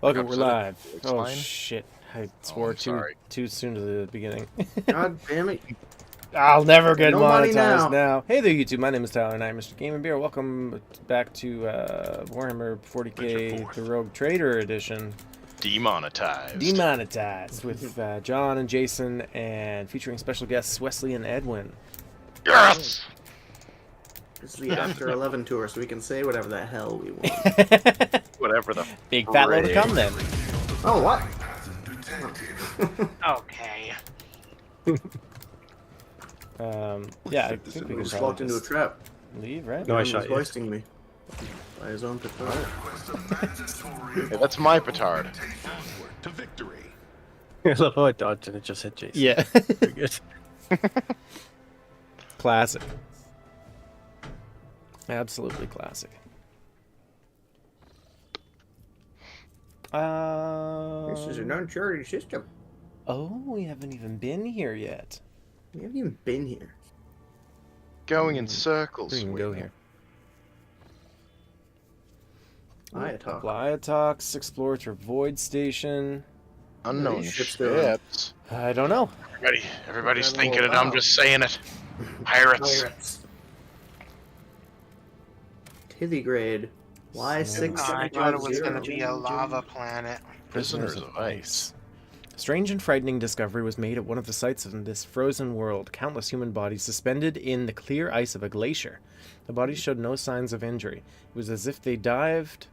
Welcome, we're episode of live. Oh Explain? shit! I swore I'm too sorry. soon to the beginning. God damn it. I'll never get No money monetized now. now. Hey there, YouTube. My name is Tyler, and I'm Mr. Game and Beer. Welcome back to Warhammer 40k, the Rogue Trader Edition, Demonetized. demonetized with John and Jason, and featuring special guests Wesley and Edwin. Yes! This is the After 11 tour, so we can say whatever the hell we want. Whatever the Big fat load of cum then. Oh, what? Okay. Yeah, I think we We can just probably walked into a just trap. leave, right? No, I He was shot you. hoisting me by his own petard. Hey, that's my petard. I love how I dodged and it just hit Jason. Yeah. Very good. Classic. Absolutely classic. This is an uncharted system. Oh, we haven't even been here yet. We haven't even been here. Going in circles. We can go here. I talk. Blyatox, explore through Void Station. Unknown These ships doing? ships. I don't know. Everybody's Yeah, thinking it. wow. I'm just saying it. Pirates. Tivigrade. Y6. I thought it was going to be a lava planet. Prisoners of ice. Strange and frightening discovery was made at one of the sites in this frozen world. Countless human bodies suspended in the clear ice of a glacier. The bodies showed no signs of injury. It was as if they dived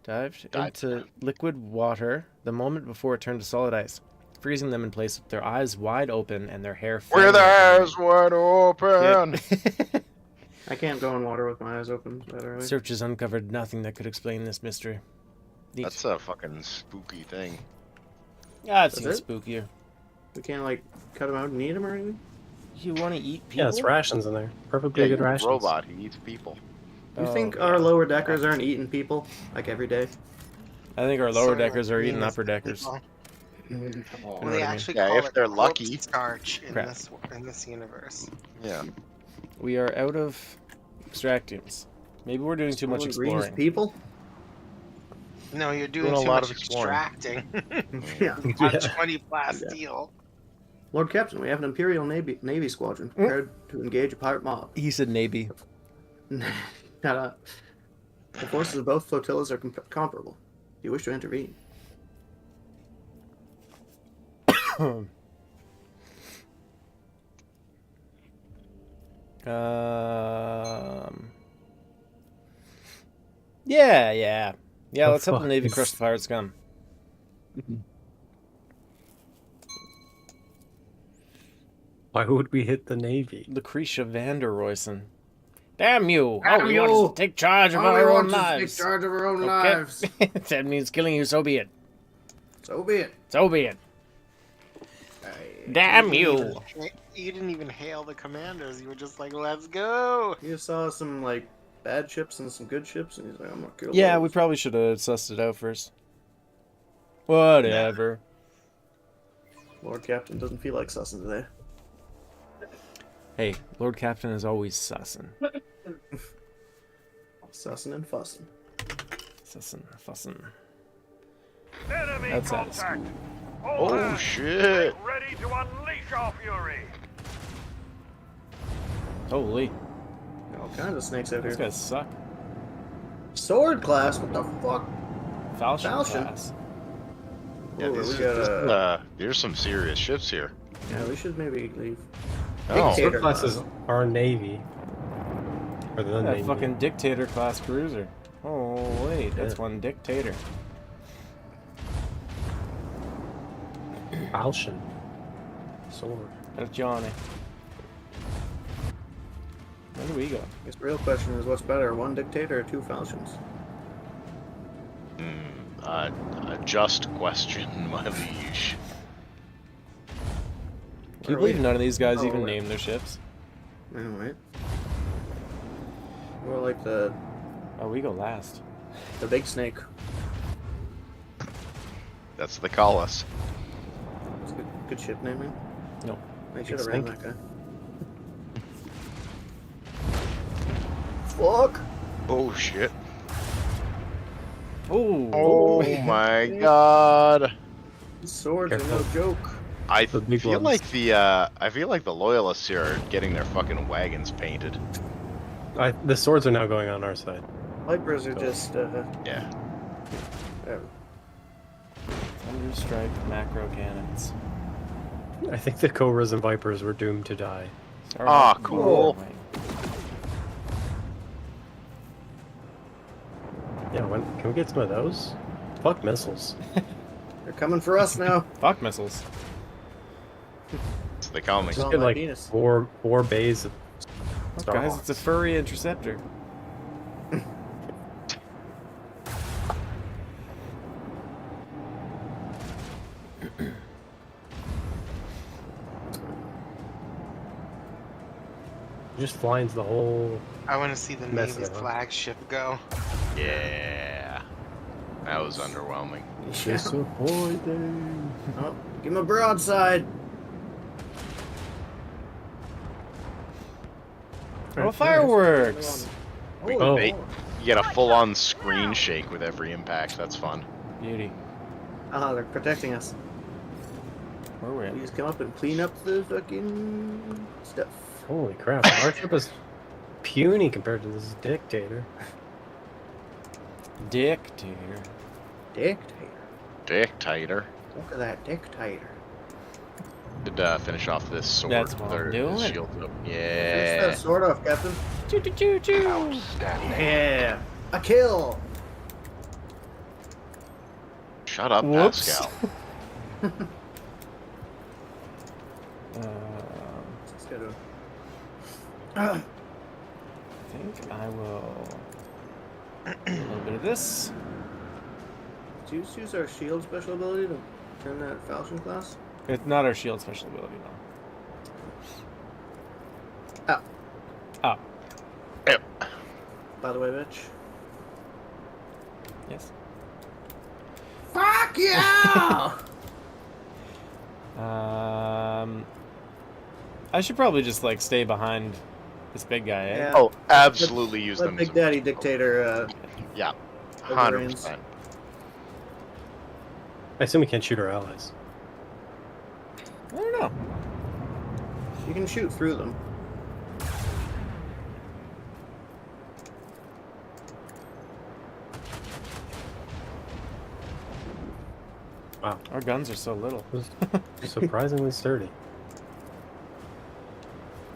into liquid water the moment before it turned to solid ice, freezing them in place with their eyes wide open and their hair With flaming. eyes wide open. Yep. I can't go in water with my eyes open that early. Searches uncovered nothing that could explain this mystery. Neat. That's a fucking spooky thing. Ah, it That's seems it? spookier. We can't, like, cut them out and eat them or anything? You want to eat people? Yeah, it's rations in there. Perfectly Yeah, good you're a rations. robot. He eats people. You Oh, think yeah. our lower deckers aren't eating people, like, every day? I think our lower So, deckers are eating means upper deckers. people. know They what I mean? actually Yeah, call if it they're corpse lucky. starch in Crap. this universe. Yeah. We are out of extractants. Maybe we're doing too much Someone greens exploring. people? No, you're doing Doing a too lot much of exploring. extracting Yeah. on Yeah. 20 blast Yeah. steel. Lord Captain, we have an Imperial Navy squadron prepared to engage a pirate mob. He said Navy. The forces of both flotillas are comparable. Do you wish to intervene? Yeah. The Let's help the fuck Navy is- crush the pirate scum. Why would we hit the Navy? Lucretia van der Royson. Damn you! Damn oh, we you! want us to take charge of All we our want own is to take lives. charge of our own Okay. lives. If that means killing you, so be it. So be it. So be it. Damn you! You didn't even hail the commanders. You were just like, let's go. You saw some, like, bad ships and some good ships, and he's like, I'm gonna kill Yeah, those. we probably should have sussed it out first. Whatever. Lord Captain doesn't feel like sussing today. Hey, Lord Captain is always sussin'. Sussing and fussing. Sussin', fussin'. Enemy Outside of contact. school. All Oh hands, shit. get ready to unleash our fury. Holy, All kinds of snakes out these here. guys suck. Sword class? What the fuck? Falchion Falchion? class. Yeah, Ooh, this we is, got there's some serious ships here. Yeah, we should maybe leave. Oh, Dictator Sword classes are Navy. Or the Yeah, Navy. fucking dictator class cruiser. Oh wait, that's Yeah. one dictator. Falchion. Sword. That's Johnny. Where do we go? I guess the real question is what's better, one dictator or two falchions? A just question, my liege. Can you Where are believe we? none of these guys Oh, even wait. named their ships? I know, right? More like the Oh, we go last. big snake. That's what they call us. It's a good ship name, man. No. I should Big have ran snake. that guy. Fuck! Oh shit. Oh. Oh my god. These swords are no Careful. joke. I The big feel ones. like the loyalists here are getting their fucking wagons painted. The swords are now going on our side. Vipers are just, Yeah. Thunderstrike macro cannons. I think the Cobras and Vipers were doomed to die. Aw, cool. Yeah, can we get some of those? Fuck missiles. they're coming for us now. Fuck missiles. So they call me. It's Just on get my like penis. four bays of Oh, guys, it's a furry interceptor. just flies the whole. I want to see the Mess Navy's it up. flagship go. Yeah. That was underwhelming. Disappointing. Oh, give him a broadside. Oh, fireworks! Oh. You get a full-on screen shake with every impact. That's fun. Beauty. Ah, they're protecting us. Where we at? We just come up and clean up the fucking stuff. Holy crap! Our ship is puny compared to this dictator. Dictator. Dictator. Dictator. Look at that dictator. Did finish off this sword. That's what I'm or doing. this shield. Finish Yeah. that sword off, Captain. Choo choo choo choo. Yeah. A kill. Shut up, Whoops. Pascal. Let's go to. I think I will do a little bit of this. Let's use our shield special ability to turn that Falchion class. It's not our shield special ability, no. Oh. Ah, Yep. By the way, bitch. yes. Fuck yeah! I should probably just like stay behind this big guy, eh? Yeah. Oh, absolutely use Let them. Big as a- Daddy Dictator. Yeah. overreigns. 100%. I assume we can't shoot our allies. I don't know. You can shoot through them. Wow, Our guns are so little. it was surprisingly sturdy.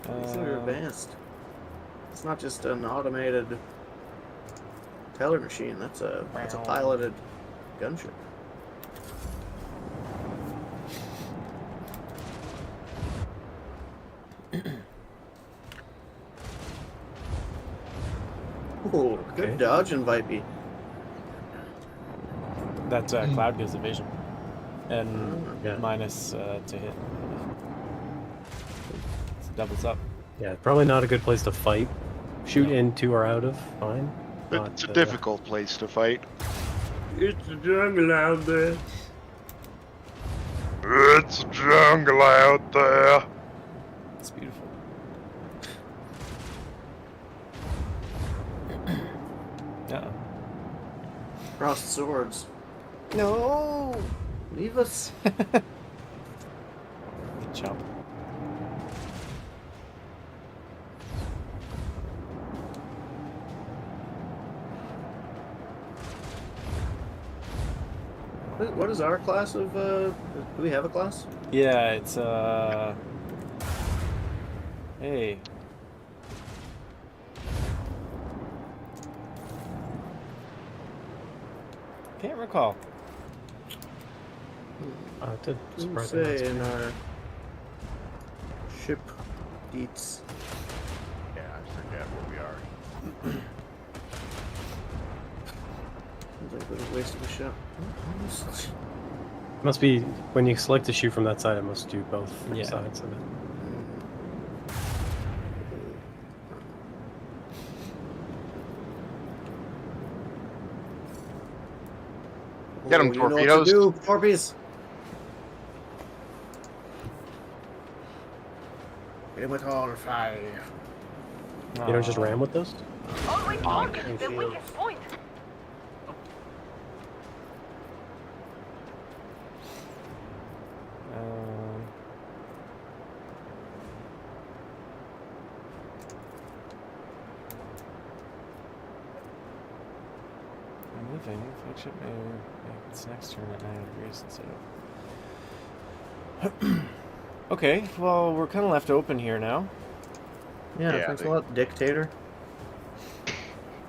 These are advanced. It's not just an automated teller machine. That's a piloted gunship. Ooh, good Okay. dodging, Vipey. That's Cloud gives evasion. And Yeah. minus to hit. It doubles up. Yeah, probably not a good place to fight. Shoot into or out of, fine. It's a Not, difficult place to fight. It's the jungle out there. It's a jungle out there. It's beautiful. Uh-oh. Crossed swords. No! Leave us. Good chump. What is our class of, do we have a class? Yeah, it's hey. Can't recall. it did Doesn't surprisingly say nice. in our ship deets. Yeah, I forget where we are. Seems like a bit of a waste of a shot. Must be when you select to shoot from that side. It must do both Yeah. sides of it. Get 'em, Oh, you know what to torpedoes. do, Torpies. Hit him with all the fire. You don't just ram with those? Always Bonk. target the weakest point. Moving. Flagship may make its next turn at 90 degrees instead of. Okay, well, we're kind of left open here now. Yeah, Yeah, thanks they- a lot, Dictator.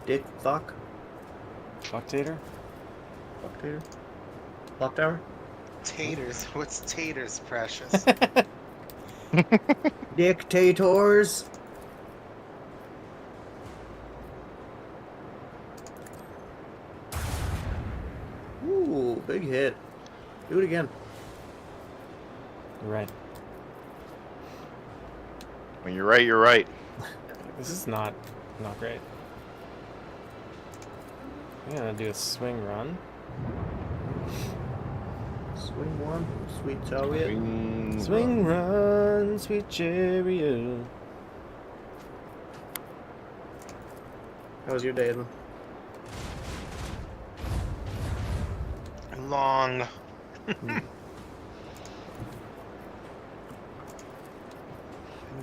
Dick fuck. Fucktator? Fucktator. Clock tower? Taters. What's taters, precious? Dictators! Ooh, big hit. Do it again. You're right. When you're right, you're right. This is not great. I'm gonna do a swing run. Swing one, sweet chariot. Swing run, sweet chariot. How was your day, then? Long.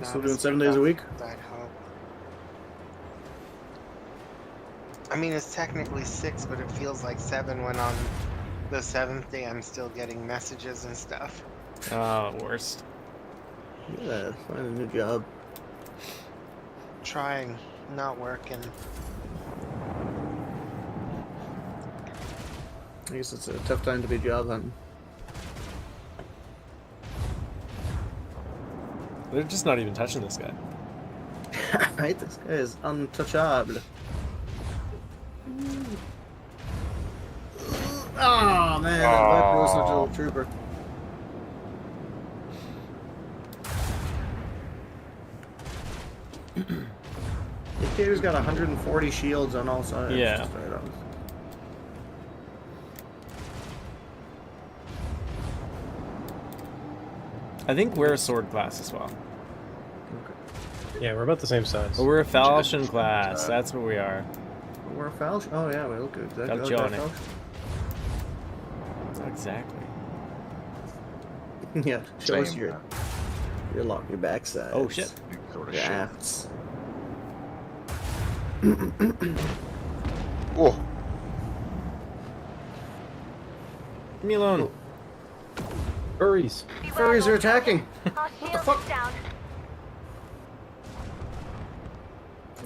Still doing 7 days a week? I'd hope. I mean, it's technically 6, but it feels like 7 when on the 7th day I'm still getting messages and stuff. Oh, worst. Yeah, find a new job. Trying, not working. I guess it's a tough time to be job hunting. They're just not even touching this guy. Right? This guy is untouchable. Oh man, that Viper was such a little trooper. Dictator's got 140 shields on all sides. Yeah. Just right on. I think we're a sword class as well. Yeah, we're about the same size. But we're a falchion class. That's what we are. We're a falchion. Oh yeah, we look good. Falchione. Not exactly. Yeah, show us Same. your lock your backside. Oh shit. Sort of Yeah. shit. Whoa. Leave me alone. Furries. Furries are attacking. Our shield fuck? is down.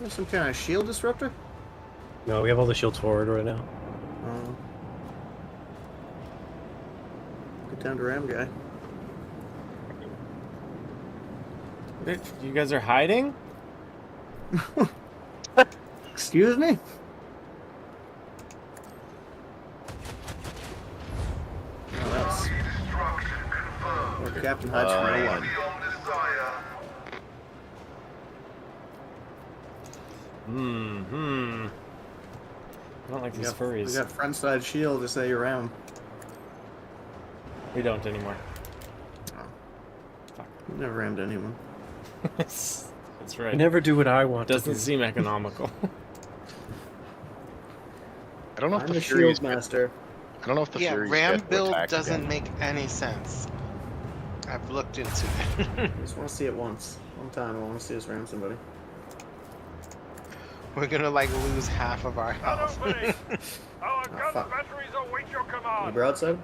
There's some kind of shield disruptor. No, we have all the shields forward right now. Oh. Good time to ram guy. You guys are hiding? Excuse me? Oh, that's... Or Captain Hutch from no one. I don't like We these got, furries. we got front side shield to say you ram. We don't anymore. We never rammed anyone. That's right. I never do what I want Doesn't to do. seem economical. I don't know if I'm the the Furies. shield master. I don't know if the Yeah, Furies ram get to build attack doesn't again. make any sense. I've looked into it. I just want to see it once. One time I want to see us ram somebody. We're gonna like lose half of our An health. opening. Our gun fuck. batteries await your You command. broadside?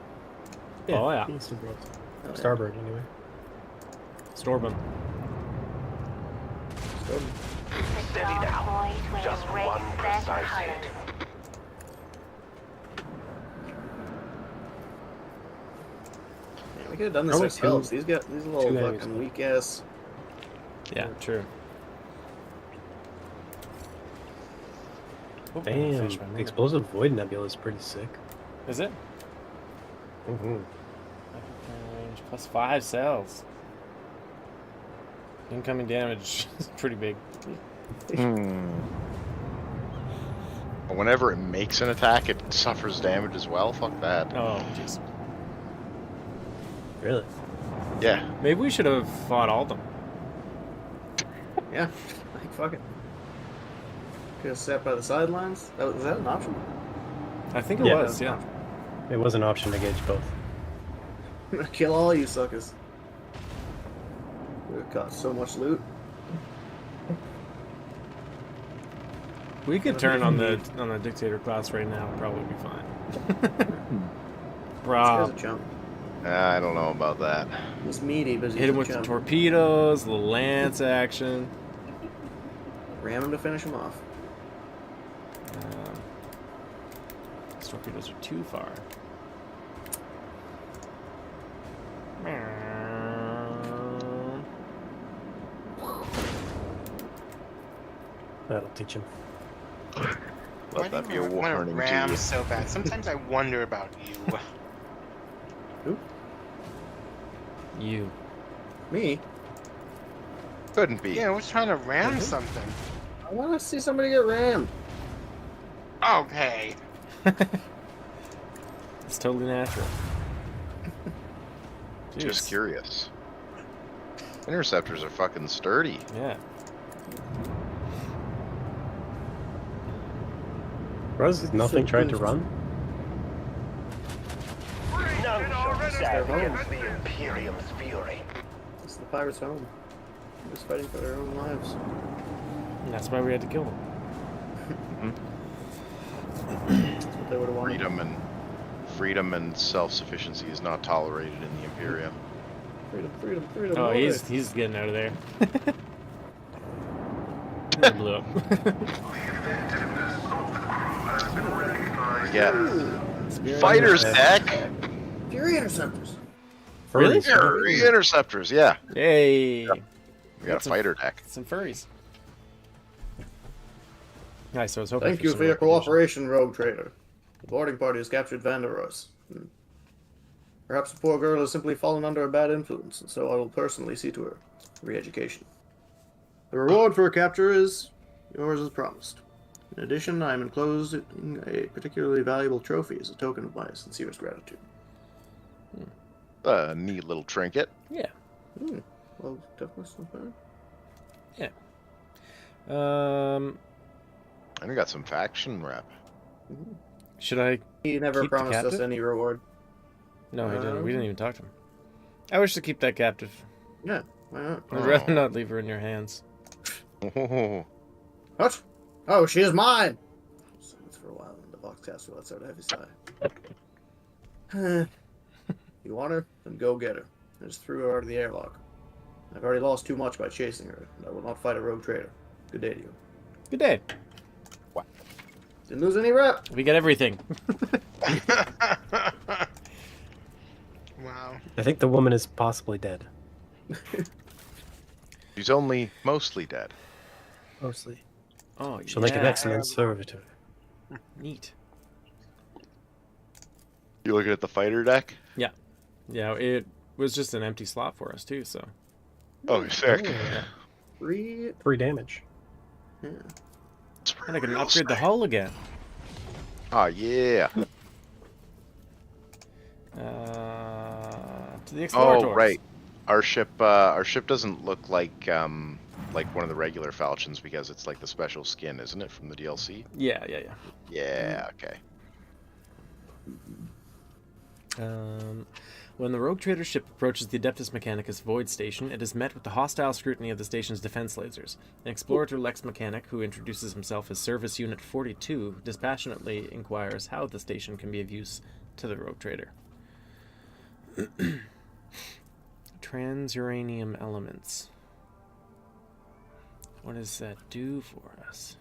Oh, yeah. He's some broads. Oh, yeah. Starboard, anyway. Storm Storm. Steady now. Just one precise hit. Yeah, we could have done this Only ourselves. two- These little two enemies fucking left. weak ass. Yeah, true. Oh, Damn, fish my the name. explosive void nebula is pretty sick. Is it? Mm-hmm. Range plus 5 cells. Incoming damage is pretty big. But whenever it makes an attack, it suffers damage as well. Fuck that. Oh, jeez. Really? Yeah. Maybe we should have fought all of them. Yeah, like fuck it. Could have sat by the sidelines. Was that an option? I think it Yeah. was, yeah. It was an option to gauge both. I'm gonna kill all you suckers. We've got so much loot. We could turn on the dictator class right now and probably be fine. This guy's a Rob, chump. I don't know about that. He's meaty, but he's hit him a with the chump. torpedoes, little lance action. Ram him to finish him off. These torpedoes are too far. That'll teach him. Let that be a I want to warning to ram you. so bad. Sometimes I wonder about you. You. Me? Couldn't be. Yeah, I was trying to ram something. I want to see somebody get rammed. Okay. It's totally natural. Just Jeez. curious. Interceptors are fucking sturdy. Yeah. Rose, nothing tried to run? None shall stand home. against the Imperium's fury. It's the pirates' home. They're just fighting for their own lives. And that's why we had to kill them. That's what they would have wanted. Freedom and self-sufficiency is not tolerated in the Imperium. Freedom, freedom, freedom. Oh, boy. he's getting out of there. That blew up. Yeah. Spirit Fighters intercept. deck. Fury interceptors. Really? Interceptors, yeah. Yay! We got a That's fighter deck. Some furries. Nice. So I was hoping. Thank you some for your recognition. cooperation, Rogue Trader. The boarding party has captured Vanderos. Perhaps the poor girl has simply fallen under a bad influence, and so I will personally see to her re-education. The reward for her capture is yours as promised. In addition, I am enclosing a particularly valuable trophy as a token of my sincerest gratitude. A neat little trinket. Yeah. Well, toughness, not bad. And we got some faction rep. Should I? He never Keep the promised us captive? any reward. No, I didn't. We didn't even talk to him. I wish to keep that captive. Yeah, why not? I'd rather not leave her in your hands. Oh, What? Oh, she is mine! Silence for a while, and the Voxcaster lets out a heavy sigh. You want her? Then go get her. I just threw her out of the airlock. I've already lost too much by chasing her, and I will not fight a rogue trader. Good day to you. Good day. Didn't lose any rep! We get everything. Wow. I think the woman is possibly dead. she's only mostly dead. Mostly. Oh, She'll make an excellent servitor. Neat. You looking at the fighter deck? Yeah, it was just an empty slot for us too. So. Oh, sick. Yeah. 3... 3 damage. Yeah. And I can upgrade the hull again. Oh yeah. To the Explorators. Oh right. Our ship doesn't look like one of the regular Falchions because it's like the special skin, isn't it, from the DLC? Yeah. Yeah. Okay. When the Rogue Trader ship approaches the Adeptus Mechanicus Void Station, it is met with the hostile scrutiny of the station's defense lasers. An Explorator Lex Mechanic, who introduces himself as Service Unit 42, dispassionately inquires how the station can be of use to the Rogue Trader. Transuranium elements. What does that do for us?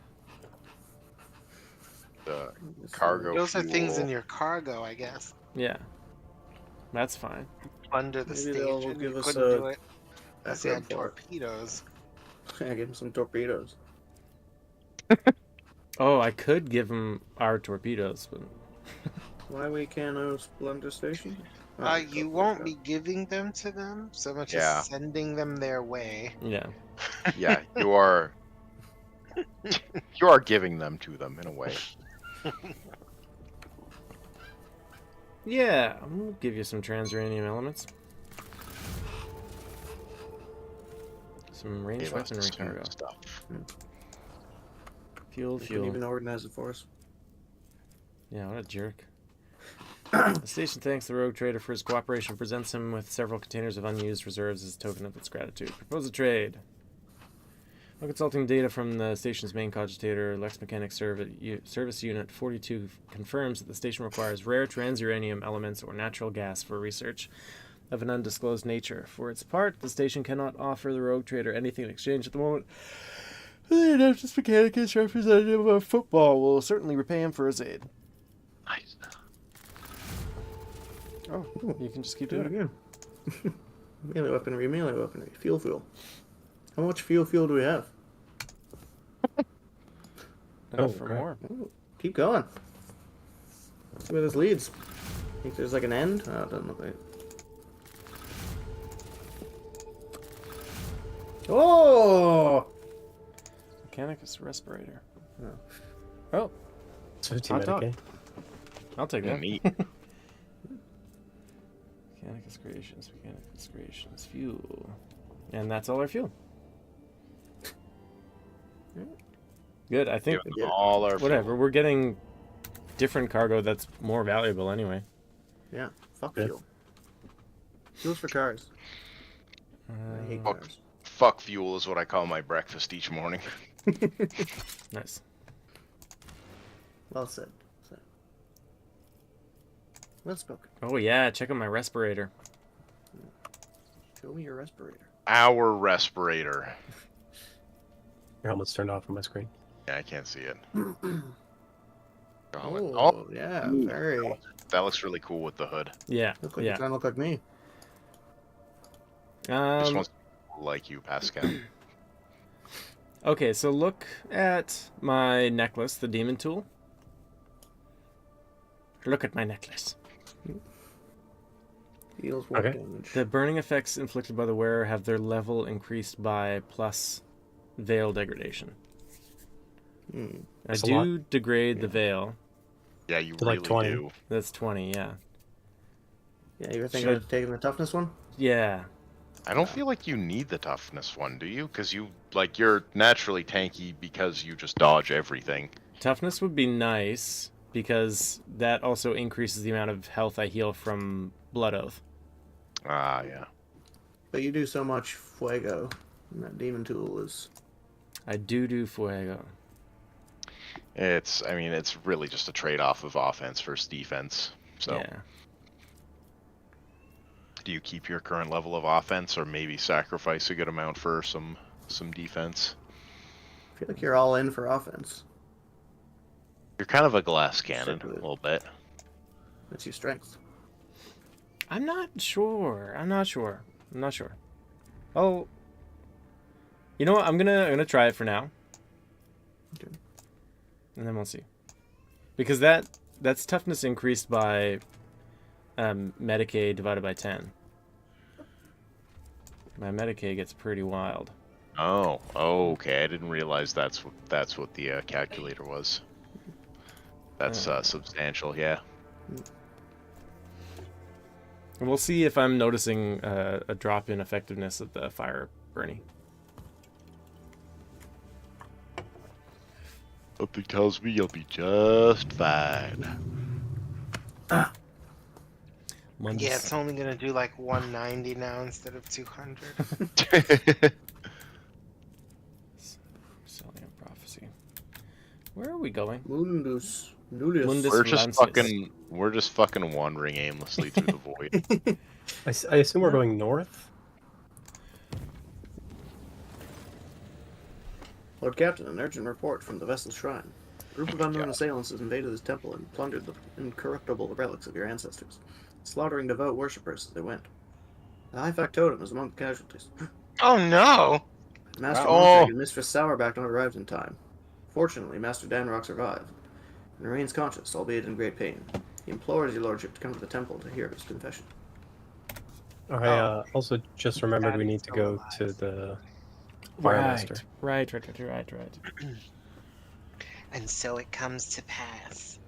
The cargo. Those are things fuel. in your cargo, I guess. Yeah. That's fine. Under the Maybe they'll station, give you us couldn't a do it. Unless you had background for it. torpedoes. Yeah, give him some torpedoes. Oh, I could give him our torpedoes, but Why we can't Splendor Station? You won't be giving them to them so much Yeah. as sending them their way. yeah. Yeah, you are. You are giving them to them in a way. Yeah, I'm gonna give you some transuranium elements. Some ranged Gave us weaponry some cargo. stuff. Fuel, They couldn't fuel. even organize it for us. Yeah, what a jerk. The station thanks the Rogue Trader for his cooperation, presents him with several containers of unused reserves as a token of its gratitude. Propose a trade. While consulting data from the station's main cogitator, Lex Mechanic Service Unit 42 confirms that the station requires rare transuranium elements or natural gas for research of an undisclosed nature. For its part, the station cannot offer the rogue trader anything in exchange at the moment. The Adeptus Mechanicus representative of football will certainly repay him for his aid. Nice. Oh, you can just keep Do it doing it. again. Melee weaponry. Fuel. How much fuel do we have? Enough for crap. more. Ooh, keep going. Let's see where this leads. Think there's like an end? Oh, it doesn't look like it. Oh! Mechanicus respirator. Oh. Oh, It's 15 Hot dog. Medicaid. I'll take Yeah, that. neat. Mechanicus creations, fuel. And that's all our fuel. Good, I think, Give them all our whatever, fuel. we're getting different cargo that's more valuable anyway. Yeah, fuck Yeah. fuel. Fuel's for cars. I hate Uh, cars. Fuck fuel is what I call my breakfast each morning. nice. Well said. Well spoken. Oh yeah, check out my respirator. Show me your respirator. Our respirator. Your helmet's turned off on my screen. Yeah, I can't see it. Oh, yeah, Ooh. very. That looks really cool with the hood. Yeah, Look like you're yeah. trying to look like me. This one's like you, Pascal. Okay, so look at my necklace, the demon tool. Look at my necklace. Deals 1 Okay. damage. The burning effects inflicted by the wearer have their level increased by plus veil degradation. Hmm. I That's a do degrade the Yeah. veil. Yeah, you To, like, really 20. do. That's 20, yeah. Yeah, you were thinking Should- of taking the toughness one? Yeah. I don't feel like you need the toughness one, do you? Because you're naturally tanky because you just dodge everything. Toughness would be nice because that also increases the amount of health I heal from Blood Oath. Ah, yeah. But you do so much fuego. And that demon tool is. I do fuego. It's really just a trade-off of offense versus defense. So, Yeah. do you keep your current level of offense, or maybe sacrifice a good amount for some defense? I feel like you're all in for offense. You're kind of a glass cannon, Stick with a it. little bit. That's your strength. I'm not sure. Oh, you know what? I'm gonna try it for now, Okay. and then we'll see. Because that's toughness increased by Medicaid divided by 10. My Medicaid gets pretty wild. Oh, okay. I didn't realize that's what the calculator was. That's substantial, yeah. And we'll see if I'm noticing a drop in effectiveness of the fire Bernie. Something tells me you'll be just fine. Mondays. Yeah, it's only gonna do like 190 now instead of 200. Selling a prophecy. Where are we going? Mundus. Nulius. Mundus. We're just fucking wandering aimlessly through the void. I assume we're going north? Lord Captain, an urgent report from the vessel's shrine. A group of unknown God. assailants has invaded this temple and plundered the incorruptible relics of your ancestors, slaughtering devout worshippers as they went. The high factotum is among the casualties. Oh no! Master Oh. Montreg and Mistress Sourback not arrived in time. Fortunately, Master Danrock survived, and remains conscious, albeit in great pain. He implores your lordship to come to the temple to hear his confession. I also just remembered God, we he's need to still go alive. to the Right. Firemaster. Right. And so it comes to pass.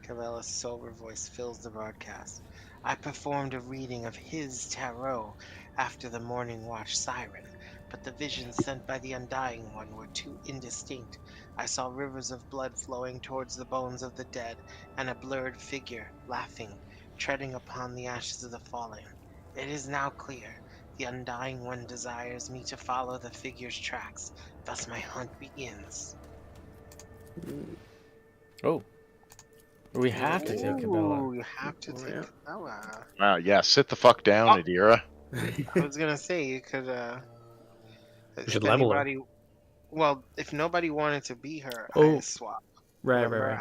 Cabella's sober voice fills the broadcast. I performed a reading of his tarot after the morning watch siren, but the visions sent by the Undying One were too indistinct. I saw rivers of blood flowing towards the bones of the dead, and a blurred figure, laughing, treading upon the ashes of the fallen. It is now clear. The Undying One desires me to follow the figure's tracks. Thus my hunt begins. Oh. We have to take Cabela. Ooh, you have to take yeah. Cabela. Wow, yeah, sit the fuck down, Oh. Adira. I was gonna say you could We should if level her. anybody well, if nobody wanted to be her, Oh. I swap. Right, Remember, right,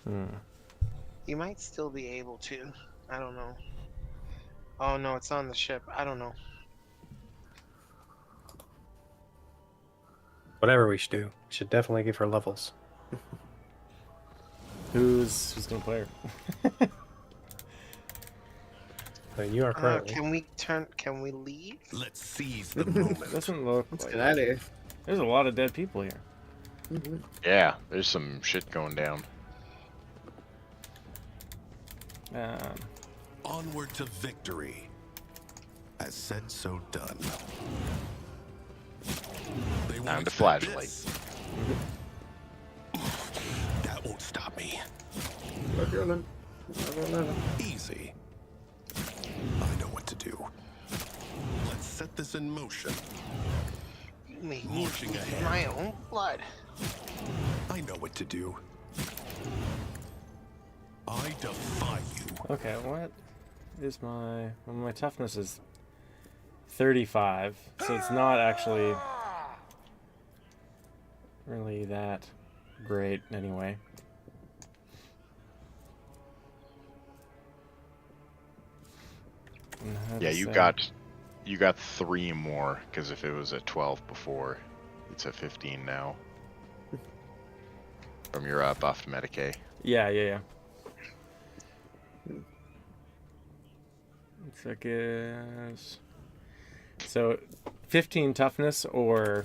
right. You might still be able to. I don't know. Oh no, it's on the ship. I don't know. Whatever we should do, we should definitely give her levels. Who's gonna play her? I mean, you are currently. Can we leave? Let's seize the moment. Doesn't look Let's like get out of here. there's a lot of dead people here. Yeah, there's some shit going down. Onward to victory. As said, so done. They won't Time to expect flashlight. this. That won't stop me. Easy. I know what to do. Let's set this in motion. You made me Marching bleed ahead. my own blood. I know what to do. I defy you. Okay, what is my... Well, my toughness is 35, so it's not actually really that great anyway. And how Yeah, to you got 3 more, because if it was at 12 before, it's at 15 now. From your buffed Medicaid. Yeah. It's like so 15 toughness or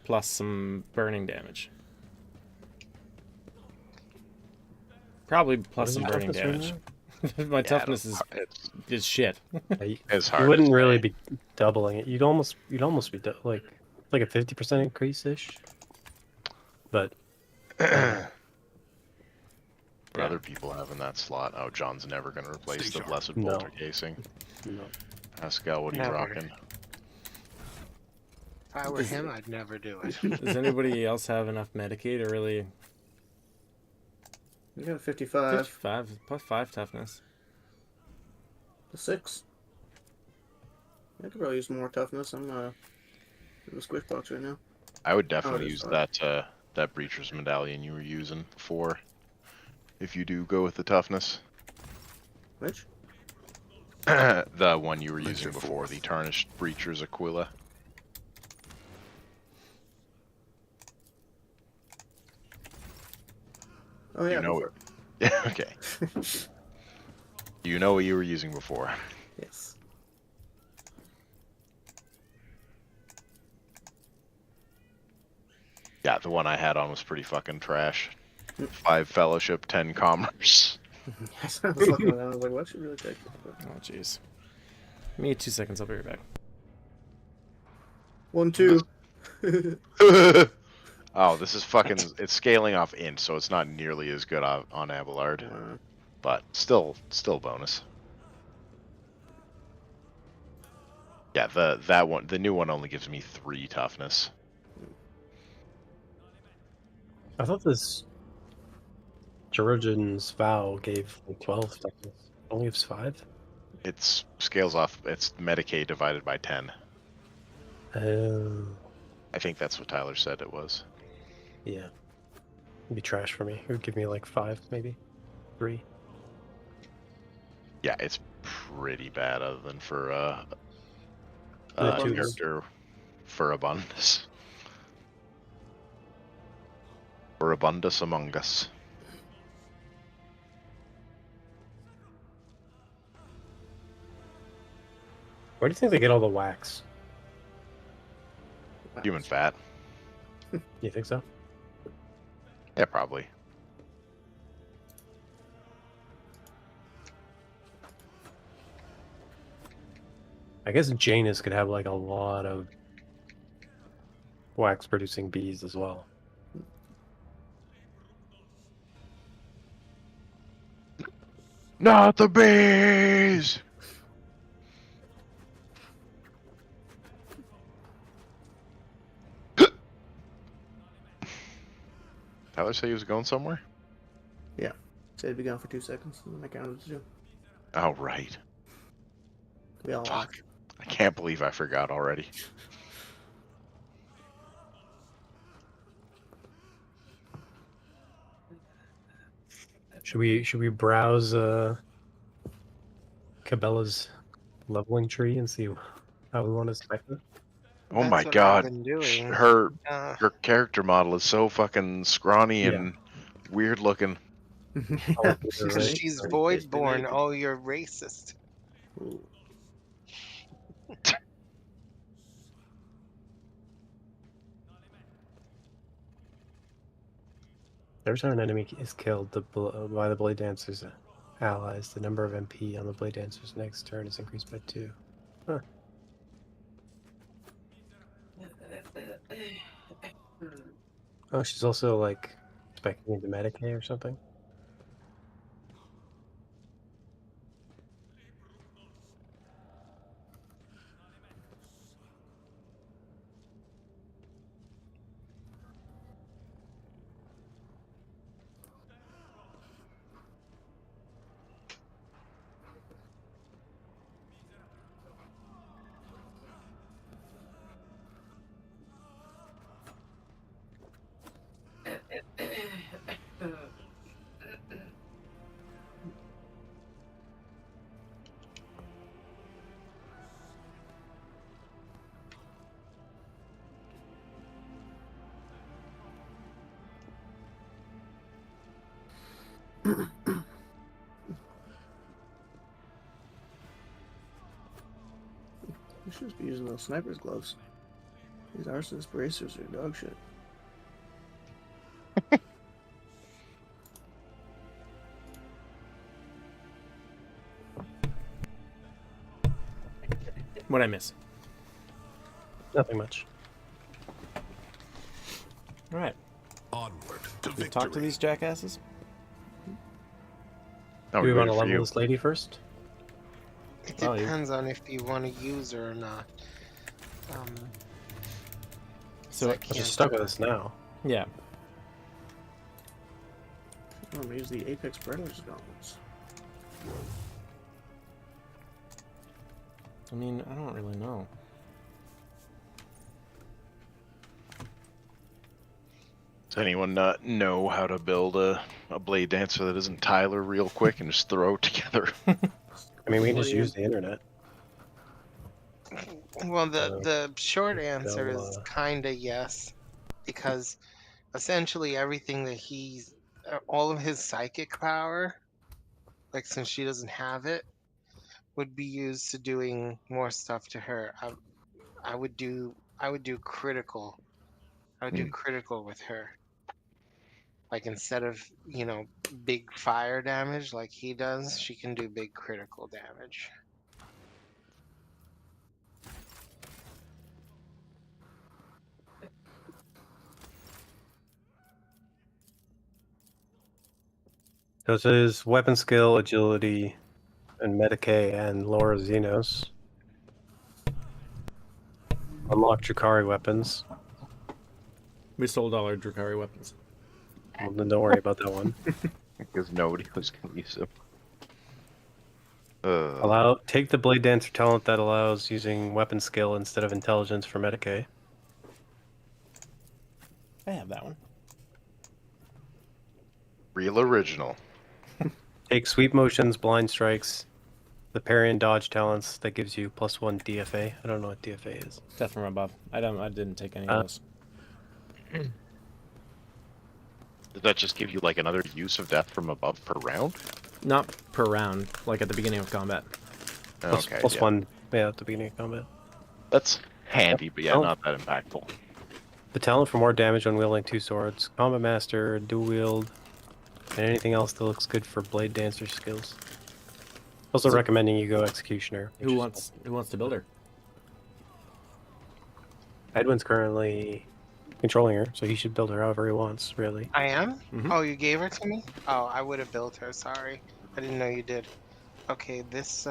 plus some burning damage. Probably plus What is some your burning toughness right damage. My toughness is shit. You It's hard. wouldn't to really say. be doubling it. You'd almost be like a 50% increase ish. But What other people have in that slot? Oh, John's never going to replace Stay the sharp. Blessed No. Bolter casing. no. Pascal, what are you Never. rocking? If I were him, I'd never do it. Does anybody else have enough Medicaid to really You got 55. 55 plus 5 toughness? To 6. I could probably use more toughness. I'm in the squish box right now. I would definitely it is use fine. that Breacher's Medallion you were using before. If you do go with the toughness. Which? The one you were Venture using before, forth. the Tarnished Breacher's Aquila. Oh yeah. You know go it. for Okay. it. You know what you were using before. Yes. Yeah, the one I had on was pretty fucking trash. 5 Fellowship, 10 Commerce. Yes, I was looking at that. I was like, what should really take this? Oh jeez. Give me 2 seconds, I'll be right back. 1, 2. Oh, this is fucking... It's scaling off int, so it's not nearly as good on Abelard. But still bonus. Yeah, that one, the new one only gives me 3 toughness. I thought this Georgian's vow gave like 12 toughness. Only gives 5? It scales off, it's Medicaid divided by 10. Oh. I think that's what Tyler said it was. Yeah. It'd be trash for me. It would give me like 5, maybe. 3. Yeah, it's pretty bad other than for The twos. character for Abundus. For Abundus Among Us. Where do you think they get all the wax? Human fat. You think so? Yeah, probably. I guess Janus could have like a lot of wax producing bees as well. Not the bees! Tyler say he was going somewhere? Yeah. Said he'd be gone for 2 seconds, and then I counted to 2. Oh, right. We all Fuck. I can't believe I forgot already. Should we browse Cabela's leveling tree and see how we want to spec it? Oh That's my what I've god. been doing. Her Uh, character model is so fucking scrawny Yeah. and weird looking. like She's you're because right. naked. she's She's basically voidborn. naked. Oh, you're racist. Ooh. Every time an enemy is killed by the Blade Dancer's allies, the number of MP on the Blade Dancer's next turn is increased by 2. Huh. Oh, she's also like specking into Medicaid or something. You should just be using those sniper's gloves. These arsonist bracers are dog shit. What'd I miss? Nothing much. All right. Onward to We victory. talk to these jackasses. Oh, Do we we're want to ready for level you. this lady first? It Oh, you- depends on if you want to use her or not. So I Let's can't, just stuck with us now. yeah, I'm gonna use the Apex Predators gauntlets. I mean, I don't really know. Does anyone not know how to build a blade dancer that isn't Tyler real quick and just throw it together? I mean, we can just use the internet. Well, the short answer they'll, is kinda yes, because essentially everything that all of his psychic power, like since she doesn't have it, would be used to doing more stuff to her. I would do critical. I would do critical with her. Like instead of, big fire damage like he does, she can do big critical damage. So it says weapon skill, agility, and Medicaid, and Laura Xenos. Unlock Drakari weapons. We sold all our Drakari weapons. Well, then don't worry about that one. Because nobody was going to use them. Take the Blade Dancer talent that allows using weapon skill instead of intelligence for Medicaid. I have that one. Real original. Take sweep motions, blind strikes, the parry and dodge talents that gives you +1 DFA. I don't know what DFA is. Death from above. I didn't take any of those. Did that just give you like another use of death from above per round? Not per round, like at the beginning of combat. Okay. Plus yeah. 1, yeah, at the beginning of combat. That's handy, but yeah, Oh. not that impactful. The talent for more damage when wielding 2 swords, combat master, dual wield, and anything else that looks good for blade dancer skills. Also So- recommending you go executioner. which Who is- wants to build her? Edwin's currently controlling her, so he should build her however he wants, really. I am? Mhm. Oh, you gave her to me? Oh, I would have built her, sorry. I didn't know you did. Okay, this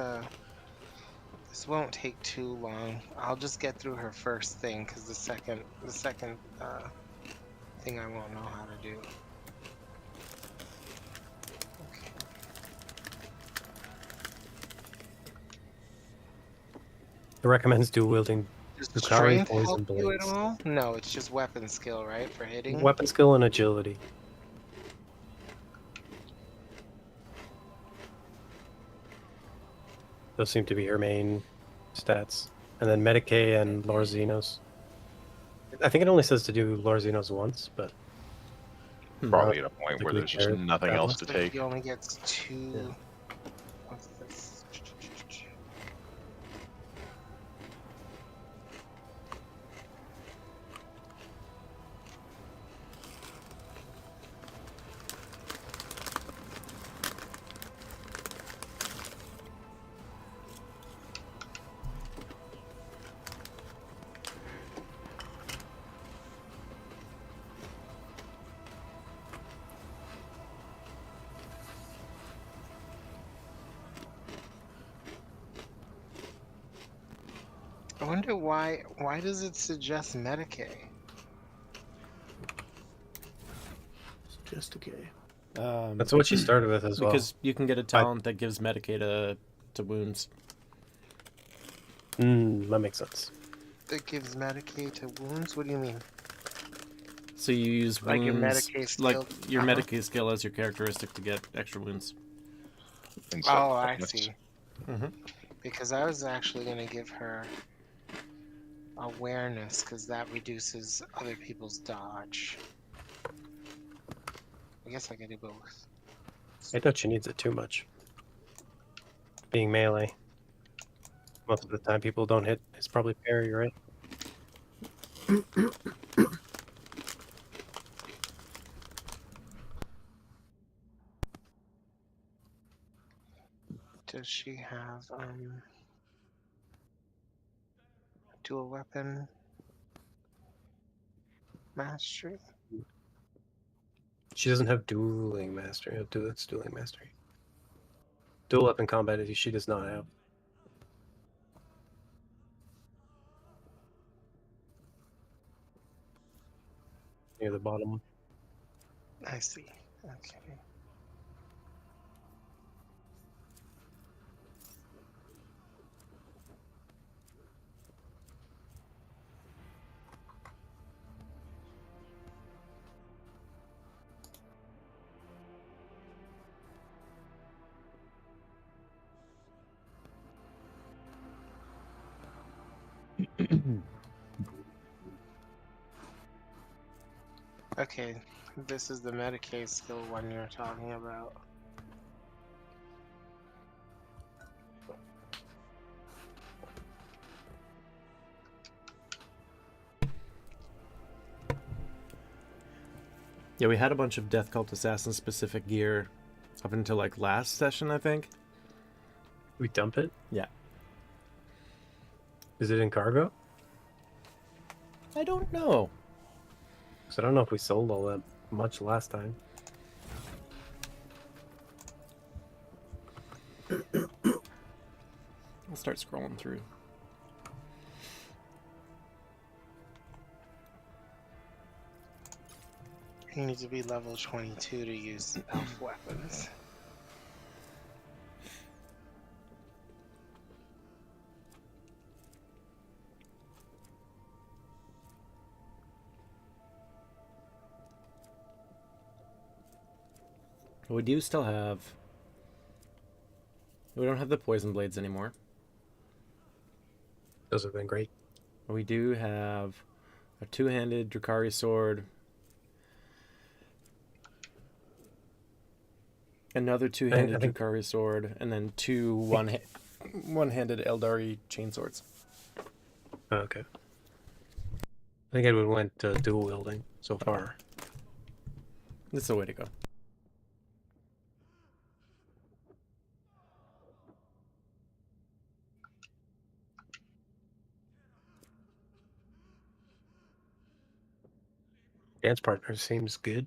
won't take too long. I'll just get through her first thing, because the second thing I won't know how to do. Okay. It recommends dual wielding Does Drukhari strength poison help you at blades. all? No, it's just weapon skill, right? For hitting? Weapon skill and agility. Those seem to be her main stats. And then Medicae and Lorzinos. I think it only says to do Lorzinos once, but Probably at a point Like where we there's just care nothing that else much. to Looks like take. he only gets 2. Yeah. What's this? I wonder why does it suggest Medicae? Just okay. That's what she started with as well. Because you can get a talent that gives Medicae to wounds. That makes sense. That gives Medicae to wounds? What do you mean? So you use Like your wounds, Medicae like skill? your Uh-huh. Medicae skill as your characteristic to get extra wounds. Instead of Oh, I bonus. see. Mm-hmm. Because I was actually going to give her awareness, because that reduces other people's dodge. I guess I could do both. I thought she needs it too much. Being melee. Most of the time people don't hit. It's probably parry, right? Does she have dual weapon mastery? She doesn't have dueling mastery. That's dueling mastery. Dual weapon combat she does not have. Near the bottom. I see. Okay. Okay, this is the Medicaid skill one you're talking about. Yeah, we had a bunch of Death Cult Assassin specific gear up until like last session, I think. We dump it? Yeah. Is it in cargo? I don't know. Because I don't know if we sold all that much last time. I'll start scrolling through. You need to be level 22 to use elf weapons. We do still have... We don't have the poison blades anymore. Those have been great. We do have a two-handed Drukhari sword. Another two-handed I think- Drukhari sword. And then two one-handed Eldari chainswords. Oh, okay. I think Edward went dual wielding so far. That's the way to go. Dance partner seems good.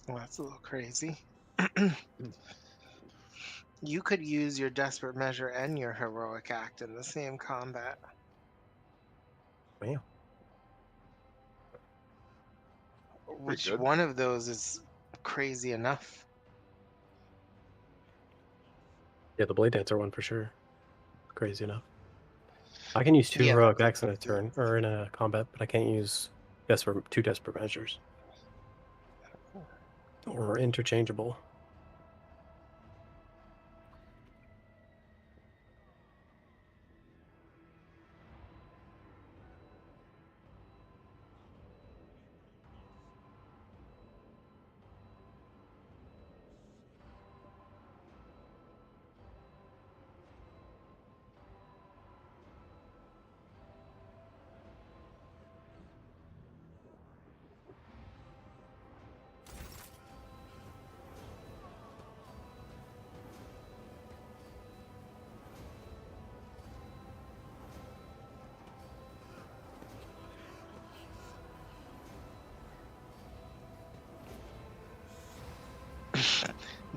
Well, that's a little crazy. You could use your desperate measure and your heroic act in the same combat. Wow. Which good. one of those is crazy enough? Yeah, the Blade Dancer one for sure. Crazy enough. I can use 2 Yeah, heroic acts in a turn, or in a combat, but I can't use 2 desperate measures. Or interchangeable.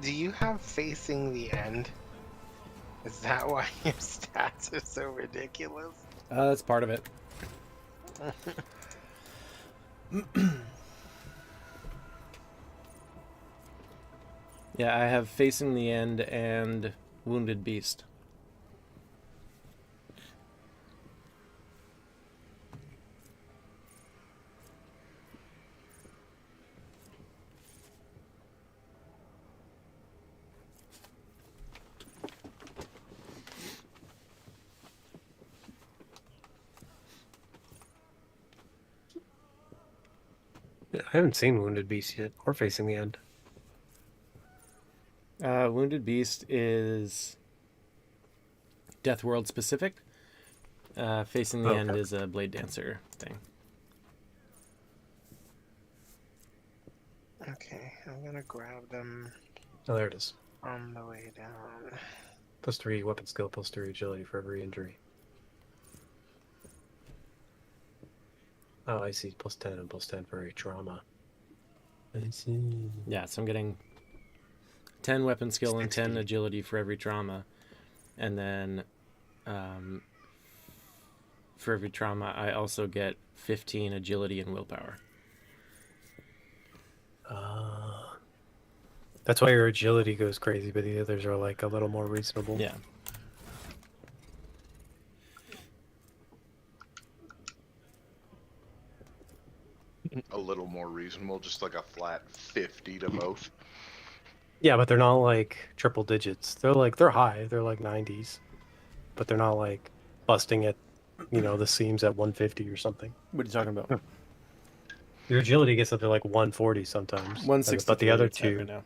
Do you have facing the end? Is that why your stats are so ridiculous? That's part of it. Yeah, I have Facing the End and Wounded Beast. I haven't seen Wounded Beast yet, or Facing the End. Wounded Beast is Death World specific. Facing the End Okay. is a Blade Dancer thing. Okay, I'm gonna grab them Oh, there it is. on the way down. +3 weapon skill, +3 agility for every injury. Oh, I see. +10 and +10 for every trauma. I see. Yeah, so I'm getting 10 weapon skill and 10 60. agility for every trauma. And then for every trauma, I also get 15 agility and willpower. That's why your agility goes crazy, but the others are like a little more reasonable. Yeah. A little more reasonable, just like a flat 50 to both. Yeah, but they're not like triple digits. They're high. They're like 90s, but they're not like busting at, the seams at 150 or something. What are you talking about? Your agility gets up to like 140 sometimes. 163 But the other it's at two, right now.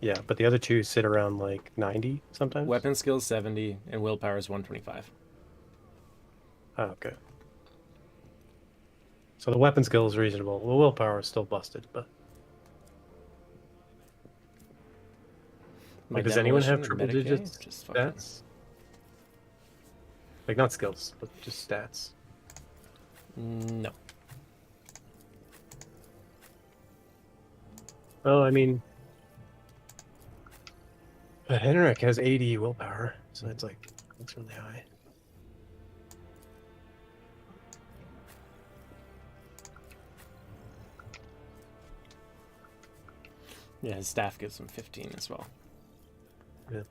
yeah, but the other two sit around like 90 sometimes. Weapon skill is 70 and willpower is 125. Oh, okay. So the weapon skill is reasonable. The willpower is still busted, but My does anyone have demolition triple and Medicaid? digits Just fucking- stats? Like not skills, but just stats. No. Well, I mean, but Henrik has 80 willpower, so that's really high. Yeah, his staff gives him 15 as well. Yeah.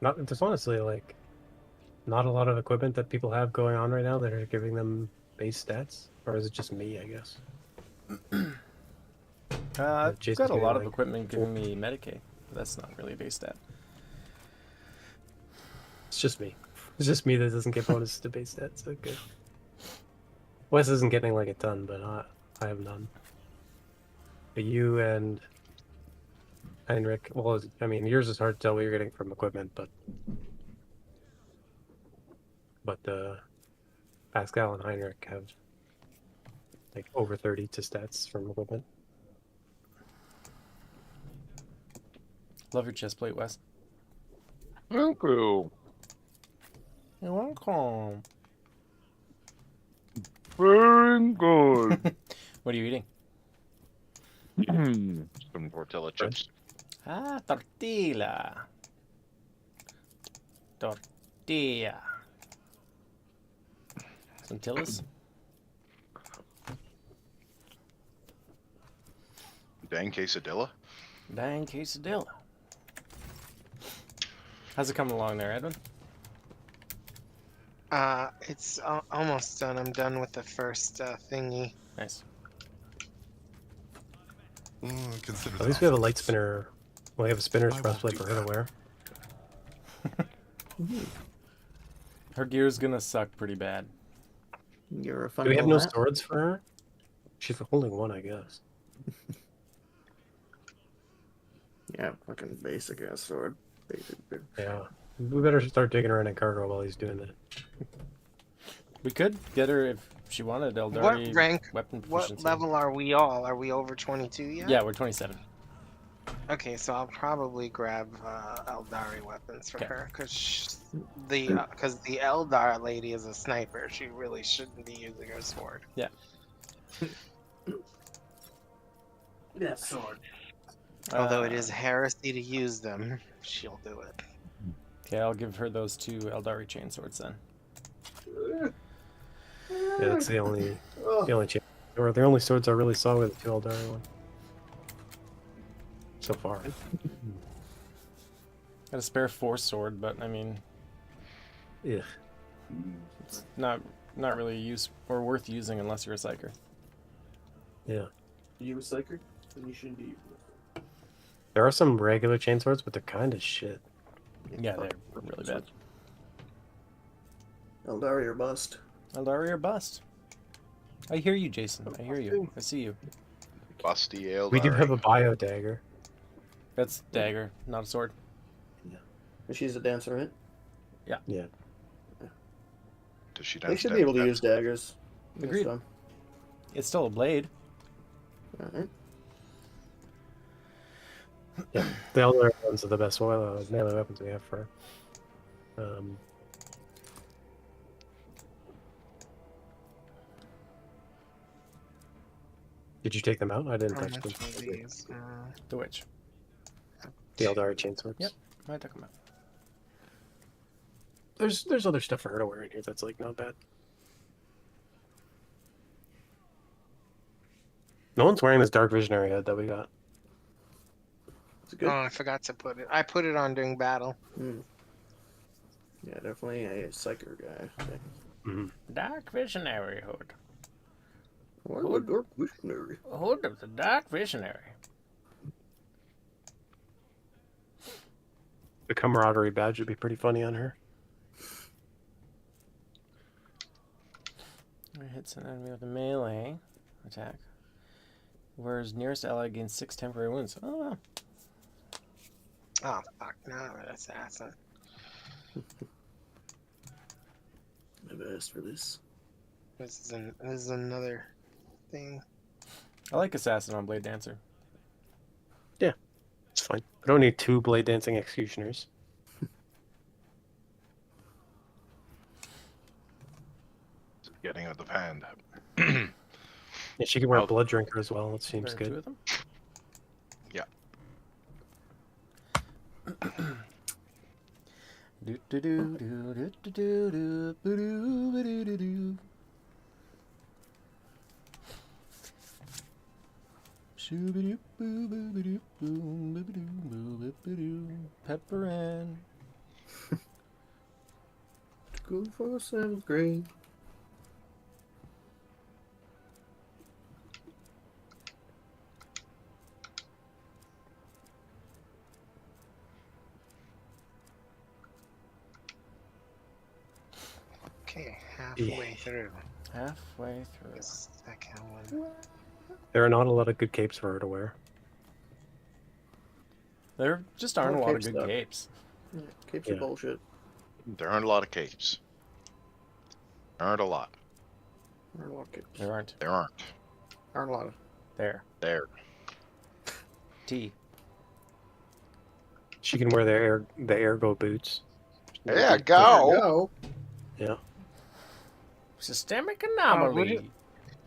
There's honestly not a lot of equipment that people have going on right now that are giving them base stats, or is it just me? I guess. I've Jason's got a getting, lot of like, equipment giving me Medicaid, but that's not really a base stat. It's just me. It's just me that doesn't get bonuses to base stats. Okay. Wes isn't getting like a ton, but I have none. But you and Heinrich, well, I mean, yours is hard to tell what you're getting from equipment, but Pascal and Heinrich have like over 30 to stats from equipment. Love your chest plate, Wes. Thank you. You're welcome. Very good. What are you eating? Some tortilla chips. Ah, tortilla. Tortilla. Centillas? Dang quesadilla. Dang quesadilla. How's it coming along there, Edwin? It's almost done. I'm done with the first thingy. Nice. Consider At least we have a light spinner. Well, we have a spinner's breastplate for her to wear. Her gear's gonna suck pretty bad. You're a fun Do we have little no hat. swords for her? She's holding one, I guess. Yeah, fucking basic ass sword. Basic. Yeah. We better start digging around in cargo while he's doing that. We could get her if she wanted Eldari What rank? weapon What proficiency. level are we all? Are we over 22 yet? Yeah, we're 27. Okay, so I'll probably grab Eldari weapons for Okay. her, because the Eldar lady is a sniper. She really shouldn't be using her sword. Yeah. Yeah, sword. Although it is heresy to use them, she'll do it. Okay, I'll give her those 2 Eldari chainswords then. Yeah, that's the only chance. Or the only swords I really saw were the 2 Eldari one. So far. Got a spare force sword, but I mean, Yeah. it's not really use or worth using unless you're a psyker. Yeah. You a psyker? Then you shouldn't be. There are some regular chainswords, but they're kind of shit. Yeah, they're really bad. Eldari or bust. Eldari or bust. I hear you, Jason. I hear you. I see you. Busty ale. We do have a bio dagger. That's dagger, not a sword. And she's a dancer, right? Yeah. Does she They dance should be able to use daggers. Agreed. It's still a blade. Alright. Yeah. The Eldari ones are the best melee weapons we have for her. Did you take them out? I didn't How touch much them. are these? The witch. The Eldari chainswords. Yep. I took them out. There's other stuff for her to wear in here that's like not bad. No one's wearing this dark visionary head that we got. It's good. Oh, I forgot to put it. I put it on during battle. Yeah, definitely a psyker guy. Okay. Mm-hmm. Dark visionary hood. Why would dark visionary? Hood of the dark visionary. The camaraderie badge would be pretty funny on her. Hits an enemy with a melee attack. Whereas nearest ally gains 6 temporary wounds. Oh, wow. Oh, fuck. No, I'm an assassin. I've asked for this. This is another thing. I like assassin on Blade Dancer. It's fine. I don't need 2 blade dancing executioners. Getting out of hand. Yeah, she can wear a blood drinker as well. It seems There are 2 good. of them. Yeah. Do do do do do do do do do do do do. Pepper in. Go for 7th grade. Okay, halfway through. Halfway through. The second one. There are not a lot of good capes for her to wear. There just aren't a More lot of capes, good though. capes. Yeah, capes are Yeah. bullshit. There aren't a lot of capes. There aren't a lot. Aren't a lot of capes. There aren't. There aren't. Aren't a lot of. There. There. T. She can wear the ergo boots. Yeah, Go. go. Yeah. Systemic Oh, anomaly.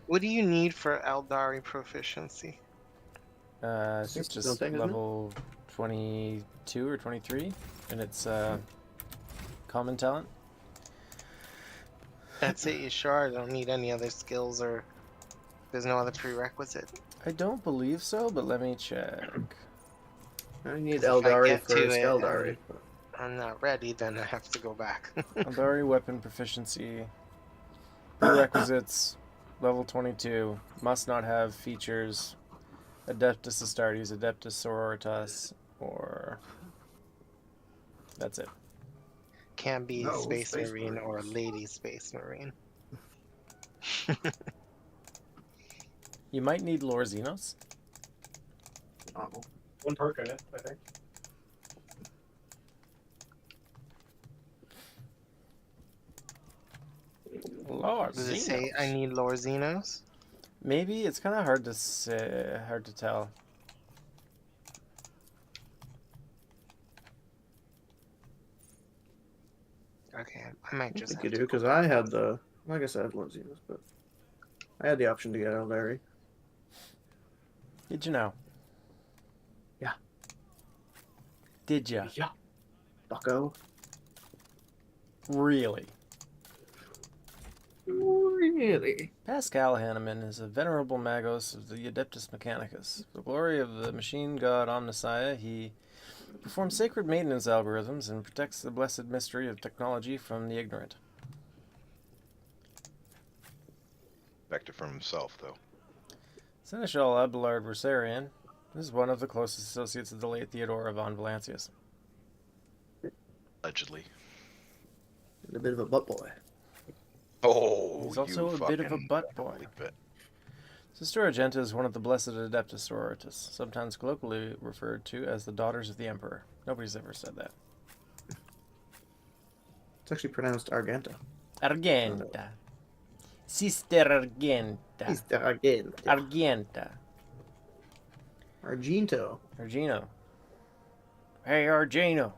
What do you need for Eldari proficiency? It's It's its own just thing, isn't it? level 22 or 23, and it's common talent. That's it, you sure? I don't need any other skills or there's no other prerequisite? I don't believe so, but let me check. I need 'Cause if I Eldari get for to it, Skeldari. I'm not ready, then I have to go back. Eldari weapon proficiency. Prerequisites, level 22. Must not have features Adeptus Astartes, Adeptus Sororitas, or... That's it. Can't be No, Space Space Marine or Marines. Lady Space Marine. You might need Lore Xenos. Oh. One perk in it, I think. Lore Does it say Xenos. I need Lore Xenos? Maybe it's kind of hard to say, hard to tell. Okay, I might I just think have you to do, because I had the. I guess I had Lord Xenos, but I had the option to get Eldari. Did you know? Yeah. Did ya? Yeah. Bucko. Really? Really? Pascal Hanneman is a venerable magos of the Adeptus Mechanicus. The glory of the machine god Omnissiah, he performs sacred maintenance algorithms and protects the blessed mystery of technology from the ignorant. Vector from himself, though. Seneschal Abelard Versarian is one of the closest associates of the late Theodora von Valancius. Allegedly. And a bit of a butt boy. Oh, He's also you a bit of a fucking butt boy. believe it. Sister Argenta is one of the blessed Adeptus Sororitas, sometimes colloquially referred to as the Daughters of the Emperor. Nobody's ever said that. It's actually pronounced Argenta. Argenta. Sister Argenta. He's the Argenta. Argenta. Argento. Argino. Hey, Argino.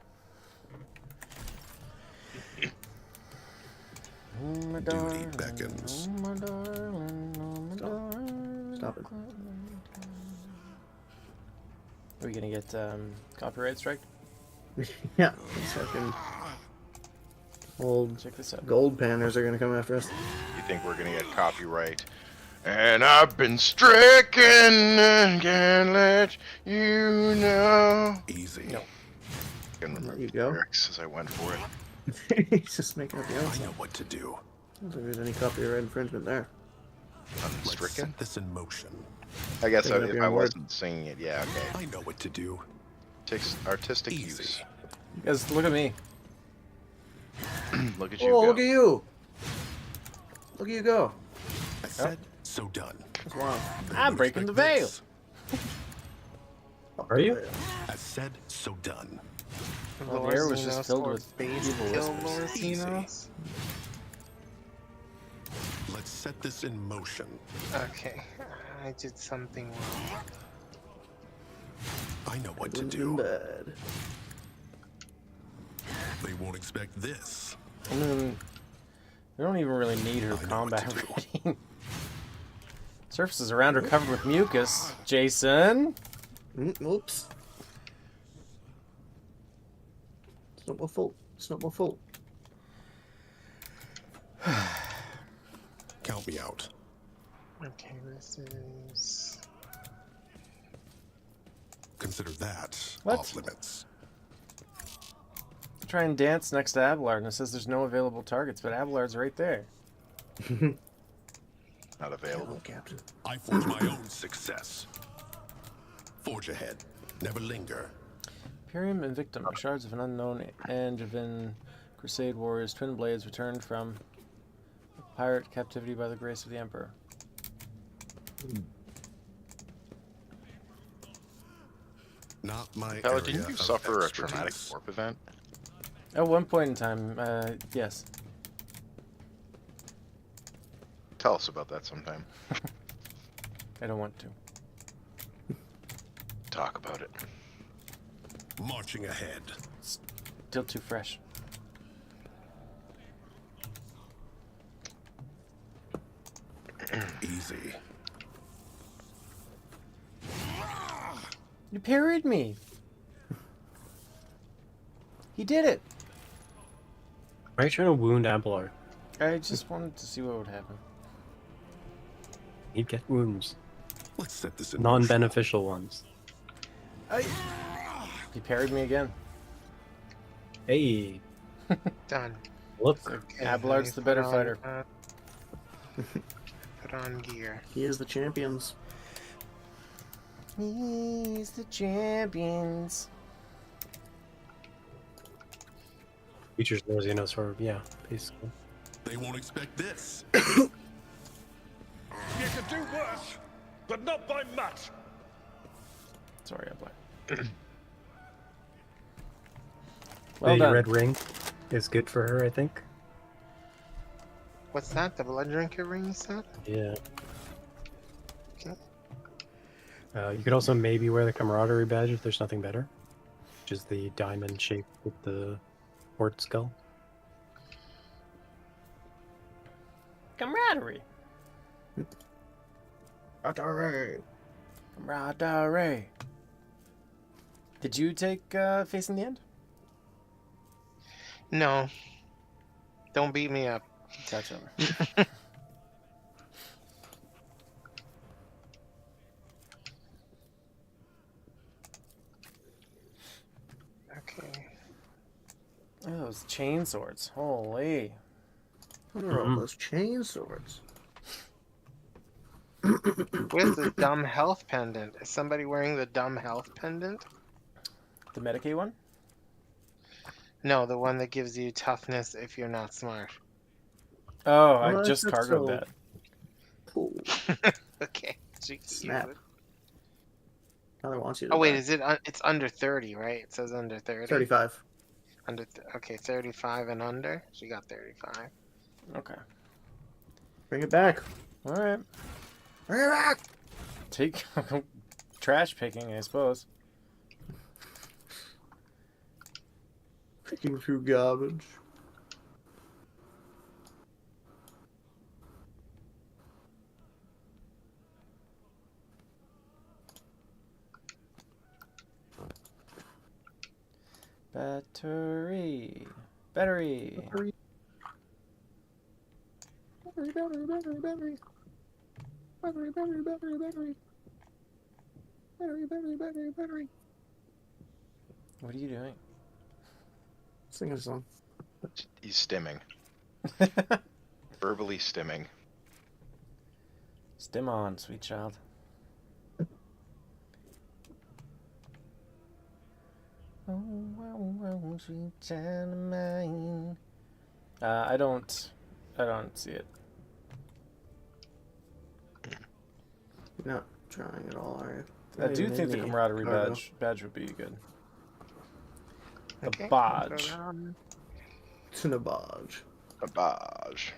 Oh, my Duty darling, beckons. oh, my darling, oh, my Stop. darling. Stop it. Are we gonna get copyright strike? Yeah. Fucking old Check this out. gold panners are gonna come after us. You think we're gonna get copyright? And I've been stricken and can't let you know. Easy. No. I can remember There you the go. lyrics as I went for it. He's just making up the I own. know what to do. I don't think there's any copyright infringement there. Let's Unstricken? set this in motion. I guess Picking up if your I own word. wasn't singing it, yeah, okay. I know what to do. Takes artistic Easy. use. Guys, look at me. Look at you Oh, go. look at you! Look at you go. I said, so done. That's wild. They I'm would breaking the expect veil. this. Are you? I said, so done. Well, the Lore air was just Xenos filled or with base evil kill whispers. Lore Easy. Xenos? Let's set this in motion. Okay, I did something wrong. I know what to In do. bed. They won't expect this. I mean, we don't even really need her I know what combat to do. rating. Surfaces around her covered with mucus. Jason? Oops. It's not my fault. It's not my fault. Count me out. Okay, this is... Consider that What? off limits. Try and dance next to Abelard, and it says there's no available targets, but Abelard's right there. Not available. Oh, Captain. I forge my own success. Forge ahead. Never linger. Imperium and Victim, shards of an unknown Angevin Crusade warriors, twin blades returned from pirate captivity by the grace of the Emperor. Not my Bella, area didn't you of suffer a traumatic expertise. warp event? At one point in time, yes. Tell us about that sometime. I don't want to. Talk about it. Marching ahead. Still too fresh. easy. You parried me. He did it. Why are you trying to wound Abelard? I just wanted to see what would happen. He'd get wounds. Let's set this in motion. Non-beneficial ones. He parried me again. Hey, Done. look. Okay, Abelard's let the me better put on, fighter. Put on gear. He is the champions. He's the champions. Features no Xenosword, yeah, basically. They won't expect this. You could do worse, but not by much. Sorry, Abelard. Well the done. red ring is good for her, I think. What's that? The blood drinker ring you said? Yeah. Okay. You could also maybe wear the camaraderie badge if there's nothing better, which is the diamond shape with the horde skull. Camaraderie. Atare. Camaraderie. Did you take Facing the End? No. Don't beat me up. Gotcha. Okay. Oh, those chain swords. Holy. What are all those chain swords? Where's the dumb health pendant? Is somebody wearing the dumb health pendant? The Medicaid one? No, the one that gives you toughness if you're not smart. Oh, Well, I that's just not cargoed so- that. Cool. Okay. So you can use Snap. it. Now they want you to Oh wait, die. is it? It's under 30, right? It says under 30. 35. Okay, 35 and under. She got 35. Okay. Bring it back. All right. Bring it back. Take trash picking, I suppose. Picking through garbage. Battery. Battery. Battery. Battery, battery, battery, battery. Battery, battery, battery, battery. Battery, battery, battery, battery. What are you doing? Sing a song. He's stimming. Verbally stimming. Stim on, sweet child. Oh, sweet child of mine. I don't see it. You're not trying at all, are you? I do think the Maybe. camaraderie Cargo. badge would be good. The Okay. badge. It's in a badge. A badge.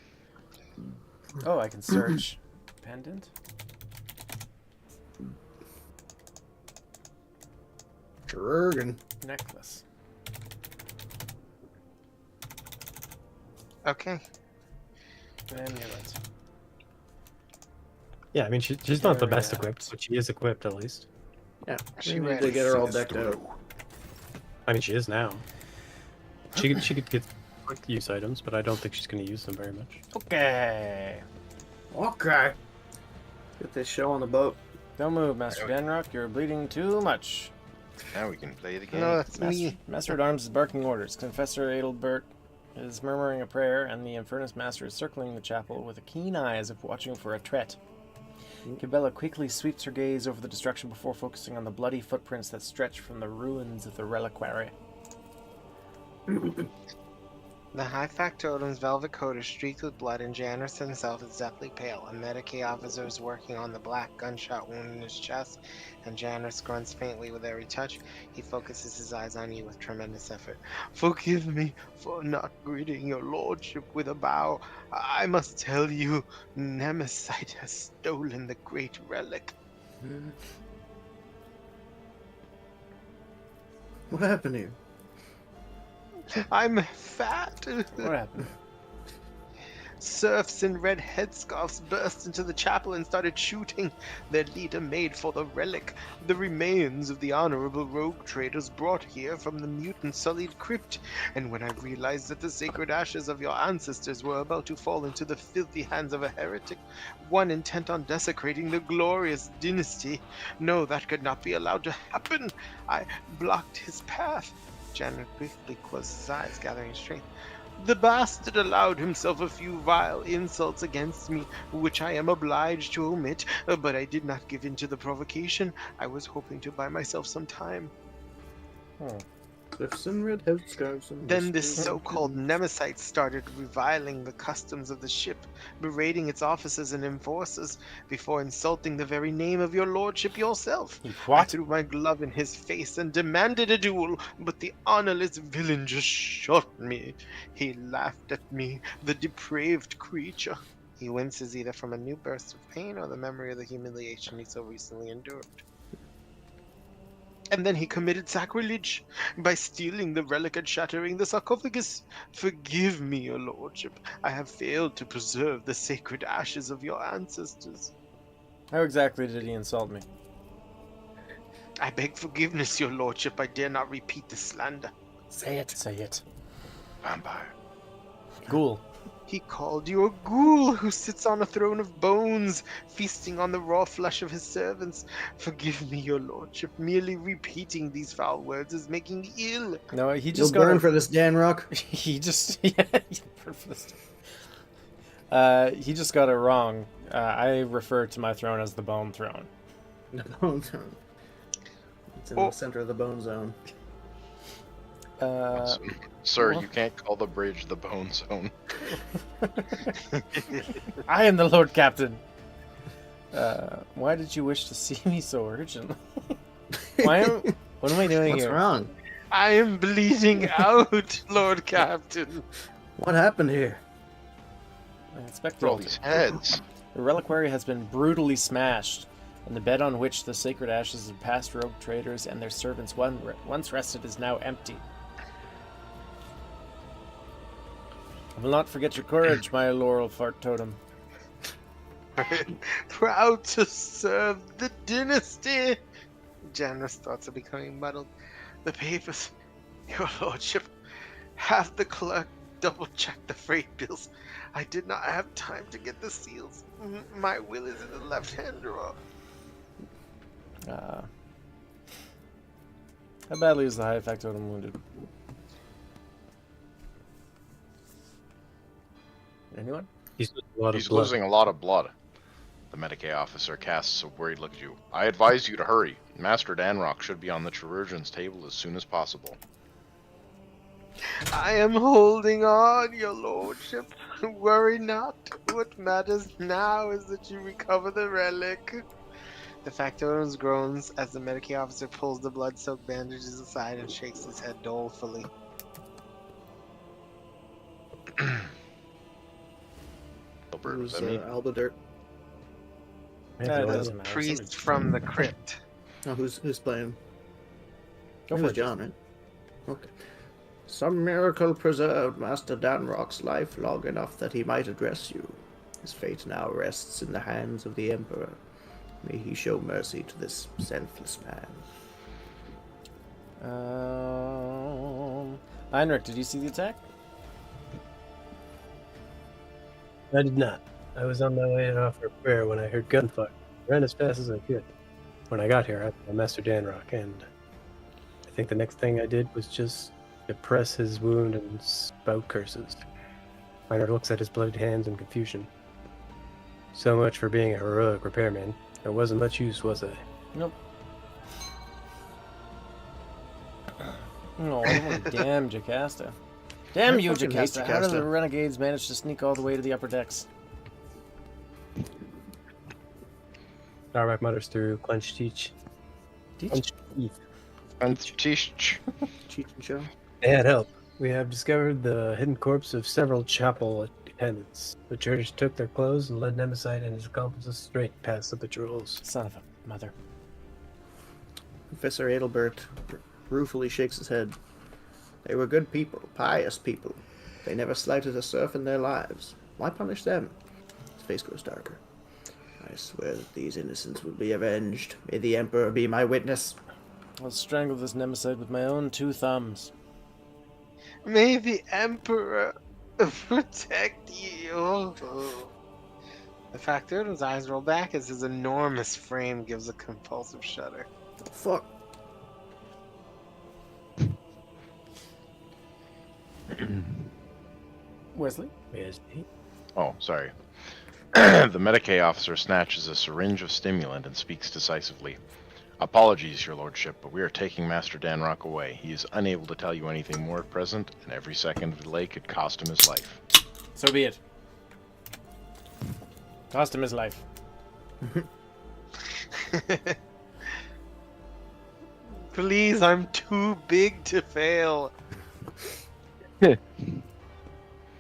Oh, I can search pendant. Jurgen. Necklace. Okay. Amulet. Yeah, I mean, she's not the best Area. equipped, but she is equipped at least. Yeah, She we need ready. to get her all See this decked out. through. I mean, she is now. She could get quick use items, but I don't think she's going to use them very much. Okay. Okay. Get this show on the boat. Don't move, Master Danrock. You're bleeding too much. Now we can play the game. No, that's me. Master at Arms is barking orders. Confessor Adelbert is murmuring a prayer, and the Infernus Master is circling the chapel with a keen eye as if watching for a threat. Cabela quickly sweeps her gaze over the destruction before focusing on the bloody footprints that stretch from the ruins of the reliquary. The high factotum's velvet coat is streaked with blood, and Janus himself is deathly pale. A Medicaid officer is working on the black gunshot wound in his chest, and Janus grunts faintly with every touch. He focuses his eyes on you with tremendous effort. Forgive me for not greeting your lordship with a bow. I must tell you, Nemesite has stolen the great relic. What happened here? I'm fat. What happened? Serfs in red headscarves burst into the chapel and started shooting. Their leader made for the relic, the remains of the honorable rogue traders brought here from the mutant-sullied crypt. And when I realized that the sacred ashes of your ancestors were about to fall into the filthy hands of a heretic, one intent on desecrating the glorious dynasty, no, that could not be allowed to happen. I blocked his path. Janet briefly closed his eyes, gathering strength. The bastard allowed himself a few vile insults against me, which I am obliged to omit, but I did not give in to the provocation. I was hoping to buy myself some time. Cliffs and red headscarves and Then this whiskers. so-called Nemesite started reviling the customs of the ship, berating its officers and enforcers, before insulting the very name of your lordship yourself. I What? threw my glove in his face and demanded a duel, but the honorless villain just shot me. He laughed at me, the depraved creature. He winces either from a new burst of pain or the memory of the humiliation he so recently endured. And then he committed sacrilege by stealing the relic and shattering the sarcophagus. Forgive me, your lordship. I have failed to preserve the sacred ashes of your ancestors. How exactly did he insult me? I beg forgiveness, your lordship. I dare not repeat the slander. Say it. Say it. Vampire. Ghoul. He called you a ghoul who sits on a throne of bones, feasting on the raw flesh of his servants. Forgive me, your lordship. Merely repeating these foul words is making me ill. No, he You'll just burn got for this, Dan Rock. He just he just got it wrong. I refer to my throne as the Bone Throne. The bone zone. It's in the center of the bone zone. Sir, well- you can't call the bridge the Bone Zone. I am the Lord Captain. Why did you wish to see me so urgently? What am I doing What's here? wrong? I am bleeding out, Lord Captain. What happened here? Inspector All Alter. these heads. The reliquary has been brutally smashed, and the bed on which the sacred ashes of past rogue traders and their servants once rested is now empty. I will not forget your courage, my laurel fart totem. Proud to serve the dynasty. Janus' thoughts are becoming muddled. The papers, your lordship, have the clerk double-check the freight bills. I did not have time to get the seals. My will is in the left-hand drawer. How badly is the high effect totem wounded? Anyone? He's losing a lot of He's blood. losing a lot of blood. The Medicaid officer casts a worried look at you. I advise you to hurry. Master Danrock should be on the chirurgeon's table as soon as possible. I am holding on, your lordship. Worry not. What matters now is that you recover the relic. The factotum groans as the Medicaid officer pulls the blood-soaked bandages aside and shakes his head dolefully. Gilbert, was Who's that me? Albadert? Man, It so doesn't matter. Priest Somebody's- from the crypt. Oh, who's playing? Go It for was it, John, right? Okay. Some miracle preserved Master Danrock's life long enough that he might address you. His fate now rests in the hands of the Emperor. May he show mercy to this senseless man. Heinrich, did you see the attack? I did not. I was on my way to offer prayer when I heard gunfire. I ran as fast as I could. When I got here, I found Master Danrock, and I think the next thing I did was just depress his wound and spout curses. Miner looks at his bloodied hands in confusion. So much for being a heroic repairman. There wasn't much use, was I? Nope. Oh, damn Jocasta. Damn I you, fucking hate Jocasta. How did the Jocasta. renegades manage to sneak all the way to the upper decks? Darmok mutters through clenched teeth. Clenched teeth. And Cheech. Cheech and Chong? They had help. We have discovered the hidden corpse of several chapel attendants. The church took their clothes and led Nemesite and his accomplices straight past the patrols. Son of a mother. Professor Adelbert ruefully shakes his head. They were good people, pious people. They never slighted a serf in their lives. Why punish them? His face grows darker. I swear that these innocents will be avenged. May the Emperor be my witness. I'll strangle this Nemesis with my own 2 thumbs. May the Emperor protect you. The Factotum's eyes roll back as his enormous frame gives a compulsive shudder. The fuck? Wesley? Yes, Pete. Oh, sorry. The Medicaid officer snatches a syringe of stimulant and speaks decisively. Apologies, your lordship, but we are taking Master Danrock away. He is unable to tell you anything more at present, and every second of delay could cost him his life. So be it. Cost him his life. Please, I'm too big to fail.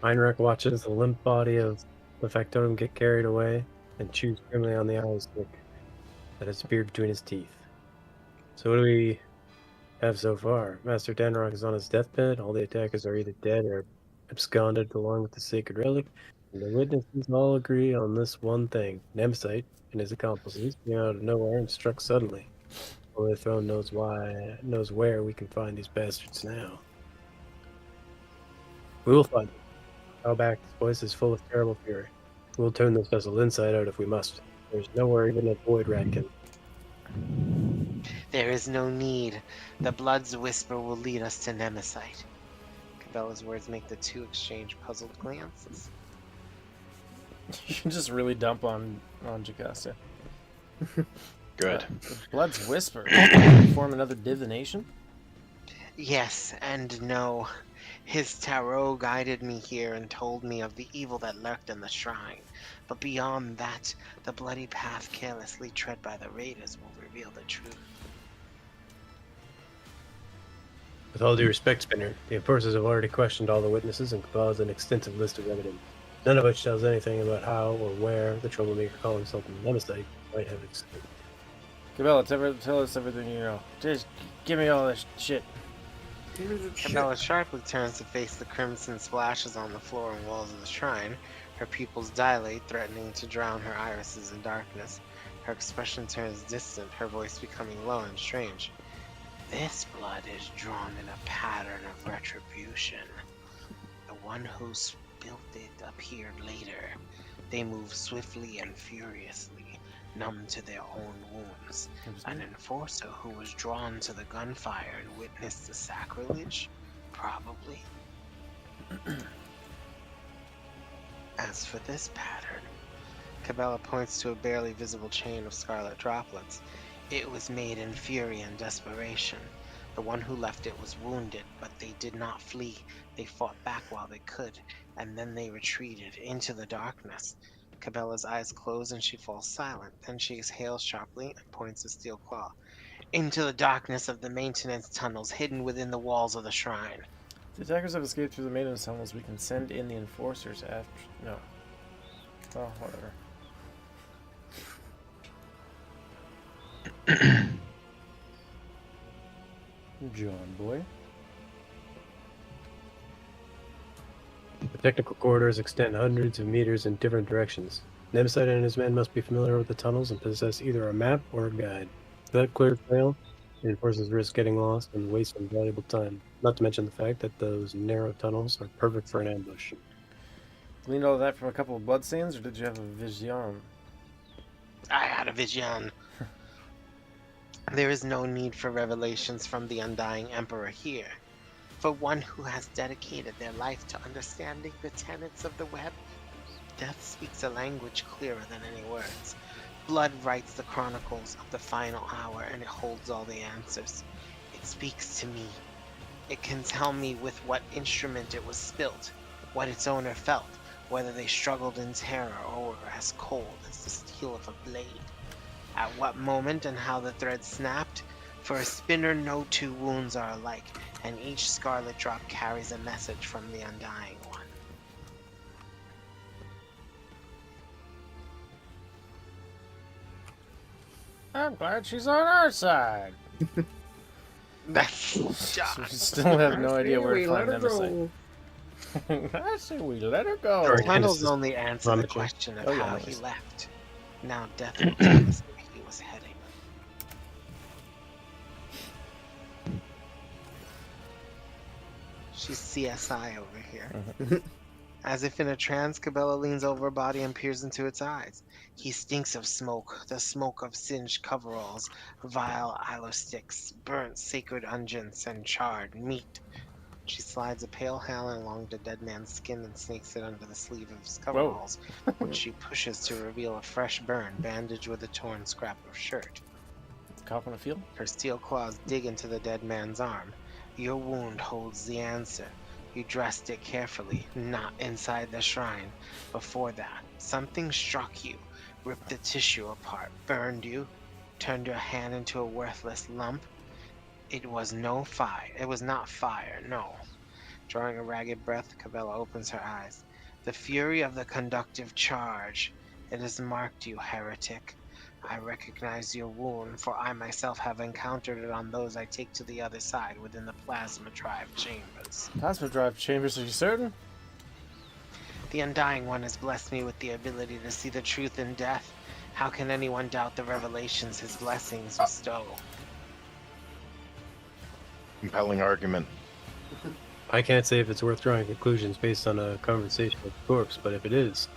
Heinrich watches the limp body of the factotum get carried away and chews grimly on the eye stick that has speared between his teeth. So what do we have so far? Master Danrock is on his deathbed. All the attackers are either dead or absconded along with the sacred relic. And the witnesses all agree on this one thing. Nemesis and his accomplices came out of nowhere and struck suddenly. Only the throne knows where we can find these bastards now. We will find them. His voice is full of terrible fury. We'll turn this vessel inside out if we must. There's nowhere even a void rat can. There is no need. The Blood's whisper will lead us to Nemesis. Cabela's words make the two exchange puzzled glances. You can just really dump on Jocasta. Good. The Blood's Whisper. Form another divination? Yes and no. His tarot guided me here and told me of the evil that lurked in the shrine. But beyond that, the bloody path carelessly tread by the raiders will reveal the truth. With all due respect, Spinner, the enforcers have already questioned all the witnesses and compiled an extensive list of evidence, none of which tells anything about how or where the troublemaker calling himself a Nemesis might have escaped. Cabela, tell us everything you know. Just give me all this shit. Cabela sharply turns to face the crimson splashes on the floor and walls of the shrine. Her pupils dilate, threatening to drown her irises in darkness. Her expression turns distant, her voice becoming low and strange. This blood is drawn in a pattern of retribution. The one who spilt it appeared later. They move swiftly and furiously, numb to their own wounds. An enforcer who was drawn to the gunfire and witnessed the sacrilege? Probably. As for this pattern, Cabela points to a barely visible chain of scarlet droplets. It was made in fury and desperation. The one who left it was wounded, but they did not flee. They fought back while they could, and then they retreated into the darkness. Cabela's eyes close and she falls silent. Then she exhales sharply and points a steel claw. Into the darkness of the maintenance tunnels hidden within the walls of the shrine. If the attackers have escaped through the maintenance tunnels, we can send in the enforcers after... No. Oh, whatever. John boy. The technical corridors extend hundreds of meters in different directions. Nemesis and his men must be familiar with the tunnels and possess either a map or a guide. Without clear trail, the enforcers risk getting lost and wasting valuable time. Not to mention the fact that those narrow tunnels are perfect for an ambush. Gleaned all of that from a couple of bloodstains, or did you have a vision? I had a vision. There is no need for revelations from the undying emperor here. For one who has dedicated their life to understanding the tenets of the web, death speaks a language clearer than any words. Blood writes the chronicles of the final hour, and it holds all the answers. It speaks to me. It can tell me with what instrument it was spilt, what its owner felt, whether they struggled in terror or were as cold as the steel of a blade. At what moment and how the thread snapped? For a spinner, no two wounds are alike, and each scarlet drop carries a message from the undying one. I'm glad she's on our side. That's So we still have no idea where to find Nemesis. I say we let her go. Sorry. Tunnels Candace is only answer the rummaging. question of Oh, yeah, how no he worries. left. Now Death will tell us where he was heading. She's CSI over here. As if in a trance, Cabela leans over her body and peers into its eyes. He stinks of smoke, the smoke of singed coveralls, vile aloe sticks, burnt sacred unguents, and charred meat. She slides a pale hand along the dead man's skin and snakes it under the sleeve of his coveralls, which she pushes to reveal a fresh burn, bandaged with a torn scrap of shirt. Cop on a field? Her steel claws dig into the dead man's arm. Your wound holds the answer. You dressed it carefully, not inside the shrine. Before that, something struck you, ripped the tissue apart, burned you, turned your hand into a worthless lump. It was no fire. It was not fire, no. Drawing a ragged breath, Cabela opens her eyes. The fury of the conductive charge. It has marked you, heretic. I recognize your wound, for I myself have encountered it on those I take to the other side within the plasma drive chambers. Plasma drive chambers, are you certain? The Undying One has blessed me with the ability to see the truth in death. How can anyone doubt the revelations his blessings bestow? Compelling argument. I can't say if it's worth drawing conclusions based on a conversation with the corpse, but if it is,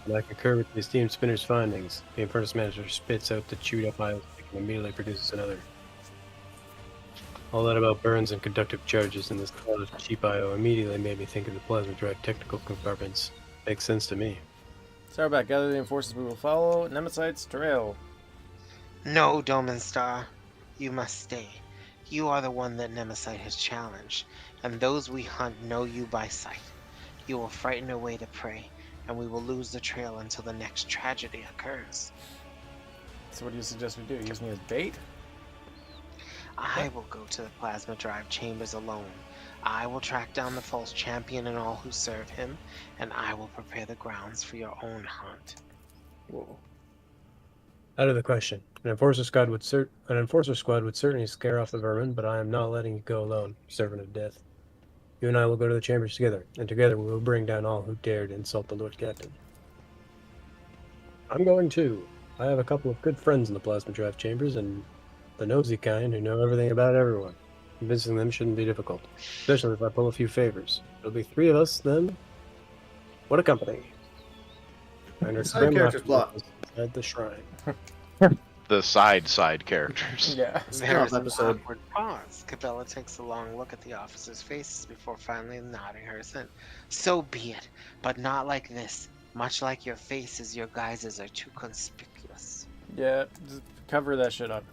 then I concur with the esteemed spinner's findings. The apprentice manager spits out the chewed up eye and immediately produces another. All that about burns and conductive charges in this cloud of cheap IO immediately made me think of the plasma drive technical compartments. Makes sense to me. Starback, gather the enforcers we will follow. Nemesites, trail. No, Doman Star. You must stay. You are the one that Nemesite has challenged, and those we hunt know you by sight. You will frighten away the prey, and we will lose the trail until the next tragedy occurs. So what do you suggest we do? Use me as bait? I will go to the plasma drive chambers alone. I will track down the false champion and all who serve him, and I will prepare the grounds for your own hunt. Whoa. Out of the question. An enforcer squad would certainly scare off the vermin, but I am not letting you go alone, servant of death. You and I will go to the chambers together, and together we will bring down all who dared insult the Lord Captain. I'm going too. I have a couple of good friends in the plasma drive chambers, and the nosy kind who know everything about everyone. Convincing them shouldn't be difficult, especially if I pull a few favors. There'll be 3 of us then. What a company! And our Side characters plot. at the shrine. The side characters. Yeah. There is an episode. awkward pause. Cabela takes a long look at the officers' faces before finally nodding her assent. So be it, but not like this. Much like your faces, your guises are too conspicuous. Yeah, just cover that shit up.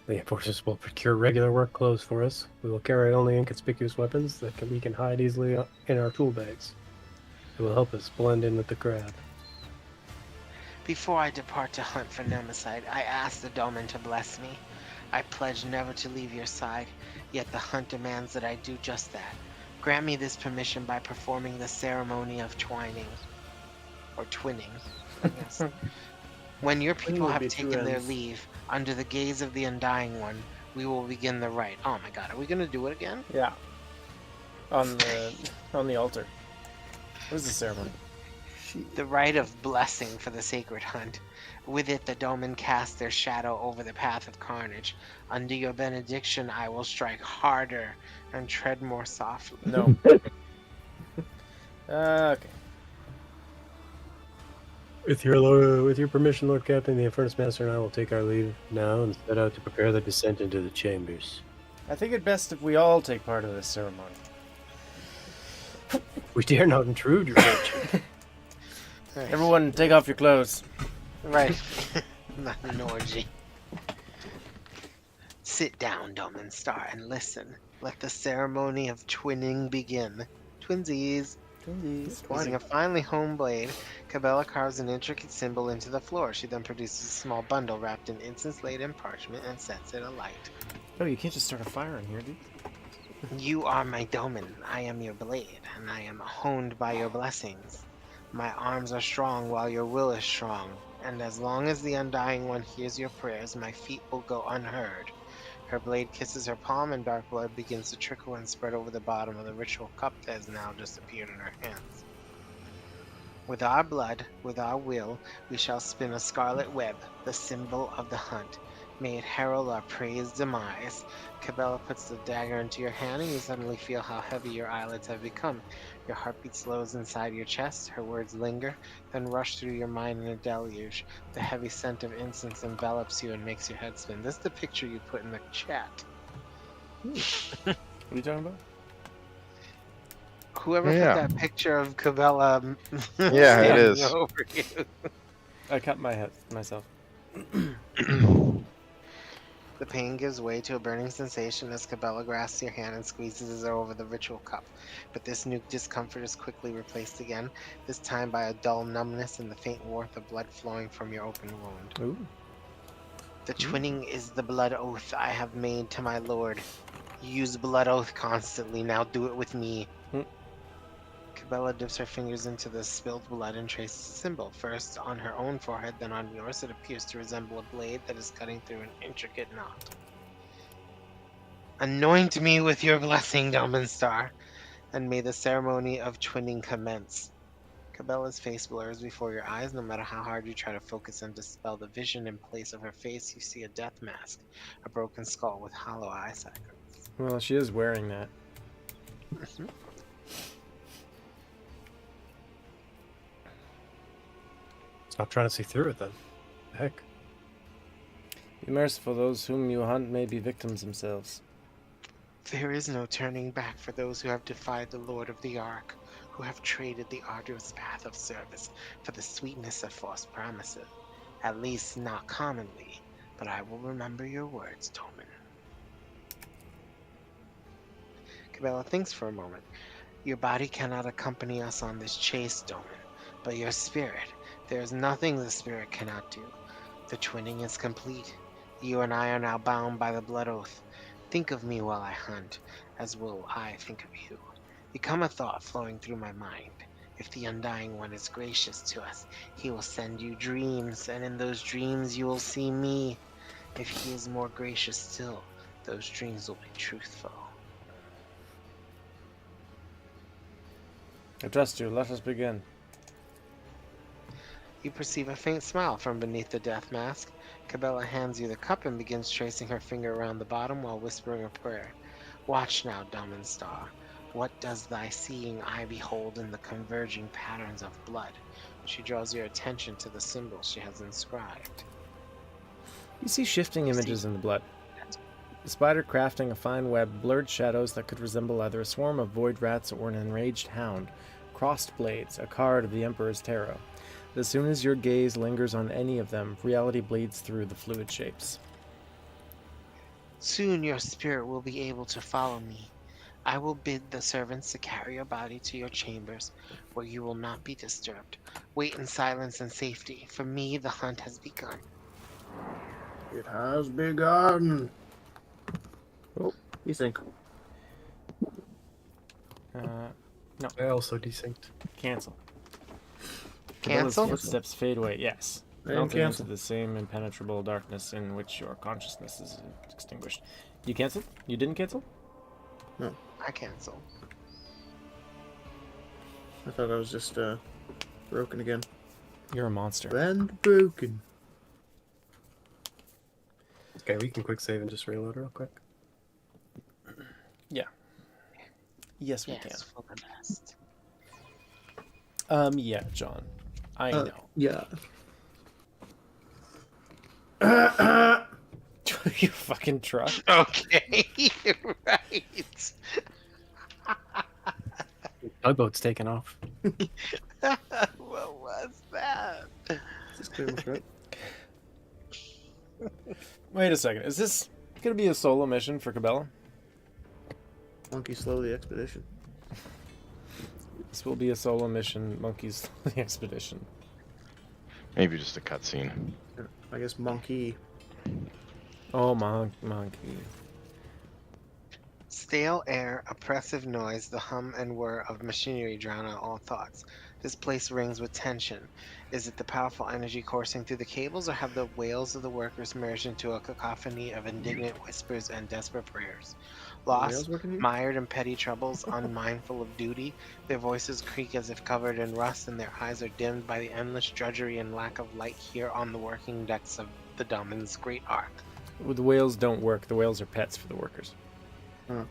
The enforcers will procure regular work clothes for us. We will carry only inconspicuous weapons that we can hide easily in our tool bags. It will help us blend in with the crowd. Before I depart to hunt for Nemesite, I ask the Doman to bless me. I pledge never to leave your side, yet the hunt demands that I do just that. Grant me this permission by performing the ceremony of twining. Or twinning, I guess. When your people would have be two taken their ends. leave, under the gaze of the Undying One, we will begin the rite. Oh my god, are we gonna do it again? Yeah. On the altar. What is the ceremony? The rite of blessing for the sacred hunt. With it, the Doman cast their shadow over the path of carnage. Under your benediction, I will strike harder and tread more softly. No. Okay. With your permission, Lord Captain, the Furnace Master and I will take our leave now and set out to prepare the descent into the chambers. I think it best if we all take part of this ceremony. We dare not intrude, your lordship. Everyone, take off your clothes. Right. Not an orgy. Sit down, Doman Star, and listen. Let the ceremony of twinning begin. Twinsies. Using a finely honed blade, Cabela carves an intricate symbol into the floor. She then produces a small bundle wrapped in incense-laden parchment and sets it alight. No, you can't just start a fire in here, dude. You are my Doman. I am your blade, and I am honed by your blessings. My arms are strong while your will is strong, and as long as the Undying One hears your prayers, my feet will go unheard. Her blade kisses her palm, and dark blood begins to trickle and spread over the bottom of the ritual cup that has now just appeared in her hands. With our blood, with our will, we shall spin a scarlet web, the symbol of the hunt. May it herald our praised demise. Cabela puts the dagger into your hand, and you suddenly feel how heavy your eyelids have become. Your heartbeat slows inside your chest, her words linger, then rush through your mind in a deluge. The heavy scent of incense envelops you and makes your head spin. This is the picture you put in the chat. What are you talking about? Whoever Yeah. put that picture of Cabela Yeah, it standing is. over you. I cut my head myself. The pain gives way to a burning sensation as Cabela grasps your hand and squeezes it over the ritual cup. But this new discomfort is quickly replaced again, this time by a dull numbness and the faint warmth of blood flowing from your open wound. Ooh. The twinning is the blood oath I have made to my lord. You use blood oath constantly, now do it with me. Cabela dips her fingers into the spilled blood and traces a symbol, first on her own forehead, then on yours. It appears to resemble a blade that is cutting through an intricate knot. Anoint me with your blessing, Domenstar, and may the ceremony of twinning commence. Cabela's face blurs before your eyes. No matter how hard you try to focus and dispel the vision, in place of her face, you see a death mask, a broken skull with hollow eye sockets. Well, she is wearing that. Stop trying to see through it then. Heck. Be merciful, those whom you hunt may be victims themselves. There is no turning back for those who have defied the Lord of the Ark, who have traded the arduous path of service for the sweetness of false promises. At least not commonly, but I will remember your words, Doman. Cabela thinks for a moment. Your body cannot accompany us on this chase, Doman, but your spirit, there is nothing the spirit cannot do. The twinning is complete. You and I are now bound by the blood oath. Think of me while I hunt, as will I think of you. Become a thought flowing through my mind. If the Undying One is gracious to us, he will send you dreams, and in those dreams you will see me. If he is more gracious still, those dreams will be truthful. I trust you. Let us begin. You perceive a faint smile from beneath the death mask. Cabela hands you the cup and begins tracing her finger around the bottom while whispering a prayer. Watch now, Domenstar. What does thy seeing eye behold in the converging patterns of blood? She draws your attention to the symbols she has inscribed. You see shifting images in the blood. The spider crafting a fine web, blurred shadows that could resemble either a swarm of void rats or an enraged hound, crossed blades, a card of the Emperor's Tarot. As soon as your gaze lingers on any of them, reality bleeds through the fluid shapes. Soon your spirit will be able to follow me. I will bid the servants to carry your body to your chambers, where you will not be disturbed. Wait in silence and safety. For me, the hunt has begun. It has begun. Oh. You think? I also desynced. Cancel. Cancel? Cabela's footsteps fade away, yes. I am Melting into cancel. the same impenetrable darkness in which your consciousness is extinguished. You canceled? You didn't cancel? I cancel. I thought I was just broken again. You're a monster. And broken. Okay, we can quick save and just reload real quick. Yeah. Yes, we Yes, for the best. can. Yeah, John. I know. Yeah. You fucking truck. Okay, right. Tugboat's taking off. What was that? Just clear my throat. Wait a second. Is this gonna be a solo mission for Cabela? Monkey slowly expedition. This will be a solo mission, Monkeys the Expedition. Maybe just a cutscene. I guess monkey. Oh, monkey. Stale air, oppressive noise, the hum and whir of machinery drown out all thoughts. This place rings with tension. Is it the powerful energy coursing through the cables, or have the wails of the workers merged into a cacophony of indignant whispers and desperate prayers? Lost, Rails working here? mired in petty troubles, unmindful of duty, their voices creak as if covered in rust, and their eyes are dimmed by the endless drudgery and lack of light here on the working decks of the Domin's great ark. Well, the whales don't work. The whales are pets for the workers. Okay.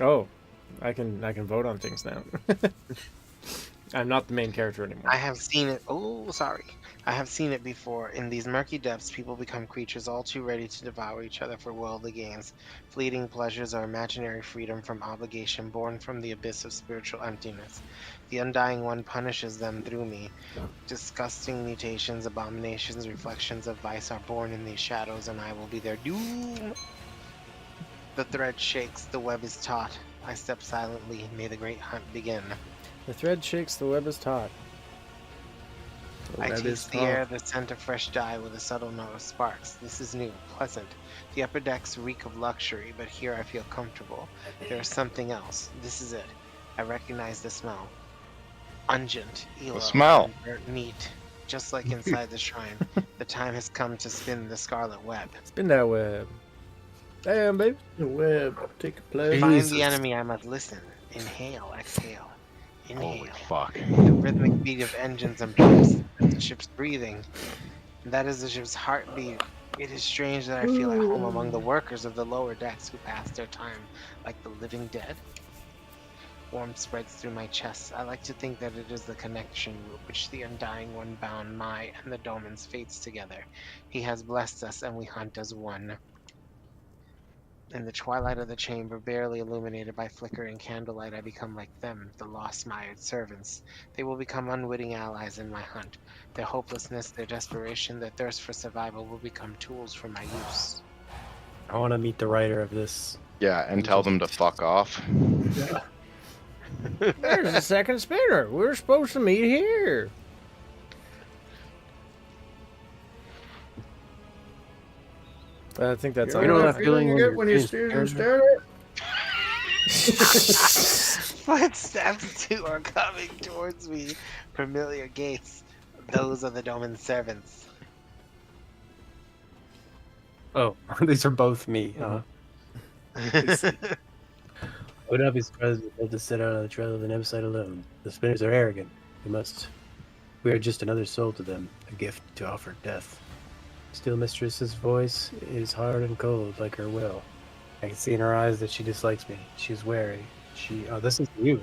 Oh, I can vote on things now. I'm not the main character anymore. I have seen it. Oh, sorry. I have seen it before. In these murky depths, people become creatures all too ready to devour each other for worldly gains, fleeting pleasures or imaginary freedom from obligation born from the abyss of spiritual emptiness. The Undying One punishes them through me. Disgusting mutations, abominations, reflections of vice are born in these shadows, and I will be their doom. The thread shakes, the web is taut. I step silently. May the great hunt begin. The thread shakes, the web is taut. I taste the air, the scent of fresh dye with a subtle note of sparks. This is new, pleasant. The upper decks reek of luxury, but here I feel comfortable. There is something else. This is it. I recognize the smell. Ungent, elo, smell. and burnt meat. Just like inside the shrine, the time has come to spin the scarlet web. Spin that web. Damn, baby. The web, take a place. Find Jesus. the enemy, I must listen. Inhale, exhale. Holy Inhale. fuck. The rhythmic beat of engines and pumps. The ship's breathing. That is the ship's heartbeat. It is strange that I feel at home among the workers of the lower decks who pass their time like the living dead. Warmth spreads through my chest. I like to think that it is the connection which the Undying One bound my and the Domin's fates together. He has blessed us, and we hunt as one. In the twilight of the chamber, barely illuminated by flickering candlelight, I become like them, the lost mired servants. They will become unwitting allies in my hunt. Their hopelessness, their desperation, their thirst for survival will become tools for my use. I want to meet the writer of this. Yeah, and tell them to fuck off. There's the second spinner. We were supposed to meet here. I think that's You know that that feeling you get when you James stare at it? Footsteps too are coming towards me. Familiar gaits. Those are the Domin's servants. Oh, these are both me, huh? I would not be surprised if they just sit out on the trail of the Nemesis alone. The spinners are arrogant. We are just another soul to them, a gift to offer death. Still Mistress's voice is hard and cold like her will. I can see in her eyes that she dislikes me. She's wary. Oh, this is you.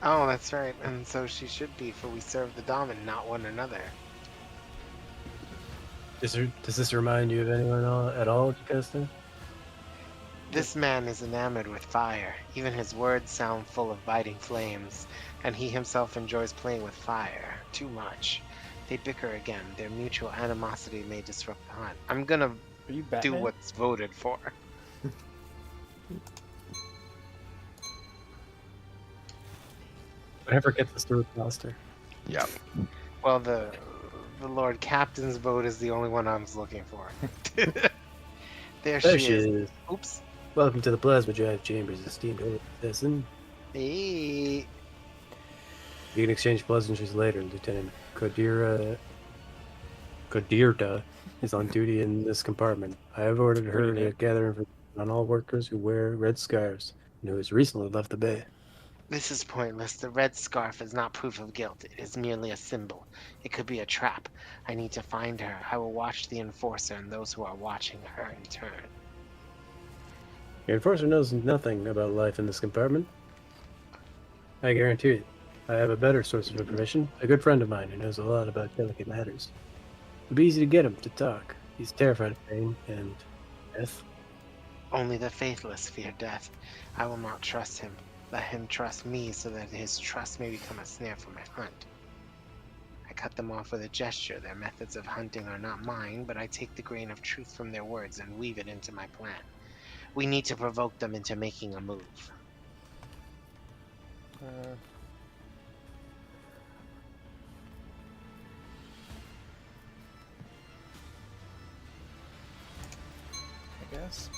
Oh, that's right. And so she should be, for we serve the Domin, not one another. Does this remind you of anyone at all, Jocasta? This man is enamored with fire. Even his words sound full of biting flames, and he himself enjoys playing with fire. Too much. They bicker again. Their mutual animosity may disrupt the hunt. I'm gonna Are you do Batman? what's voted for. Whatever gets us through faster. Yeah. Well, the Lord Captain's vote is the only one I was looking for. There There she she is. is. Oops. Welcome to the plasma drive chambers, esteemed citizen. Hey. You can exchange pleasantries later. Lieutenant Kodirta is on duty in this compartment. I have ordered her to gather information on all workers who wear red scarves and who has recently left the bay. This is pointless. The red scarf is not proof of guilt. It is merely a symbol. It could be a trap. I need to find her. I will watch the enforcer and those who are watching her in turn. Your enforcer knows nothing about life in this compartment. I guarantee it. I have a better source of information. A good friend of mine who knows a lot about delicate matters. It'd be easy to get him to talk. He's terrified of pain and death. Only the faithless fear death. I will not trust him. Let him trust me so that his trust may become a snare for my hunt. I cut them off with a gesture. Their methods of hunting are not mine, but I take the grain of truth from their words and weave it into my plan. We need to provoke them into making a move. I guess.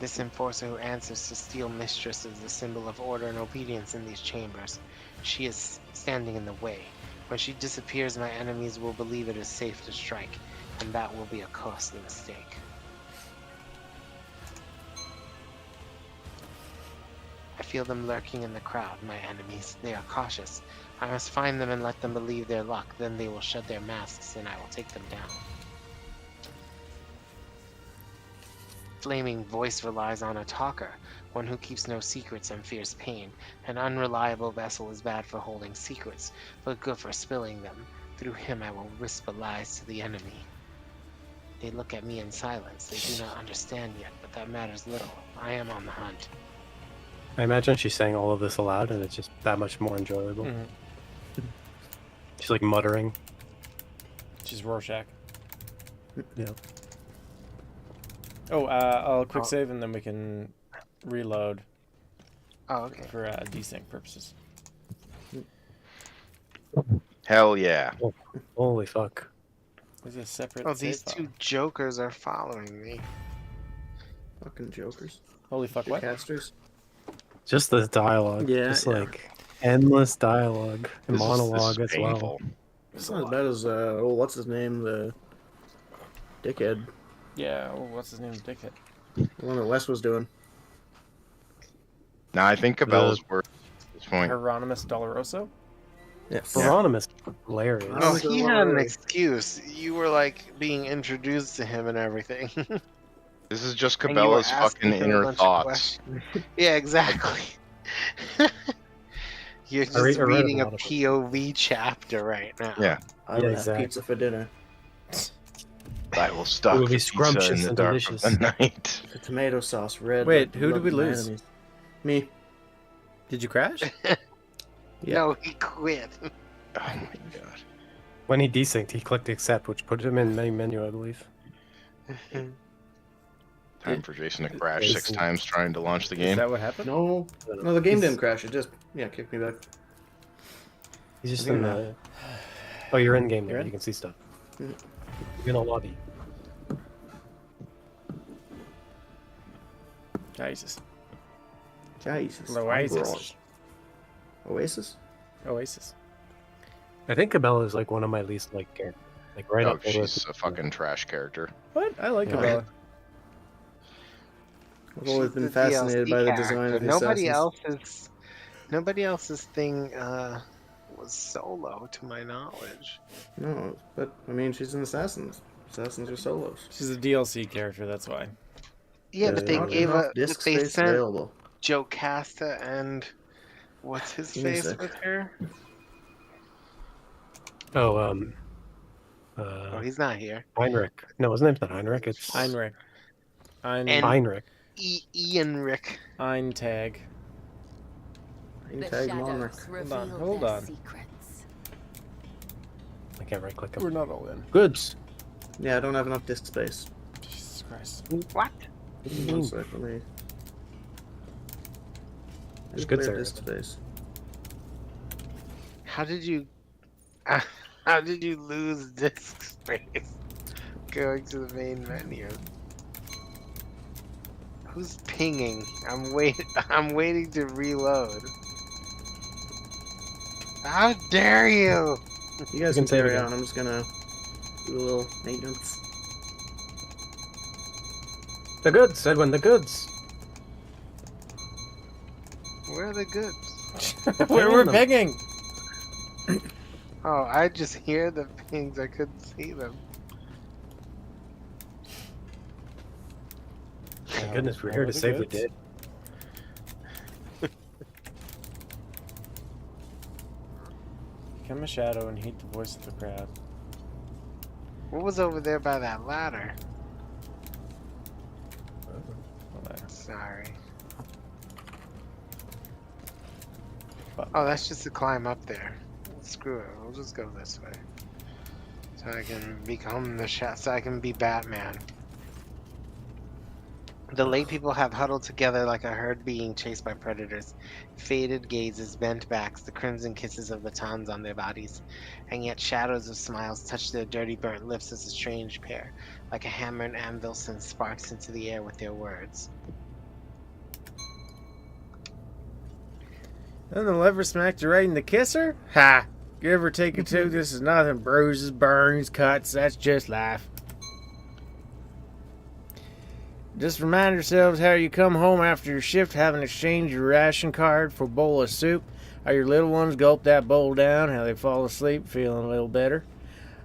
This enforcer who answers to Steel Mistress is the symbol of order and obedience in these chambers. She is standing in the way. When she disappears, my enemies will believe it is safe to strike, and that will be a costly mistake. I feel them lurking in the crowd, my enemies. They are cautious. I must find them and let them believe their luck. Then they will shed their masks, and I will take them down. Flaming voice relies on a talker, one who keeps no secrets and fears pain. An unreliable vessel is bad for holding secrets, but good for spilling them. Through him I will whisper lies to the enemy. They look at me in silence. They do not understand yet, but that matters little. I am on the hunt. I imagine she's saying all of this aloud, and it's just that much more enjoyable. She's like muttering. She's Rorschach. Yeah. Oh, I'll quick save and then we can reload Oh, okay. for desync purposes. Hell yeah. Holy fuck. There's a separate Oh, save these file. two jokers are following me. Fucking jokers. Holy fuck, what? Casters. Just the dialogue. Yeah, Just yeah. like endless dialogue and This monologue is as well. painful. It's not as bad as, what's his name? The dickhead. Yeah, oh, what's his name? Dickhead. The one that Wes was doing. Now I think Cabela's worse at this point. Hieronymus Doloroso? Yes. Hieronymus, hilarious. Oh, No, so he had an already. excuse. You were like being introduced to him and everything. This is just And you were Cabela's asking fucking him a inner bunch of thoughts. questions. Yeah, exactly. You're just read a reading a lot of it. POV chapter right now. Yeah. I would have exactly. pizza for dinner. I will stalk It would be the pizza in scrumptious the and dark delicious. of the night. The tomato sauce, red. Wait, like the who did blood we of my lose? enemies. Me. Did you crash? Yeah. No, he quit. Oh my god. When he desynced, he clicked accept, which put him in main menu, I believe. Time for Jason to crash Jason. 6 times trying to launch the Is game. that what happened? No. No, the game He's- didn't crash. It just, kicked me back. He's just I in think the. Oh, you're in game now. You're in? You can see stuff. Mhm. You're in a lobby. Jesus. Jesus. Oasis. Oasis? Oasis. I think Cabela is like one of my least liked characters. Like right Oh, up there with- she's a fucking trash character. What? I like Yeah. Cabela. I've always She's been the fascinated DLC by the character. design of the Nobody else's thing was solo, to my knowledge. No, but, I mean, she's an assassin. Assassins are solos. She's a DLC character, that's why. Yeah, but they Not gave enough a disc they space sent available. Joe Casta and what's his face Music. with her? Oh, Oh, he's not here. Heinrich. No, his name's not Heinrich. It's Einrich. And- Heinrich. Ian Rick. Eintag. You tag Monarch. Hold on. Secrets. I can't right click We're him. not all in. Goods. Yeah, I don't have enough disk space. Jesus Christ. What? One sec, let me... There's Just goods clear there. disk space. How did you lose disk space? Going to the main menu. Who's pinging? I'm waiting to reload. How dare you? You guys can can save carry again. on. I'm just gonna do a little maintenance. The goods, Edwin, the goods. Where are the goods? Where we're begging! Oh, I just hear the pings. I couldn't see them. Thank goodness, we're Where here are to the save the goods? dead. Become a shadow and heed the voice of the crowd. What was over there by that ladder? Hold on. Sorry. Fuck. Oh, that's just to climb up there. Screw it. We'll just go this way. So I can become so I can be Batman. The lay people have huddled together like a herd being chased by predators. Faded gazes, bent backs, the crimson kisses of batons on their bodies. And yet shadows of smiles touch their dirty burnt lips as a strange pair. Like a hammer and anvil sends sparks into the air with their words. And the lever smacked you right in the kisser? Ha! Give or take a two, this is nothing. Bruises, burns, cuts, that's just life. Just remind yourselves how you come home after your shift having exchanged your ration card for a bowl of soup. How your little ones gulp that bowl down, how they fall asleep feeling a little better.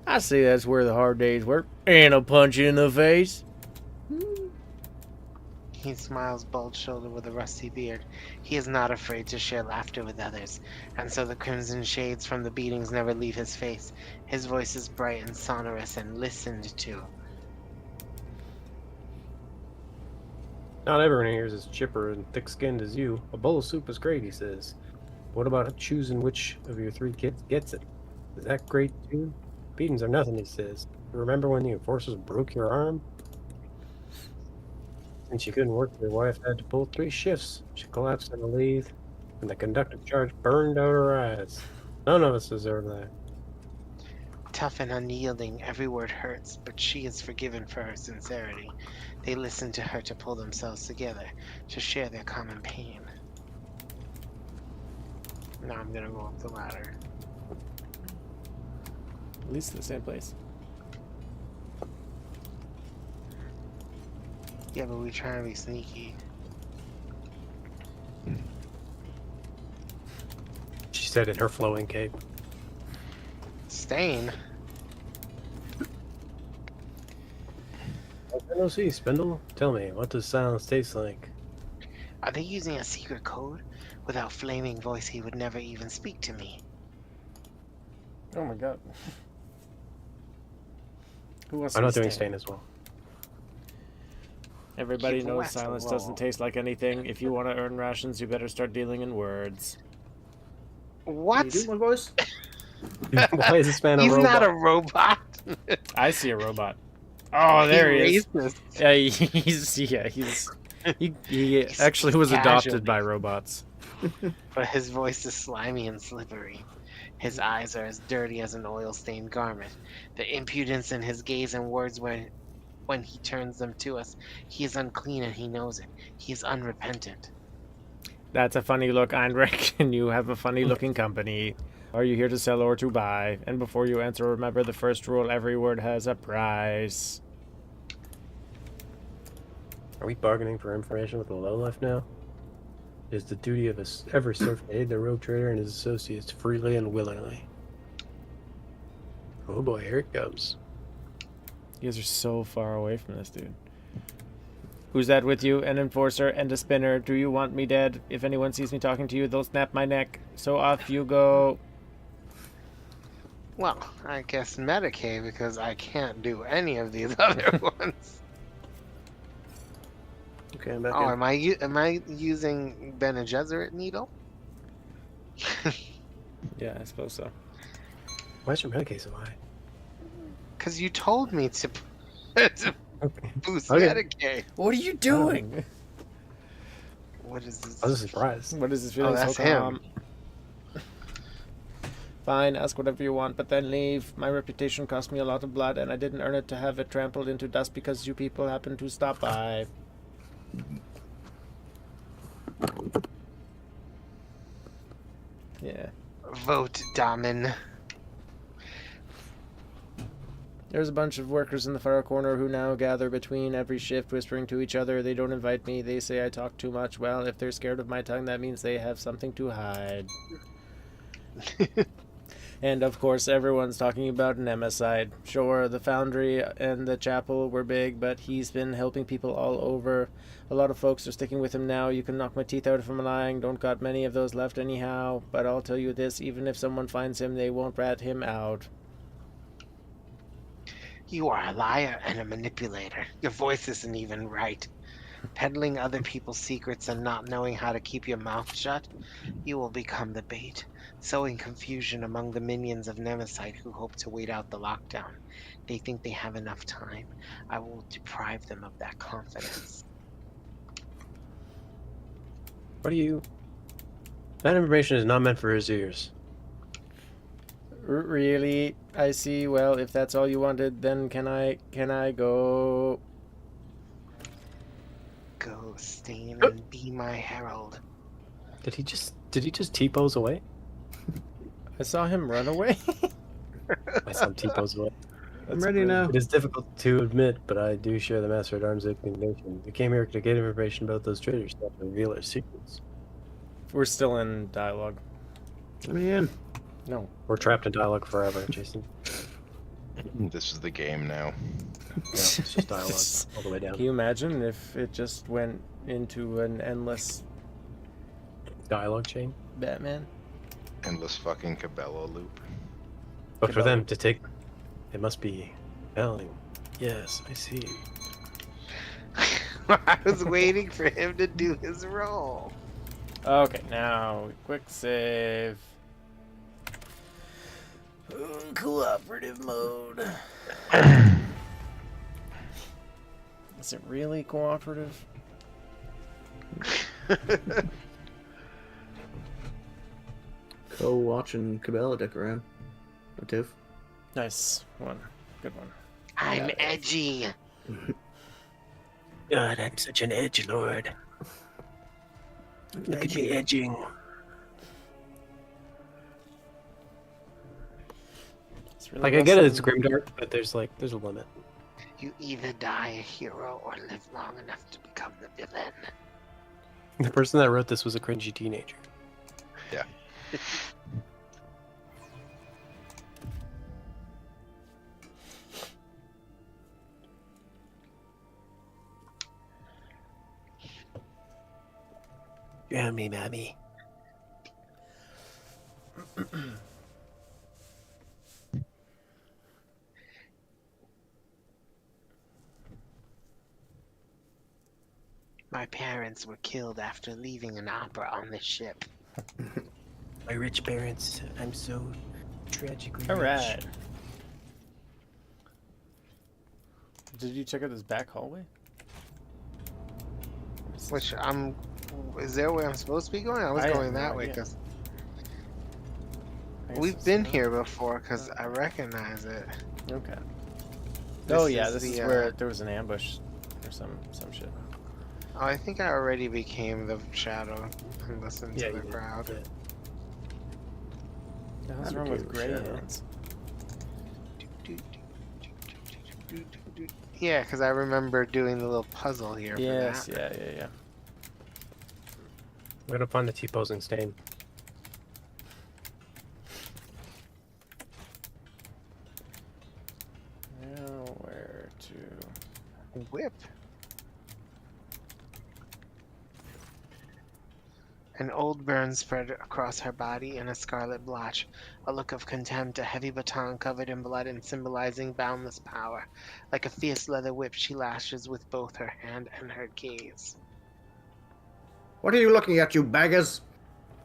I see that's where the hard days work. And a punch in the face. He smiles bald-shouldered with a rusty beard. He is not afraid to share laughter with others, and so the crimson shades from the beatings never leave his face. His voice is bright and sonorous and listened to. Not everyone here is as chipper and thick-skinned as you. A bowl of soup is great, he says. What about choosing which of your 3 kids gets it? Is that great too? Beatings are nothing, he says. Remember when the enforcers broke your arm? Since you couldn't work, your wife had to pull 3 shifts. She collapsed in a lathe, and the conductive charge burned out her eyes. None of us deserve that. Tough and unyielding, every word hurts, but she is forgiven for her sincerity. They listen to her to pull themselves together, to share their common pain. Now I'm gonna go up the ladder. At least the same place. Yeah, but we try to be sneaky. She said in her flowing cape. Stain? NOC, Spindle, tell me, what does silence taste like? Are they using a secret code? Without flaming voice, he would never even speak to me. Oh my god. Who wants I'm to not be doing Stain? Stain as well. Everybody Keep knows west silence of doesn't all. taste like anything. If you want to earn rations, you better start dealing in words. What? You do my voice? Why is this man a He's robot? not a robot. I see a robot. Oh, there he is. Racist. Yeah, he actually was adopted by robots. But his voice is slimy and slippery. His eyes are as dirty as an oil-stained garment. The impudence in his gaze and words when he turns them to us. He is unclean and he knows it. He is unrepentant. That's a funny look, Einrich, and you have a funny looking company. Are you here to sell or to buy? And before you answer, remember the first rule, every word has a price. Are we bargaining for information with the lowlife now? It is the duty of every serf to aid the rogue trader and his associates freely and willingly. Oh boy, here it comes. You guys are so far away from this, dude. Who's that with you? An enforcer and a spinner. Do you want me dead? If anyone sees me talking to you, they'll snap my neck. So off you go. Well, I guess Medicaid because I can't do any of these other ones. Okay, I'm back Oh, in. am I using Bene Gesserit needle? Yeah, I suppose so. Why is your Medicaid so high? Because you told me to Okay. boost Okay. Medicaid. What are you doing? What is this? I was surprised. What is this feeling that's so him. calm? Fine, ask whatever you want, but then leave. My reputation cost me a lot of blood, and I didn't earn it to have it trampled into dust because you people happened to stop by. Yeah. Vote, Damin. There's a bunch of workers in the far corner who now gather between every shift, whispering to each other. They don't invite me. They say I talk too much. Well, if they're scared of my tongue, that means they have something to hide. And, of course, everyone's talking about Nemeside. Sure, the foundry and the chapel were big, but he's been helping people all over. A lot of folks are sticking with him now. You can knock my teeth out if I'm lying. Don't got many of those left anyhow. But I'll tell you this, even if someone finds him, they won't rat him out. You are a liar and a manipulator. Your voice isn't even right. Peddling other people's secrets and not knowing how to keep your mouth shut, you will become the bait, sowing confusion among the minions of Nemeside who hope to wait out the lockdown. They think they have enough time. I will deprive them of that confidence. What do you... That information is not meant for his ears. Really? I see. Well, if that's all you wanted, then can I go? Go, Stain, and be my herald. Did he just Did he just T-pose away? I saw him run away. I saw him T-pose away. I'm ready now. It is difficult to admit, but I do share the Master at Arms' indignation. We came here to get information about those traitors, not to reveal our secrets. We're still in dialogue. Let me in. No. We're trapped in dialogue forever, Jason. This is the game now. Yeah, it's just dialogue all the way down. Can you imagine if it just went into an endless Dialogue chain. Batman? Endless fucking Cabela loop. But for them to take, it must be compelling. Yes, I see. I was waiting for him to do his role. Okay, now quick save. Cooperative mode. Is it really cooperative? Co-watching Cabela dick around. A tiff. Nice one. Good one. I'm edgy. God, I'm such an edge lord. Look at me edging. It's really Like, I get it, it's awesome. grimdark, but there's a limit. You either die a hero or live long enough to become the villain. The person that wrote this was a cringy teenager. Yeah. Drown me, mammy. My parents were killed after leaving an opera on this ship. My rich parents, I'm so tragically All rich. right. Did you check out this back hallway? Which is there where I'm supposed to be going? I was I have going no that way idea. because I guess we've it's been not. here before because I recognize it. Okay. This Oh yeah, is this is the, where there was an ambush or some shit. Oh, I think I already became the shadow and listened Yeah, to you the did. crowd. Yeah. The hell's I wrong with became gray the shadow. hands? Yeah, because I remember doing the little puzzle here Yes, for that. yeah. I'm gonna find the T-posing stain. Now where to? Whip. An old burn spread across her body in a scarlet blotch, a look of contempt, a heavy baton covered in blood and symbolizing boundless power. Like a fierce leather whip, she lashes with both her hand and her gaze. What are you looking at, you beggars?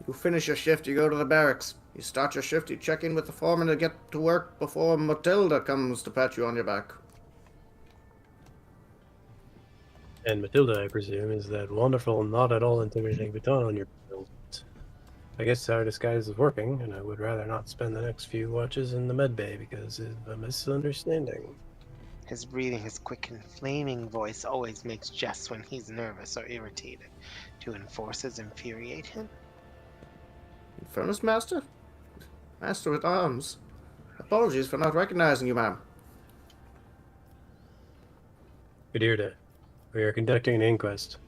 You finish your shift, you go to the barracks. You start your shift, you check in with the foreman to get to work before Matilda comes to pat you on your back. And Matilda, I presume, is that wonderful, not at all intimidating baton on your belt. I guess our disguise is working, and I would rather not spend the next few watches in the med bay because of a misunderstanding. His breathing, his quick and flaming voice always makes jests when he's nervous or irritated. Do enforcers infuriate him? Furnace Master? Master at Arms. Apologies for not recognizing you, ma'am. Kadirda, we are conducting an inquest.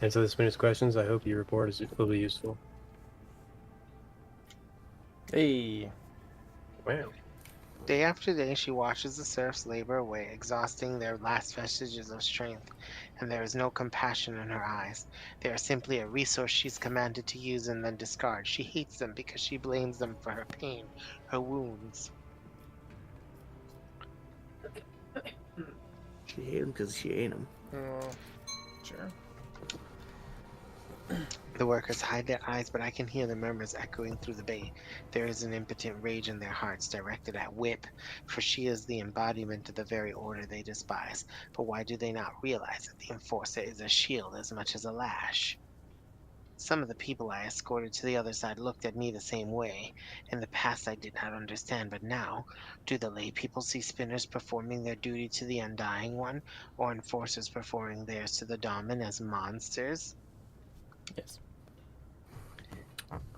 Answer this minute's questions. I hope your report will be useful. Hey. Wow. Day after day, she watches the serfs labor away, exhausting their last vestiges of strength, and there is no compassion in her eyes. They are simply a resource she's commanded to use and then discard. She hates them because she blames them for her pain, her wounds. She hate him because she ain't him. Oh, sure. The workers hide their eyes, but I can hear the murmurs echoing through the bay. There is an impotent rage in their hearts directed at Whip, for she is the embodiment of the very order they despise. But why do they not realize that the enforcer is a shield as much as a lash? Some of the people I escorted to the other side looked at me the same way. In the past I did not understand, but now, do the lay people see spinners performing their duty to the Undying One, or enforcers performing theirs to the Daemon as monsters? Yes.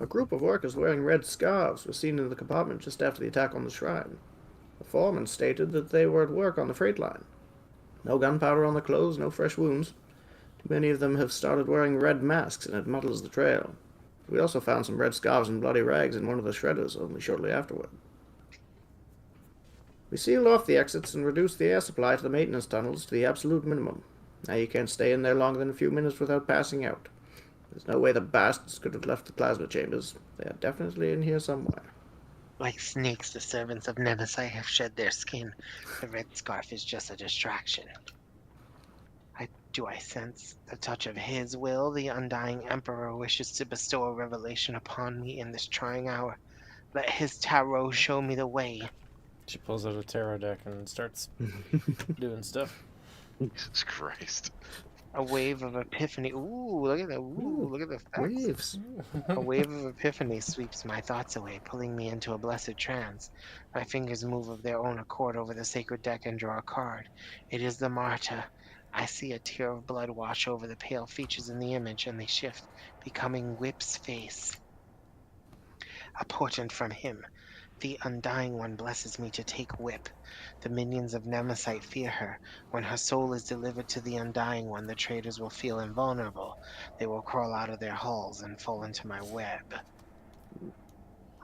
A group of workers wearing red scarves was seen in the compartment just after the attack on the shrine. The foreman stated that they were at work on the freight line. No gunpowder on the clothes, no fresh wounds. Too many of them have started wearing red masks, and it muddles the trail. We also found some red scarves and bloody rags in one of the shredders only shortly afterward. We sealed off the exits and reduced the air supply to the maintenance tunnels to the absolute minimum. Now you can't stay in there longer than a few minutes without passing out. There's no way the bastards could have left the plasma chambers. They are definitely in here somewhere. Like snakes, the servants of Nemesis have shed their skin. The red scarf is just a distraction. I sense the touch of his will? The undying emperor wishes to bestow a revelation upon me in this trying hour. Let his tarot show me the way. She pulls out a tarot deck and starts doing stuff. Jesus Christ. A wave of epiphany. Ooh, look at that. Ooh, look at the facts. Waves. A wave of epiphany sweeps my thoughts away, pulling me into a blessed trance. My fingers move of their own accord over the sacred deck and draw a card. It is the martyr. I see a tear of blood wash over the pale features in the image, and they shift, becoming Whip's face. A portent from him. The Undying One blesses me to take Whip. The minions of Nemesis fear her. When her soul is delivered to the Undying One, the traitors will feel invulnerable. They will crawl out of their hulls and fall into my web.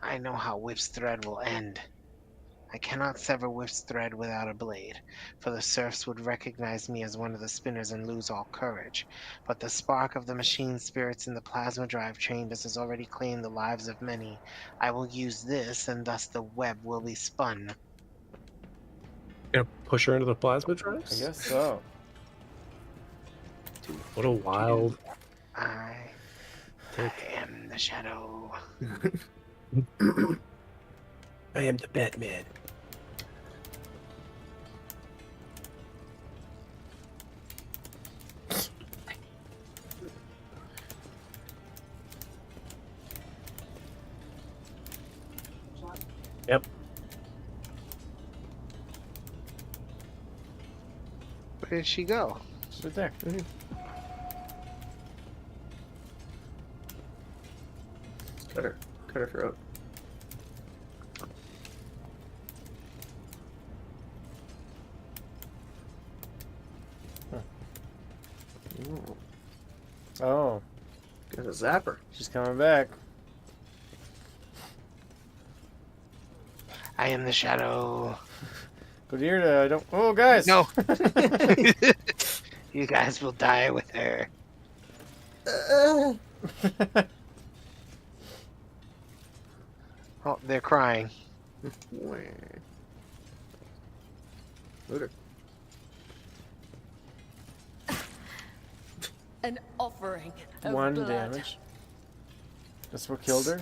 I know how Whip's thread will end. I cannot sever Whip's thread without a blade, for the serfs would recognize me as one of the spinners and lose all courage. But the spark of the machine spirits in the plasma drive chambers has already claimed the lives of many. I will use this, and thus the web will be spun. Gonna push her into the plasma I drives? guess so. What a wild I take. am the shadow. I am the Batman. Yep. Where did she go? It's right there. Cut her throat. Oh, Got a zapper. she's coming back. I am the shadow. Godirda, I don't. Oh, guys! No. You guys will die with her. Oh, they're crying. Loot her. An offering of One blood. damage. That's what killed her?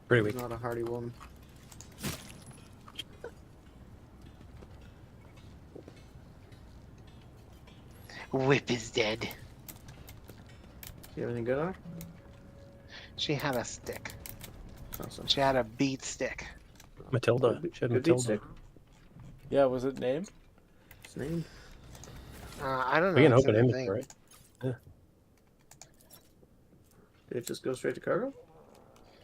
Pretty weak. Not a hardy woman. Whip is dead. You have anything good on her? She had a stick. Awesome. She had a beat stick. Matilda. She had Good beat Matilda. stick. Yeah, was it named? It's named. I don't know. We can it's open in the inventory. Did it just go straight to cargo?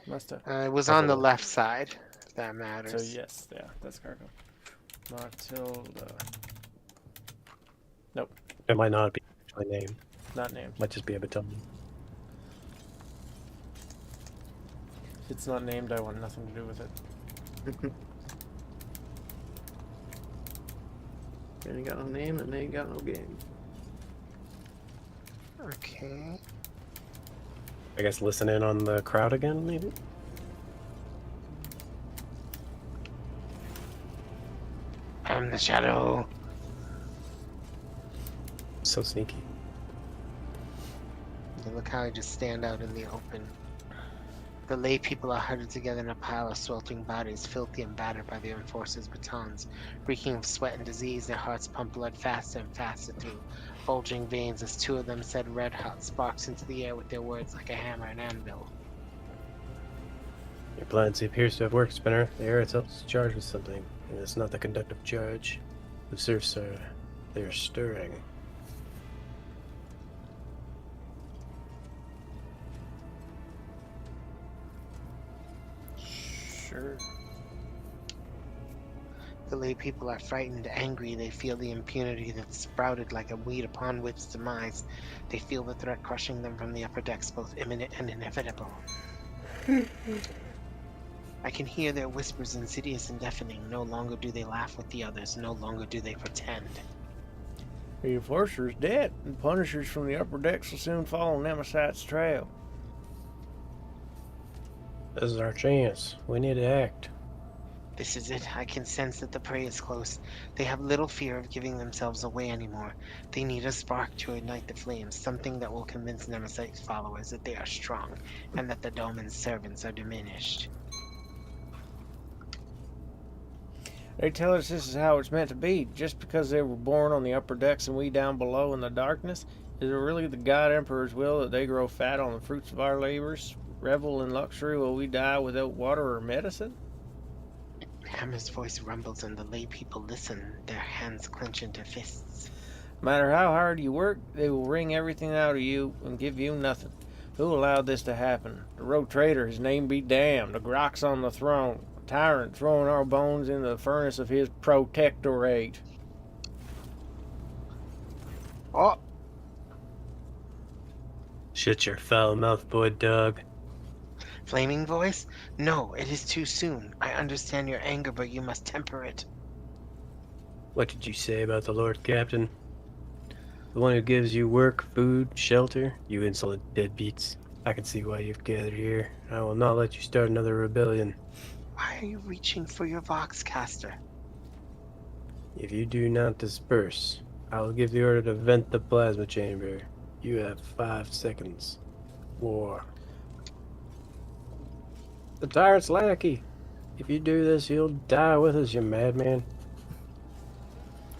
Must have. thing. It was on the left side, if that matters. So, yes, yeah, that's cargo. Matilda. It might not be actually named. Not named. Might just be a Matilda. If it's not named, I want nothing to do with it. They ain't got no name and they ain't got no game. Okay. I guess listen in on the crowd again, maybe? I'm the shadow. So sneaky. Look how I just stand out in the open. The lay people are huddled together in a pile of sweltering bodies, filthy and battered by the enforcers' batons. Reeking of sweat and disease, their hearts pump blood faster and faster through bulging veins as two of them said red-hot sparks into the air with their words like a hammer and anvil. Your plan appears to have worked, Spinner. The air itself is charged with something, and it's not the conductive charge. The serfs are... they are stirring. sure. The lay people are frightened, angry. They feel the impunity that sprouted like a weed upon Wit's demise. They feel the threat crushing them from the upper decks, both imminent and inevitable. I can hear their whispers, insidious and deafening. No longer do they laugh with the others. No longer do they pretend. The Enforcer's dead, and Punishers from the upper decks will soon follow Nemesis' trail. This is our chance. We need to act. This is it. I can sense that the prey is close. They have little fear of giving themselves away anymore. They need a spark to ignite the flames, something that will convince Nemesis followers that they are strong, and that the Domin's servants are diminished. They tell us this is how it's meant to be, just because they were born on the upper decks and we down below in the darkness. Is it really the God Emperor's will that they grow fat on the fruits of our labors, revel in luxury while we die without water or medicine? Hammer's voice rumbles and the lay people listen, their hands clench into fists. No matter how hard you work, they will wring everything out of you and give you nothing. Who allowed this to happen? The rogue traitor, his name be damned. The Grok's on the throne. A tyrant throwing our bones into the furnace of his protectorate. Oh! Shut your foul mouth, boy, Doug. Flaming voice? No, it is too soon. I understand your anger, but you must temper it. What did you say about the Lord Captain? The one who gives you work, food, shelter? You insolent deadbeats. I can see why you've gathered here. I will not let you start another rebellion. Why are you reaching for your Voxcaster? If you do not disperse, I will give the order to vent the plasma chamber. You have 5 seconds. War. The tyrant's lackey. If you do this, you'll die with us, you madman.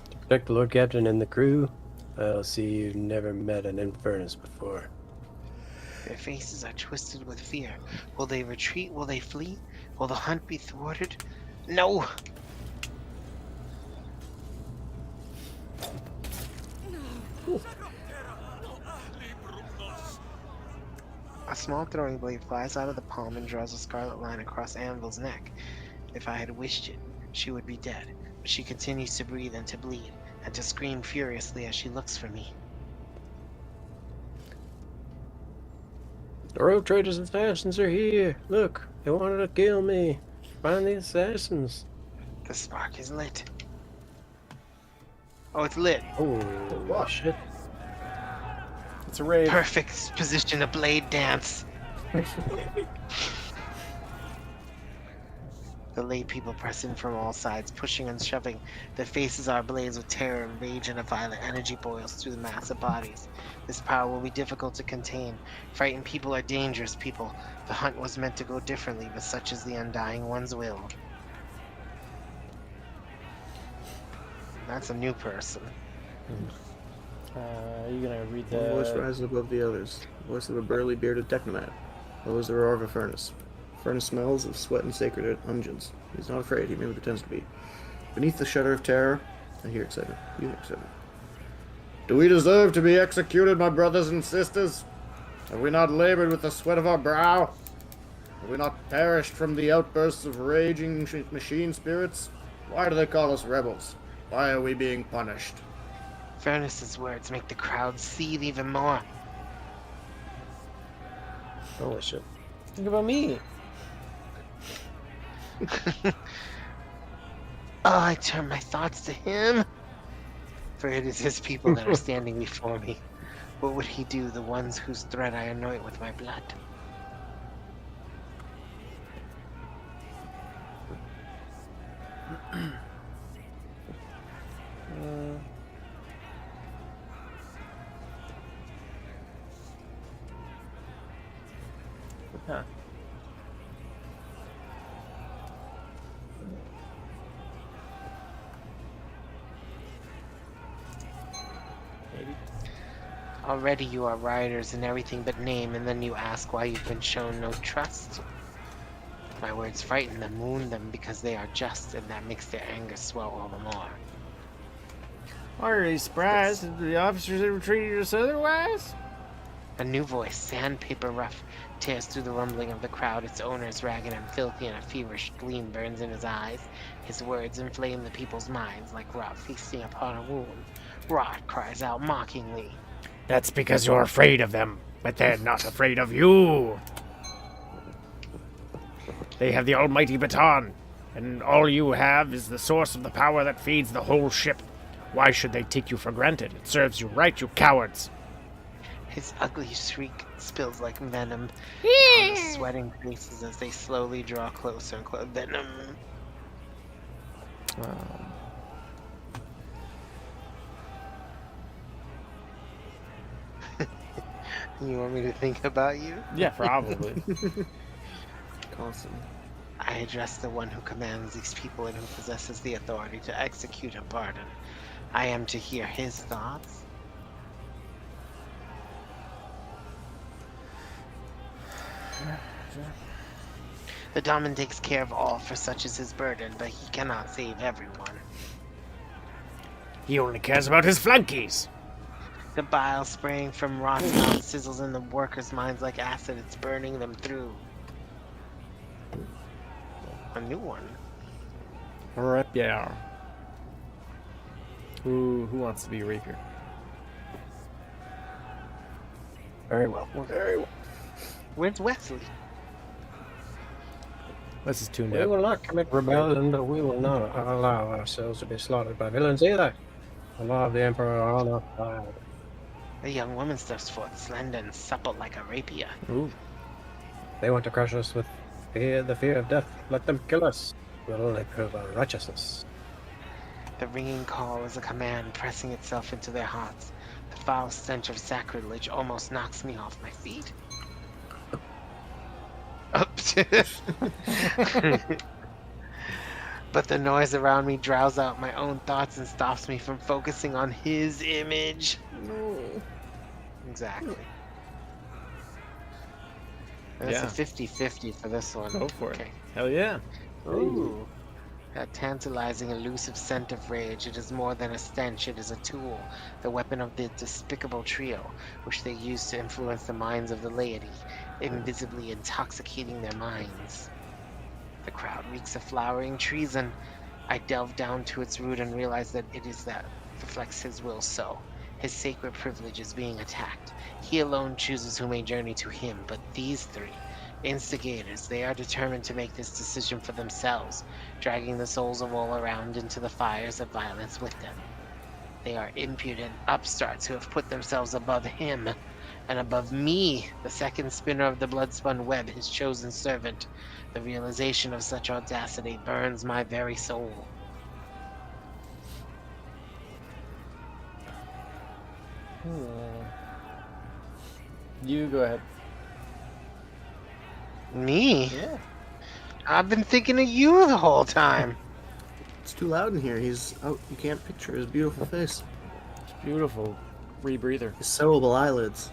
To protect the Lord Captain and the crew, I'll see you've never met an Infernus before. Their faces are twisted with fear. Will they retreat? Will they flee? Will the hunt be thwarted? No! A small throwing blade flies out of the palm and draws a scarlet line across Anvil's neck. If I had wished it, she would be dead, but she continues to breathe and to bleed, and to scream furiously as she looks for me. The rogue traders' assassins are here. Look, they wanted to kill me. Find the assassins. The spark is lit. Oh, it's lit. Oh, shit. It's a raid. Perfect position to blade dance. The lay people press in from all sides, pushing and shoving. Their faces are ablaze with terror and rage, and a violent energy boils through the mass of bodies. This power will be difficult to contain. Frightened people are dangerous people. The hunt was meant to go differently, but such is the Undying One's will. That's a new person. You gonna read One voice the... rises above the others. The voice of a burly, bearded technomat. Blows the roar of a furnace. The furnace smells of sweat and sacred unguents. He's not afraid, he merely pretends to be. Beneath the shudder of terror, I hear excitement. You hear excitement. Do we deserve to be executed, my brothers and sisters? Have we not labored with the sweat of our brow? Have we not perished from the outbursts of raging machine spirits? Why do they call us rebels? Why are we being punished? Furnace's words make the crowd seethe even more. Holy shit. Think about me. I turn my thoughts to him. For it is his people that are standing before me. What would he do, the ones whose thread I anoint with my blood? Huh. Maybe. Already you are rioters in everything but name, and then you ask why you've been shown no trust. My words frighten them, wound them, because they are just, and that makes their anger swell all the more. Are you surprised that the officers ever treated us otherwise? A new voice, sandpaper rough, tears through the rumbling of the crowd. Its owner is ragged and filthy, and a feverish gleam burns in his eyes. His words inflame the people's minds like rot feasting upon a wound. Rot cries out mockingly. That's because you're afraid of them, but they're not afraid of you. They have the almighty baton, and all you have is the source of the power that feeds the whole ship. Why should they take you for granted? It serves you right, you cowards. His ugly shriek spills like venom on the sweating faces as they slowly draw closer and closer. Venom. You want me to think about you? Yeah, probably. Constantly. I address the one who commands these people and who possesses the authority to execute a pardon. I am to hear his thoughts. The Daemon takes care of all, for such is his burden, but he cannot save everyone. He only cares about his flunkies. The bile spraying from Roth's mouth sizzles in the workers' minds like acid. It's burning them through. A new one. Alright, yeah. Who wants to be Reaper? Very well. Very well. Where's Wesley? This is tuned We up. will not commit rebellion, but we will not allow ourselves to be slaughtered by villains either. The law of the Emperor are on our side. A young woman steps forth, slender and supple like a rapier. Ooh. They want to crush us with the fear of death. Let them kill us. We'll only prove our righteousness. The ringing call is a command pressing itself into their hearts. The foul stench of sacrilege almost knocks me off my feet. But the noise around me drowns out my own thoughts and stops me from focusing on his image. No. Exactly. And Yeah. it's a 50-50 for this one. Go for it. Okay. Hell yeah. Ooh. That tantalizing, elusive scent of rage. It is more than a stench, it is a tool, the weapon of the despicable trio, which they use to influence the minds of the laity, invisibly intoxicating their minds. The crowd reeks of flowering treason. I delve down to its root and realize that it is that reflects his will so. His sacred privilege is being attacked. He alone chooses who may journey to him, but these three, instigators, they are determined to make this decision for themselves, dragging the souls of all around into the fires of violence with them. They are impudent upstarts who have put themselves above him, and above me, the second spinner of the blood-spun web, his chosen servant. The realization of such audacity burns my very soul. You go ahead. Me? Yeah. I've been thinking of you the whole time. It's too loud in here. He's out. You can't picture his beautiful face. It's beautiful. Rebreather. His sewable eyelids.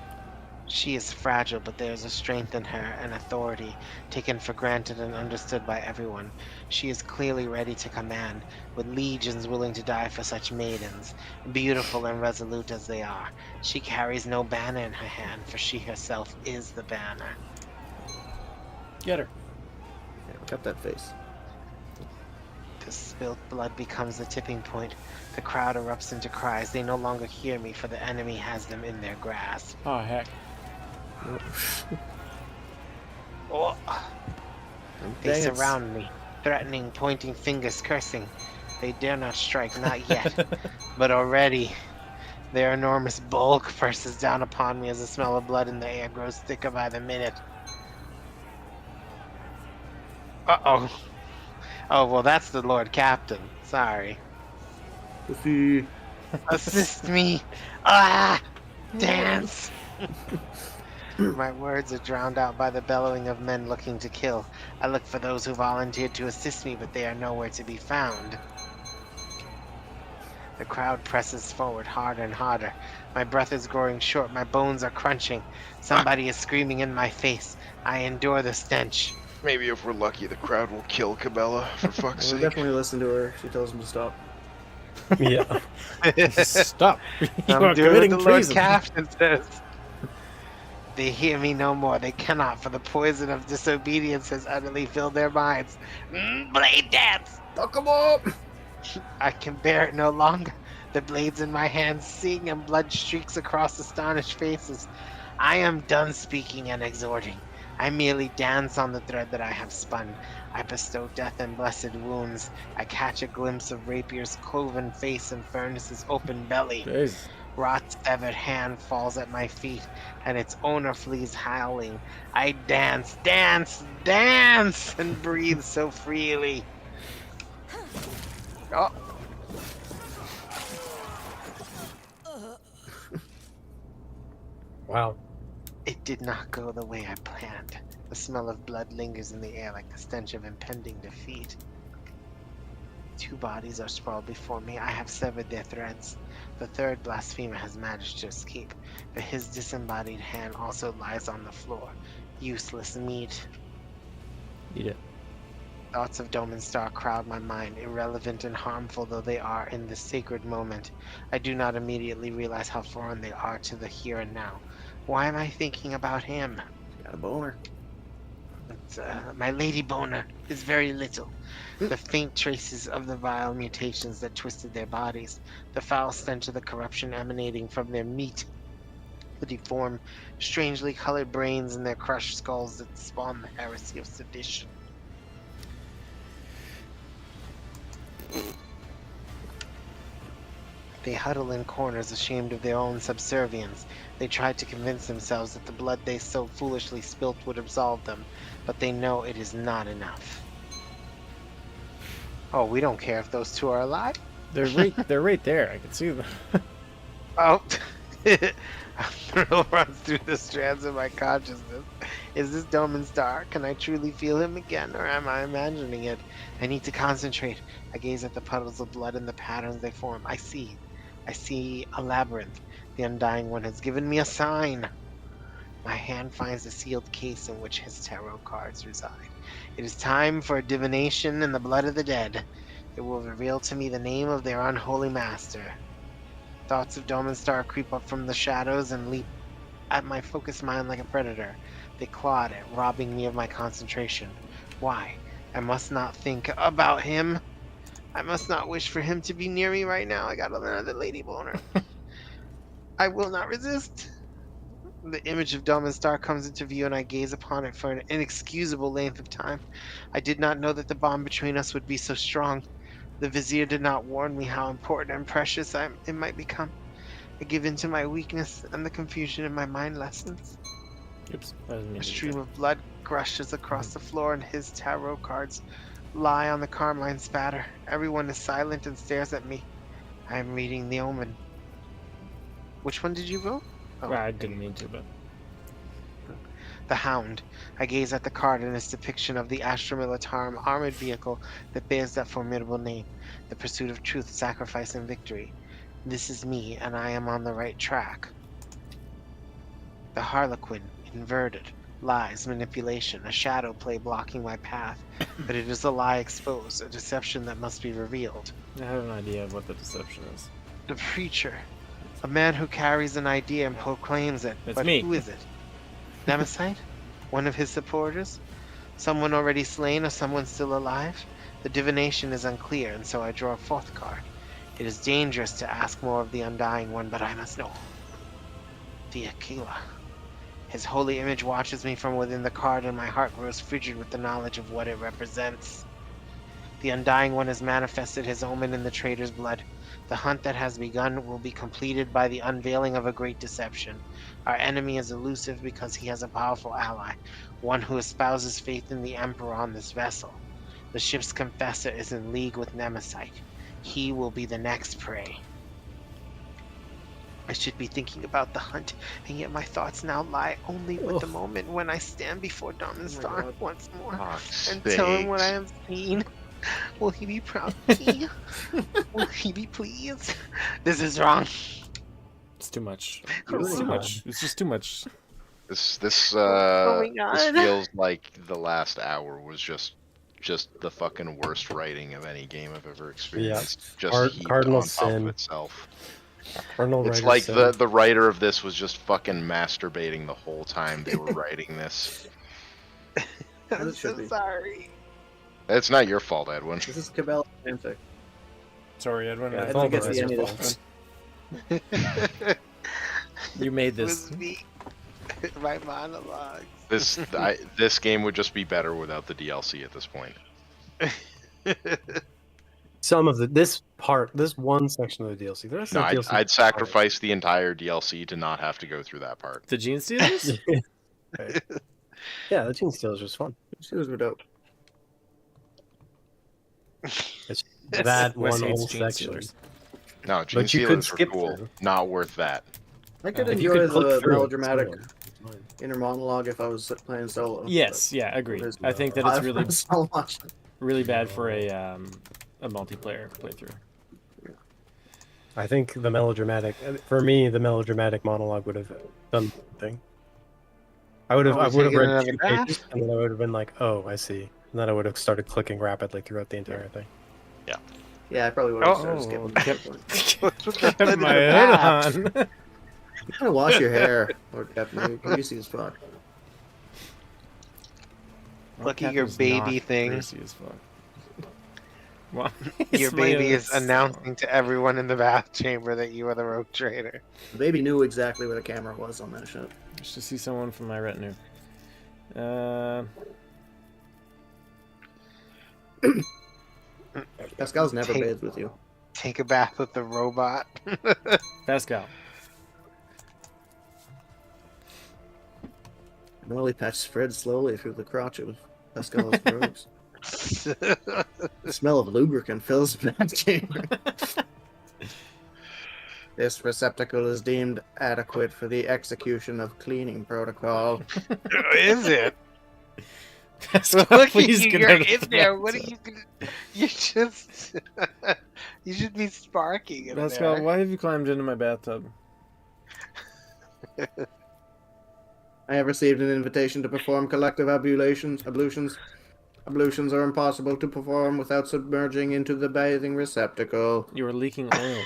She is fragile, but there is a strength in her, an authority, taken for granted and understood by everyone. She is clearly ready to command, with legions willing to die for such maidens, beautiful and resolute as they are. She carries no banner in her hand, for she herself is the banner. Get her. Yeah, cut that face. The spilt blood becomes the tipping point. The crowd erupts into cries. They no longer hear me, for the enemy has them in their grasp. Oh, heck. Oh. They Dang it. surround me, threatening, pointing fingers, cursing. They dare not strike, not yet, but already their enormous bulk presses down upon me as the smell of blood in the air grows thicker by the minute. Uh-oh. Oh, well, that's the Lord Captain. Sorry. Goofy. Assist me! Ah! Dance! My words are drowned out by the bellowing of men looking to kill. I look for those who volunteered to assist me, but they are nowhere to be found. The crowd presses forward harder and harder. My breath is growing short, my bones are crunching. Somebody is screaming in my face. I endure the stench. Maybe if we're lucky, the crowd will kill Cabela, for fuck's We'll sake. definitely listen to her. She tells him to stop. Yeah. Stop. You I'm are doing what committing the Lord treason. Captain says. They hear me no more. They cannot, for the poison of disobedience has utterly filled their minds. Blade dance! Tuck 'em up! I can bear it no longer. The blades in my hands sing and blood streaks across astonished faces. I am done speaking and exhorting. I merely dance on the thread that I have spun. I bestow death and blessed wounds. I catch a glimpse of Rapier's cloven face and Furnace's open belly. Jeez. Rot's severed hand falls at my feet, and its owner flees howling. I dance, dance, dance, and breathe so freely. Oh, Wow. it did not go the way I planned. The smell of blood lingers in the air like the stench of impending defeat. 2 bodies are sprawled before me. I have severed their threads. The third blasphemer has managed to escape, but his disembodied hand also lies on the floor. Useless meat. Eat it. Thoughts of Dome and Star crowd my mind, irrelevant and harmful though they are in this sacred moment. I do not immediately realize how foreign they are to the here and now. Why am I thinking about him? Got a boner. My lady boner is very little. The faint traces of the vile mutations that twisted their bodies, the foul stench of the corruption emanating from their meat, the deformed, strangely colored brains in their crushed skulls that spawn the heresy of sedition. They huddle in corners, ashamed of their own subservience. They try to convince themselves that the blood they so foolishly spilt would absolve them, but they know it is not enough. Oh, we don't care if those 2 are alive? They're right there. I can see them. Oh, a thrill runs through the strands of my consciousness. Is this Dome and Star? Can I truly feel him again, or am I imagining it? I need to concentrate. I gaze at the puddles of blood and the patterns they form. I see a labyrinth. The Undying One has given me a sign. My hand finds the sealed case in which his tarot cards reside. It is time for a divination in the blood of the dead. It will reveal to me the name of their unholy master. Thoughts of Dome and Star creep up from the shadows and leap at my focused mind like a predator. They claw at it, robbing me of my concentration. Why? I must not think about him. I must not wish for him to be near me right now. I got another lady boner. I will not resist. The image of Dome and Star comes into view, and I gaze upon it for an inexcusable length of time. I did not know that the bond between us would be so strong. The Vizier did not warn me how important and precious it might become. I give in to my weakness, and the confusion in my mind lessens. Oops. I didn't mean A to do stream that. of blood gushes across the floor, and his tarot cards lie on the carmine spatter. Everyone is silent and stares at me. I am reading the omen. Which one did you vote? Oh, Well, I didn't mean to, but The Hound. I gaze at the card and its depiction of the Astra Militarum armored vehicle that bears that formidable name, the pursuit of truth, sacrifice, and victory. This is me, and I am on the right track. The Harlequin, inverted, lies, manipulation, a shadow play blocking my path, but it is a lie exposed, a deception that must be revealed. I have an idea of what the deception is. The Preacher, a man who carries an idea and proclaims it, It's but me. who is it? Nemesis? One of his supporters? Someone already slain or someone still alive? The divination is unclear, and so I draw a 4th card. It is dangerous to ask more of the Undying One, but I must know. The Aquila. His holy image watches me from within the card, and my heart grows frigid with the knowledge of what it represents. The Undying One has manifested his omen in the traitor's blood. The hunt that has begun will be completed by the unveiling of a great deception. Our enemy is elusive because he has a powerful ally, one who espouses faith in the Emperor on this vessel. The ship's confessor is in league with Nemesis. He will be the next prey. I should be thinking about the hunt, and yet my thoughts now lie only with the moment when I stand before Dome and Star once more and tell him what I have seen. Will he be proud of me? Will he be pleased? This is wrong. It's too much. Oh It's my too God. much. It's just too much. This Oh my this God. feels like the last hour was just the fucking worst writing of any game I've ever experienced. Just heaped Cardinal on top sin. of itself. Colonel It's Writer like said, the writer of this was just fucking masturbating the whole time they were writing this. As I'm it should so be. sorry. It's not your fault, Edwin. This is Cabela fanfic. Sorry, Edwin. Yeah, I it's all Edwin think gets it the was end your of this fault. one. You made It this. was me. My monologues. This game would just be better without the DLC at this point. some of this one section of the DLC. The rest No, of the DLC. I'd sacrifice the entire DLC to not have to go through that part. The Gene Stealers? Right. Yeah, the Gene Stealers was fun. She was dope. It's that Wes one hates whole Gene section. Stealers. No, Gene But you could Stealers were skip cool. through. Not worth that. I could If you enjoy could click the through, melodramatic it's fine. inner monologue if I was playing solo. Yes, yeah, agreed. There's I think that but it's really, so much. really bad for a multiplayer playthrough. I think the melodramatic, for me, the melodramatic monologue would have done something. I would have taking read another 2 bath? pages, and then I would have been like, "Oh, I see." And then I would have started clicking rapidly throughout the entire thing. Yeah, I probably would have Oh, started skipping. Kept my head on. You gotta wash your hair, Lord Captain. You're greasy as fuck. Look at your baby thing. Greasy as fuck. Why Your is my baby hair is so- announcing to everyone in the bath chamber that you are the rogue trader. The baby knew exactly where the camera was on that shit. Just to see someone from my retinue. Pascal's never Take- bathed with you. Take a bath with the robot. Pascal. Molly patch spread slowly through the crotch of Pascal's robes. The smell of lubricant fills the bath chamber. This receptacle is deemed adequate for the execution of cleaning protocol. Is it? Pascal, Look, please get you're out of in the there. What are bathtub. you gonna? You just. You should be sparking in Pascal, there. why have you climbed into my bathtub? I have received an invitation to perform collective ablutions. Ablutions are impossible to perform without submerging into the bathing receptacle. You are leaking oil.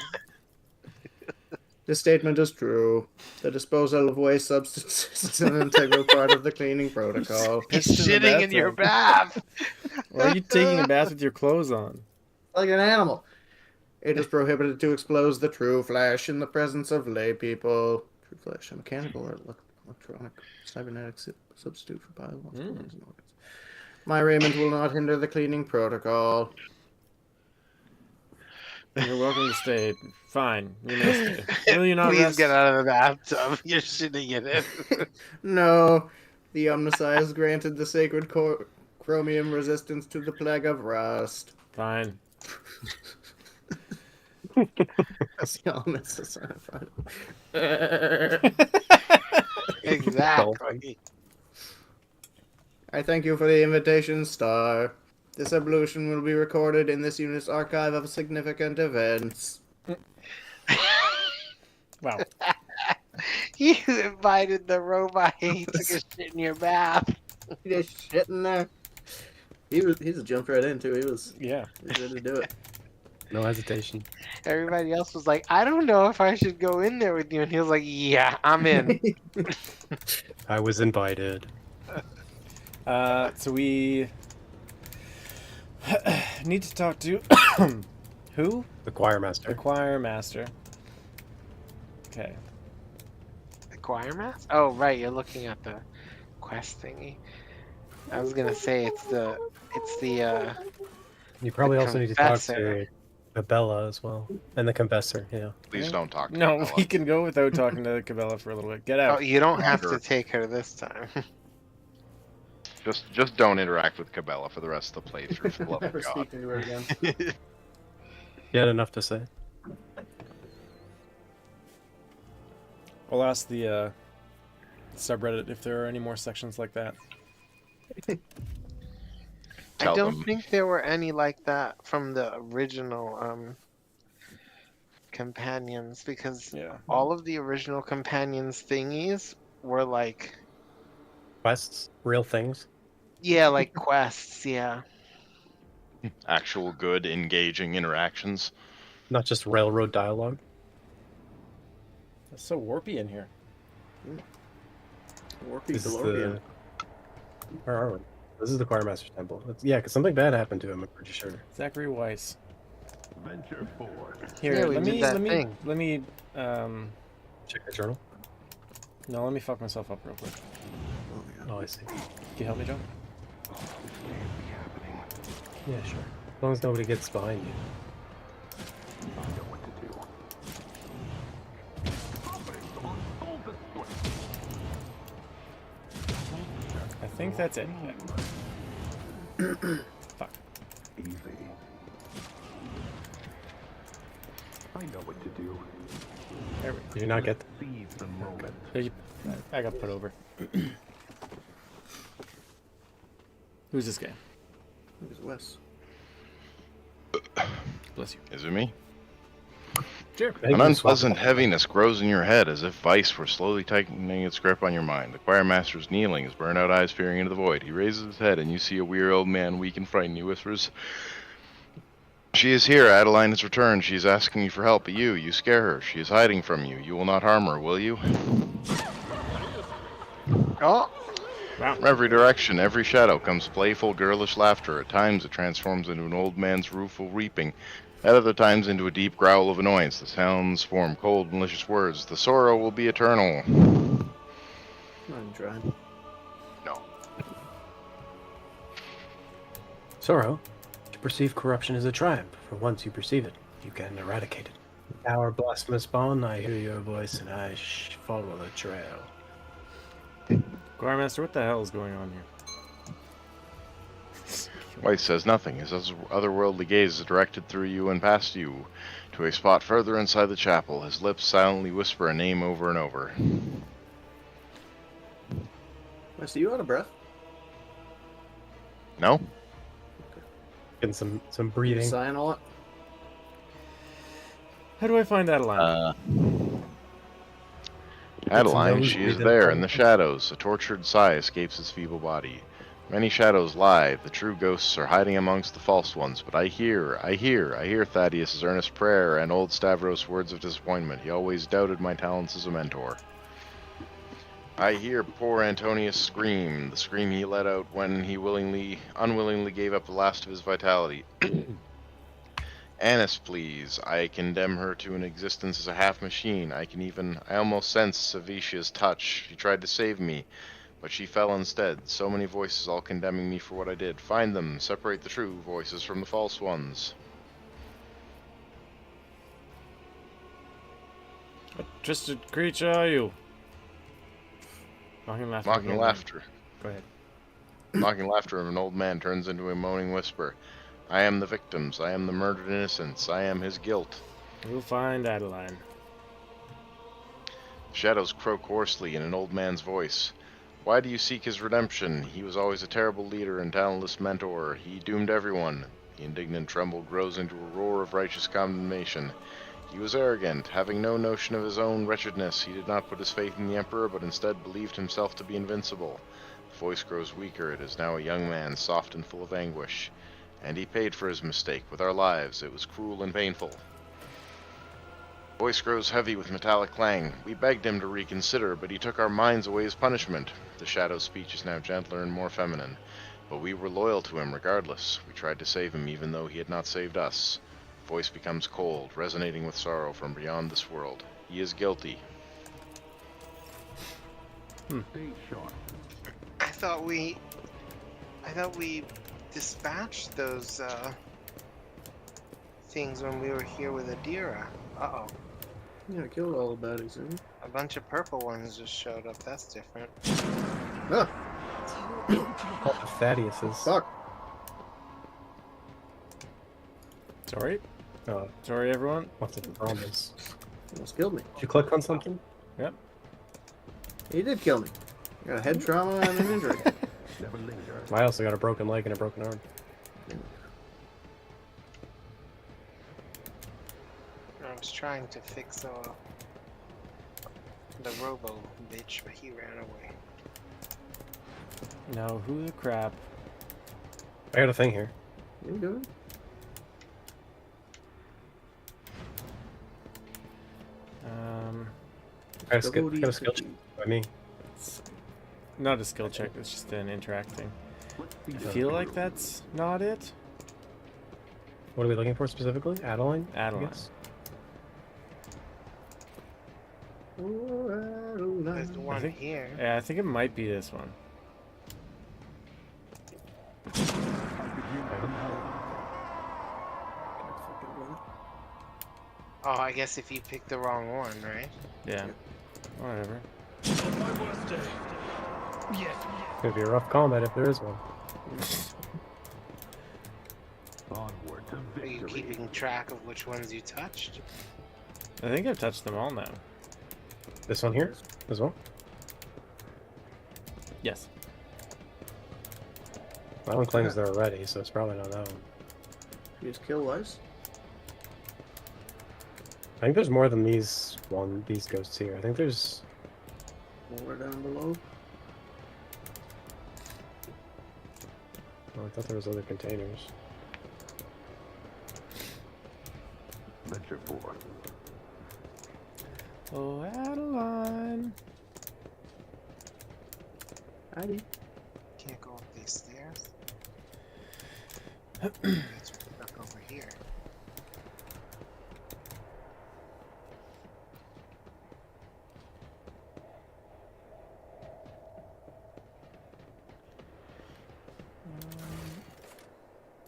This statement is true. The disposal of waste substances is an integral part of the cleaning protocol. He's Pissed in the shitting in your bathtub. bath. Why are you taking a bath with your clothes on? Like an animal. It is prohibited to expose the true flesh in the presence of lay people. True flesh, a mechanical or electronic cybernetic substitute for biological organs and organs. My raiment will not hinder the cleaning protocol. You're welcome to stay. Fine. You may stay. Will you not Please rest? get out of the bathtub. You're shitting in it. No, the Omnisci has granted the sacred chromium resistance to the plague of rust. Fine. That's the element personified. Exactly. I thank you for the invitation, Star. This ablution will be recorded in this unit's archive of significant events. Wow. You invited the robot. He took a shit in your bath. He just shit in there. He just jumped right into it. He was Yeah. ready to do it. No hesitation. Everybody else was like, I don't know if I should go in there with you. And he was like, yeah, I'm in. I was invited. So we need to talk to who? The choir master. The choir master. Okay. The choir mask? Oh, right. You're looking at the quest thingy. I was gonna say it's the You probably the also need to talk confessor. to Bella as well, and the confessor. Yeah. Please don't talk to No, Bella. we can go without talking to Cabela for a little bit. Get Oh, out. you don't have to Sure. take her this time. Just don't interact with Cabela for the rest of the playthrough, for the love Never of God. speaking to her again. You had enough to say. I'll ask the subreddit if there are any more sections like that. I Tell don't them. think there were any like that from the original companions, because Yeah. all of the original companions thingies were like, Quests, real things. yeah, like quests, yeah. Actual good, engaging interactions. Not just railroad dialogue. It's so warpy in here. Warpy This is DeLorean. the... Where are we? This is the Choirmaster's Temple. Yeah, because something bad happened to him, I'm pretty sure. Zachary Weiss. Venture forward. Here, Yeah, we let did me that let me thing. let me Check the journal. no, let me fuck myself up real quick. Oh, I see. Can you help me, Joe? Yeah, sure. As long as nobody gets behind you. I know what to do. I think that's it. Fuck. Easy. I know what to do. There we Did you not get Seize the moment. go. I got put over. Who's this guy? Who's Wes? Bless you. Is it me? Sure. An unpleasant heaviness grows in your head as if vice were slowly tightening its grip on your mind. The choir master is kneeling, his burnt-out eyes peering into the void. He raises his head, and you see a weary old man, weak and frightened. He whispers, "She is here. Adeline has returned. She is asking you for help, but you scare her. She is hiding from you. You will not harm her, will you?" Oh, From every direction, every shadow comes playful, girlish laughter. At times it transforms into an old man's rueful weeping. At other times into a deep growl of annoyance. The sounds form cold, malicious words. "The sorrow will be eternal." I'm trying. No. Sorrow, to perceive corruption is a triumph, for once you perceive it, you can eradicate it. Our blasphemous spawn, I hear your voice and I follow the trail. Choirmaster, what the hell is going on here? Weiss says nothing. His otherworldly gaze is directed through you and past you to a spot further inside the chapel. His lips silently whisper a name over and over. Wes, are you out of breath? No? Getting some You breathing. sighing a lot? How do I find Adeline? Adeline, nose she is breathing there from- in the shadows. A tortured sigh escapes his feeble body. Many shadows lie. The true ghosts are hiding amongst the false ones. But I hear Thaddeus' earnest prayer and old Stavros' words of disappointment. He always doubted my talents as a mentor. I hear poor Antonius scream, the scream he let out when he unwillingly gave up the last of his vitality. Annis, please. I condemn her to an existence as a half-machine. I almost sense Savitia's touch. She tried to save me, but she fell instead. So many voices all condemning me for what I did. Find them. Separate the true voices from the false ones. What twisted creature are you? Mocking laughter. Mocking laughter. Go ahead. Mocking laughter of an old man turns into a moaning whisper. I am the victims. I am the murdered innocents. I am his guilt. We'll find Adeline. Shadows croak hoarsely in an old man's voice. Why do you seek his redemption? He was always a terrible leader and talentless mentor. He doomed everyone. The indignant tremble grows into a roar of righteous condemnation. He was arrogant, having no notion of his own wretchedness. He did not put his faith in the Emperor, but instead believed himself to be invincible. The voice grows weaker. It is now a young man, soft and full of anguish. And he paid for his mistake with our lives. It was cruel and painful. Voice grows heavy with metallic clang. We begged him to reconsider, but he took our minds away as punishment. The Shadow's speech is now gentler and more feminine. But we were loyal to him regardless. We tried to save him even though he had not saved us. Voice becomes cold, resonating with sorrow from beyond this world. He is guilty. Stay sharp. I thought we dispatched those things when we were here with Adira. Uh-oh. Yeah, I killed all the baddies, didn't A bunch of purple ones just showed up. That's different. you? Ah, All the Thaddeus's. fuck. Sorry. Oh, Sorry, everyone. what's it? Promise. Almost killed me. Did you click on something? Yep. He did kill me. I got a head trauma and an injury. Never linger. I also got a broken leg and a broken arm. I was trying to fix the robo bitch, but he ran away. Now, who the crap? I got a thing here. You good? Got a skill check by me. It's not a skill check, it's just an interacting. I feel like that's not it. What are we looking for specifically? Adeline? I Adeline. guess? There's the one think- here. Yeah, I think it might be this one. Oh, I guess if you picked the wrong one, right? Yeah. Whatever. On my worst day. Yes. It's gonna be a rough combat if there is one. Onward to Are you victory. keeping track of which ones you touched? I think I've touched them all now. This one here as well. Yes. That one claims they're ready, so it's probably not that one. Use kill lice. I think there's more than these ghosts here. I think there's More down below. I thought there was other containers. Venture forth. Oh, Adeline. Heidi. Can't go up these stairs. It's stuck over here.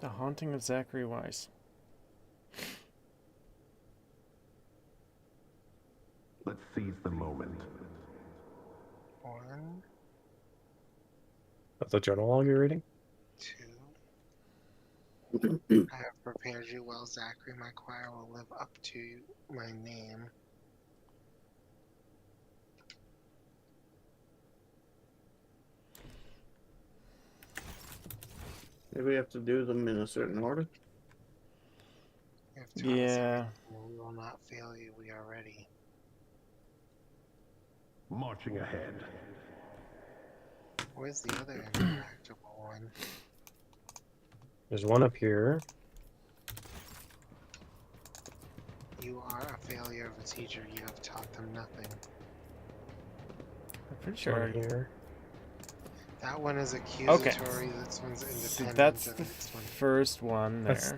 The Haunting of Zachary Weiss. Let's seize the moment. One, That's the journal log you're reading? 2. I have prepared you well, Zachary. My choir will live up to my name. Maybe we have to do them in a certain order. You have taught us Yeah. everything. We will not fail you. We are ready. Marching ahead. Where's the other interactable one? There's one up here. You are a failure of a teacher. You have taught them nothing. I'm pretty One sure. here. That one is accusatory. This one's So independent. that's and the this one. first one there. That's-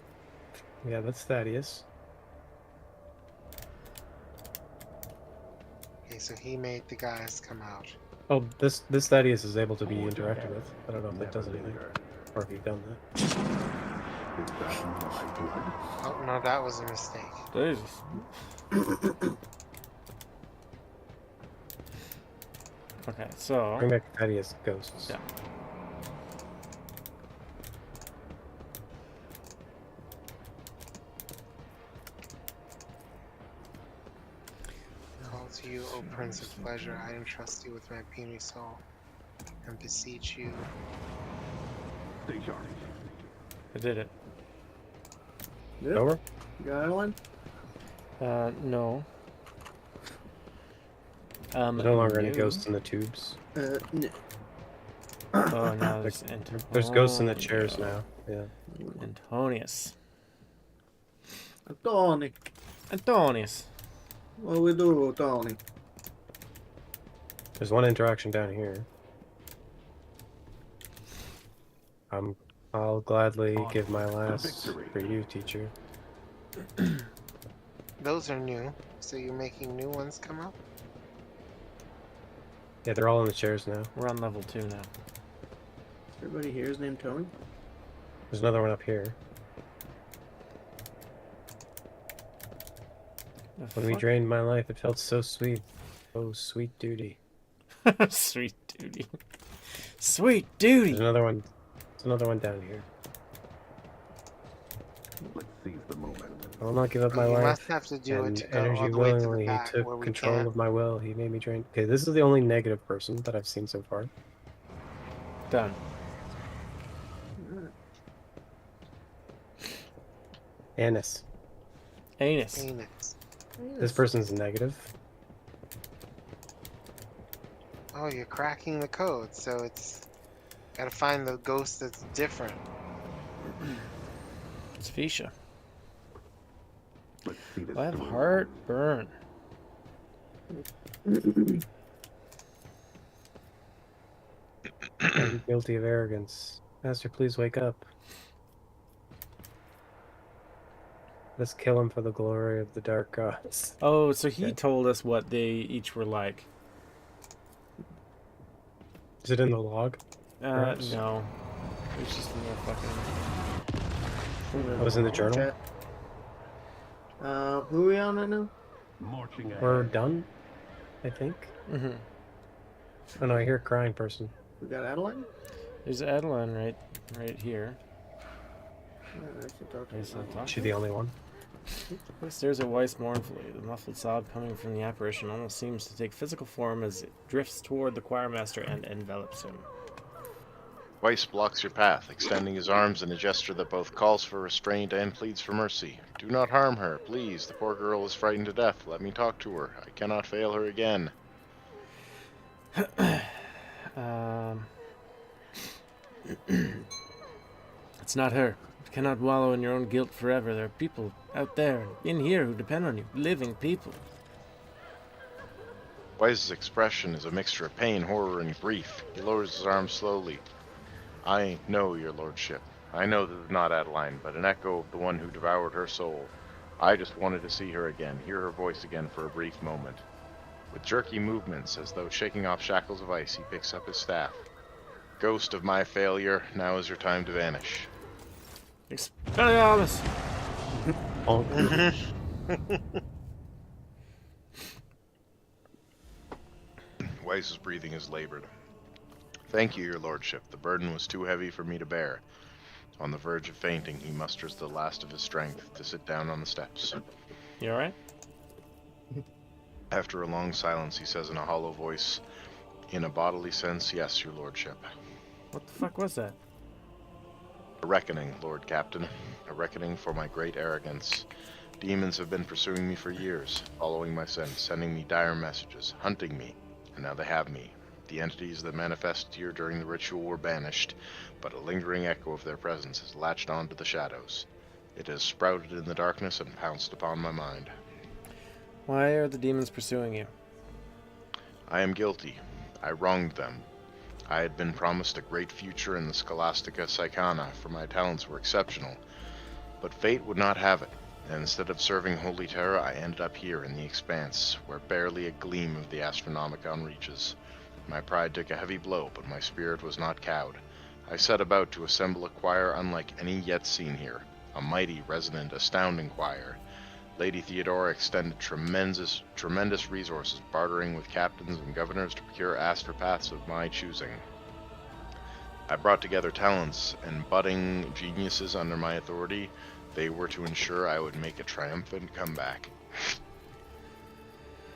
Yeah, that's Thaddeus. Okay, so he made the guys come out. Oh, this Thaddeus is able to be interacted with. I don't know if it does anything, or if you've done that. Is that my blood? Oh no, that was a mistake. Jesus. Okay, so Bring back Thaddeus ghosts. Yeah. Call to you, O Prince of Pleasure. I entrust you with my puny soul, and beseech you. Stay sharp. I did it. Yep. Over? You got Adeline? No. There's no longer any no. ghosts in the tubes. No. Oh, no, There's ghosts in the chairs now. Yeah. Antonius. Tony. Antonius. What we do, Tony? There's one interaction down here. I'll gladly give my last for you, teacher. Those are new. So you're making new ones come up? Yeah, they're all in the chairs now. We're on level 2 now. Everybody here is named Tony? There's another one up here. When we drained my life, it felt so sweet. Oh, sweet duty. Sweet duty. Sweet duty. There's another one. There's another one down here. Let's seize the moment. I will not give up my You life. must have to do it And to go all energy the way to the willingly, he back where took we control can't. of my will. He made me drain. Okay, this is the only negative person that I've seen so far. Done. Annis. Anus. Anus. This person's negative. Oh, you're cracking the code, so it's gotta find the ghost that's different. It's Fisha. Let's see this I have through. heartburn. I'm guilty of arrogance. Master, please wake up. Let's kill him for the glory of the dark gods. Oh, so he Okay. told us what they each were like. Is it in the log? Perhaps? No. It was just more fucking... I was in the journal. Chat. Who are we on right now? Marching We're ahead. done, I think. Mm-hmm. Oh no, I hear a crying person. We got Adeline? There's Adeline right here. I should talk to There's her. a Is she the only one? He stares at Weiss mournfully. The muffled sob coming from the apparition almost seems to take physical form as it drifts toward the choirmaster and envelops him. Weiss blocks your path, extending his arms in a gesture that both calls for restraint and pleads for mercy. Do not harm her, please. The poor girl is frightened to death. Let me talk to her. I cannot fail her again. It's not her. You cannot wallow in your own guilt forever. There are people out there, in here, who depend on you. Living people. Weiss's expression is a mixture of pain, horror, and grief. He lowers his arms slowly. I know, your lordship. I know that it's not Adeline, but an echo of the one who devoured her soul. I just wanted to see her again, hear her voice again for a brief moment. With jerky movements, as though shaking off shackles of ice, he picks up his staff. Ghost of my failure, now is your time to vanish. Expelliarmus! Oh, Weiss's breathing is labored. Thank you, your lordship. The burden was too heavy for me to bear. On the verge of fainting, he musters the last of his strength to sit down on the steps. You alright? After a long silence, he says in a hollow voice, in a bodily sense, yes, your lordship. What the fuck was that? A reckoning, Lord Captain. A reckoning for my great arrogance. Demons have been pursuing me for years, following my scent, sending me dire messages, hunting me, and now they have me. The entities that manifested here during the ritual were banished, but a lingering echo of their presence has latched onto the shadows. It has sprouted in the darkness and pounced upon my mind. Why are the demons pursuing you? I am guilty. I wronged them. I had been promised a great future in the Scholastica Psychana, for my talents were exceptional. But fate would not have it, and instead of serving Holy Terra, I ended up here in the Expanse, where barely a gleam of the Astronomicon reaches. My pride took a heavy blow, but my spirit was not cowed. I set about to assemble a choir unlike any yet seen here. A mighty, resonant, astounding choir. Lady Theodora extended tremendous resources, bartering with captains and governors to procure astropaths of my choosing. I brought together talents and budding geniuses under my authority. They were to ensure I would make a triumphant comeback.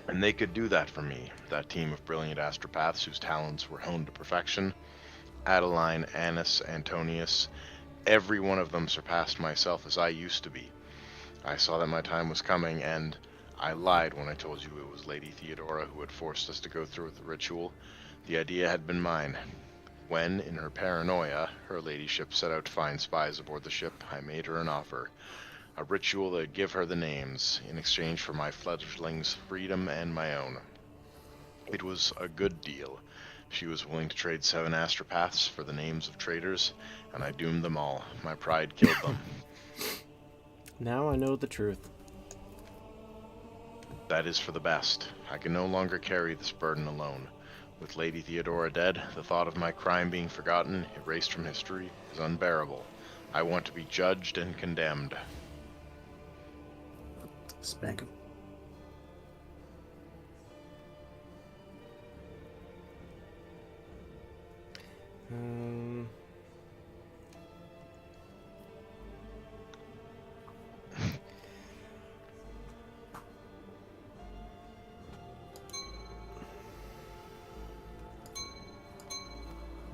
And they could do that for me, that team of brilliant astropaths whose talents were honed to perfection. Adeline, Annis, Antonius, every one of them surpassed myself as I used to be. I saw that my time was coming, and I lied when I told you it was Lady Theodora who had forced us to go through with the ritual. The idea had been mine. When, in her paranoia, her ladyship set out to find spies aboard the ship, I made her an offer. A ritual that would give her the names, in exchange for my fledgling's freedom and my own. It was a good deal. She was willing to trade 7 astropaths for the names of traitors, and I doomed them all. My pride killed them. Now I know the truth. That is for the best. I can no longer carry this burden alone. With Lady Theodora dead, the thought of my crime being forgotten, erased from history, is unbearable. I want to be judged and condemned. Spank him.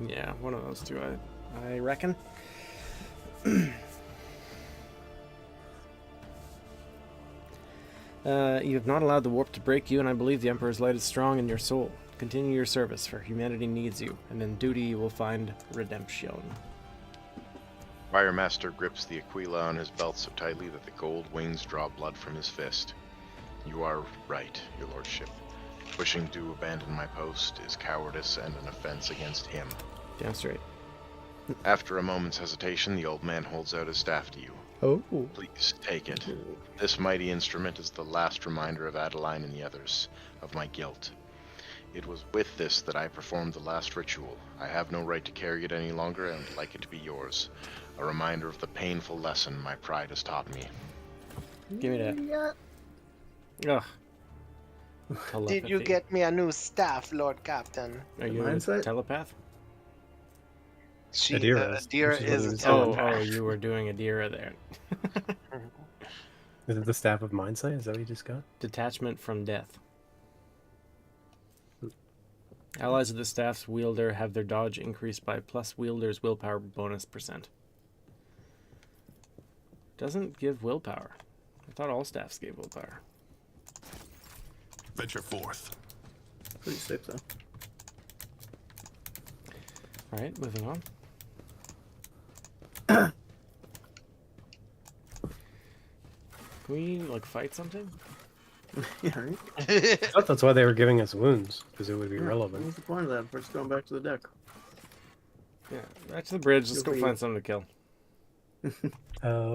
Yeah, one of those two, I reckon. You have not allowed the warp to break you, and I believe the Emperor's light is strong in your soul. Continue your service, for humanity needs you, and in duty you will find redemption. Firemaster grips the Aquila on his belt so tightly that the gold wings draw blood from his fist. You are right, your lordship. Wishing to abandon my post is cowardice and an offense against him. Damn straight. After a moment's hesitation, the old man holds out his staff to you. Oh. Please take it. This mighty instrument is the last reminder of Adeline and the others of my guilt. It was with this that I performed the last ritual. I have no right to carry it any longer and would like it to be yours. A reminder of the painful lesson my pride has taught me. Give me that. Ugh. Did you Telepathy. get me a new staff, Lord Captain? Are you a Mindset? telepath? Adira is- Adira which is is what a he was Oh, telepath. oh, you were doing Adira there. Is it the Staff of Mindsight? Is that what you just got? Detachment from death. Allies of the staff's wielder have their dodge increased by plus wielder's willpower bonus %. Doesn't give willpower. I thought all staffs gave willpower. Venture forth. Pretty sick though. Alright, moving on. Can we, like, fight something? Yeah, right? I thought that's why they were giving us wounds, because it would be Yeah, relevant. What's the point of that? We're just going back to the deck. Yeah, back to the bridge. Let's go You'll be- find something to kill.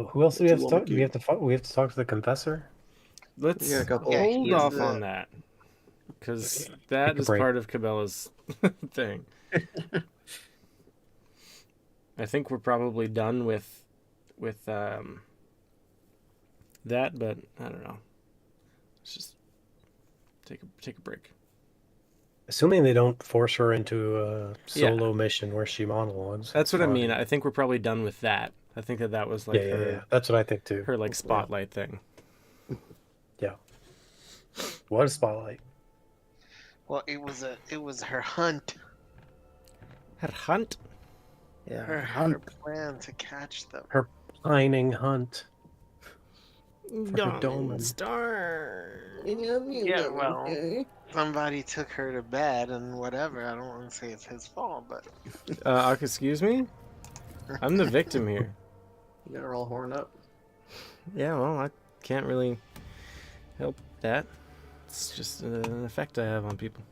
Who else do we have to Too talk? long Do we have to we have to talk to the confessor? Let's Yeah, a couple. Yeah, hold he is off the- on that. Because that Take a is break. part of Cabela's thing. I think we're probably done with that, but I don't know. Let's just take a break. Assuming they don't force her into a solo mission where she monologues. That's what I fine. mean. I think we're probably done with that. I think that was like Yeah, her yeah. That's what I think too. her like spotlight thing. Yeah. What a spotlight. Well, it was her hunt, Her hunt. Yeah, her plan to catch them. Her pining hunt. Dawn Dawn. Star. Yeah, well, somebody took her to bed and whatever. I don't want to say it's his fault, but Excuse me? I'm the victim here. You got her all horned up. Yeah, well, I can't really help that. It's just an effect I have on people.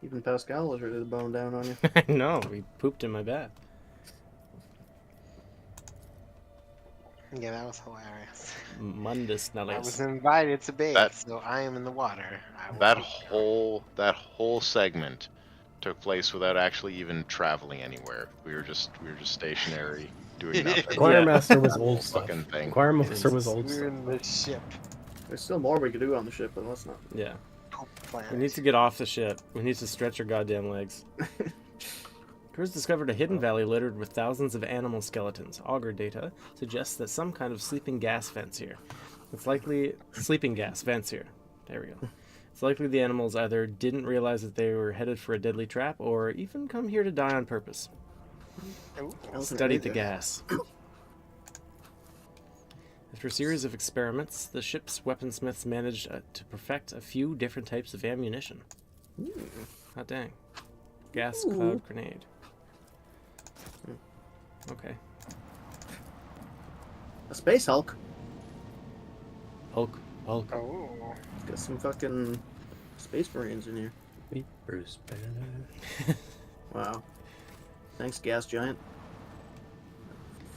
Even Pascal was ready to bone down on you. I know, he pooped in my bath. yeah, that was hilarious. Mundus I was nullis. invited to bathe, That- so I am in the water. I That will be whole segment took place without actually even traveling anywhere. We were just stationary, doing nothing. Choir Yeah. Master was old stuff. Fucking thing. Choir Master was old We're stuff. in the ship. There's still more we could do on the ship, but let's not. Yeah. Poop planet. We need to get off the ship. We need to stretch our goddamn legs. Crews discovered a hidden valley littered with thousands of animal skeletons. Augur data suggests that some kind of sleeping gas vents here. It's likely sleeping gas vents here. There we go. It's likely the animals either didn't realize that they were headed for a deadly trap, or even come here to die on purpose. Ooh. Study the gas. After a series of experiments, the ship's weaponsmiths managed to perfect a few different types of ammunition. Hot dang. Gas cloud grenade. Okay. A space Hulk. Hulk. Oh. Got some fucking space marines in here. Meet Bruce Banner. Wow. Thanks, gas giant.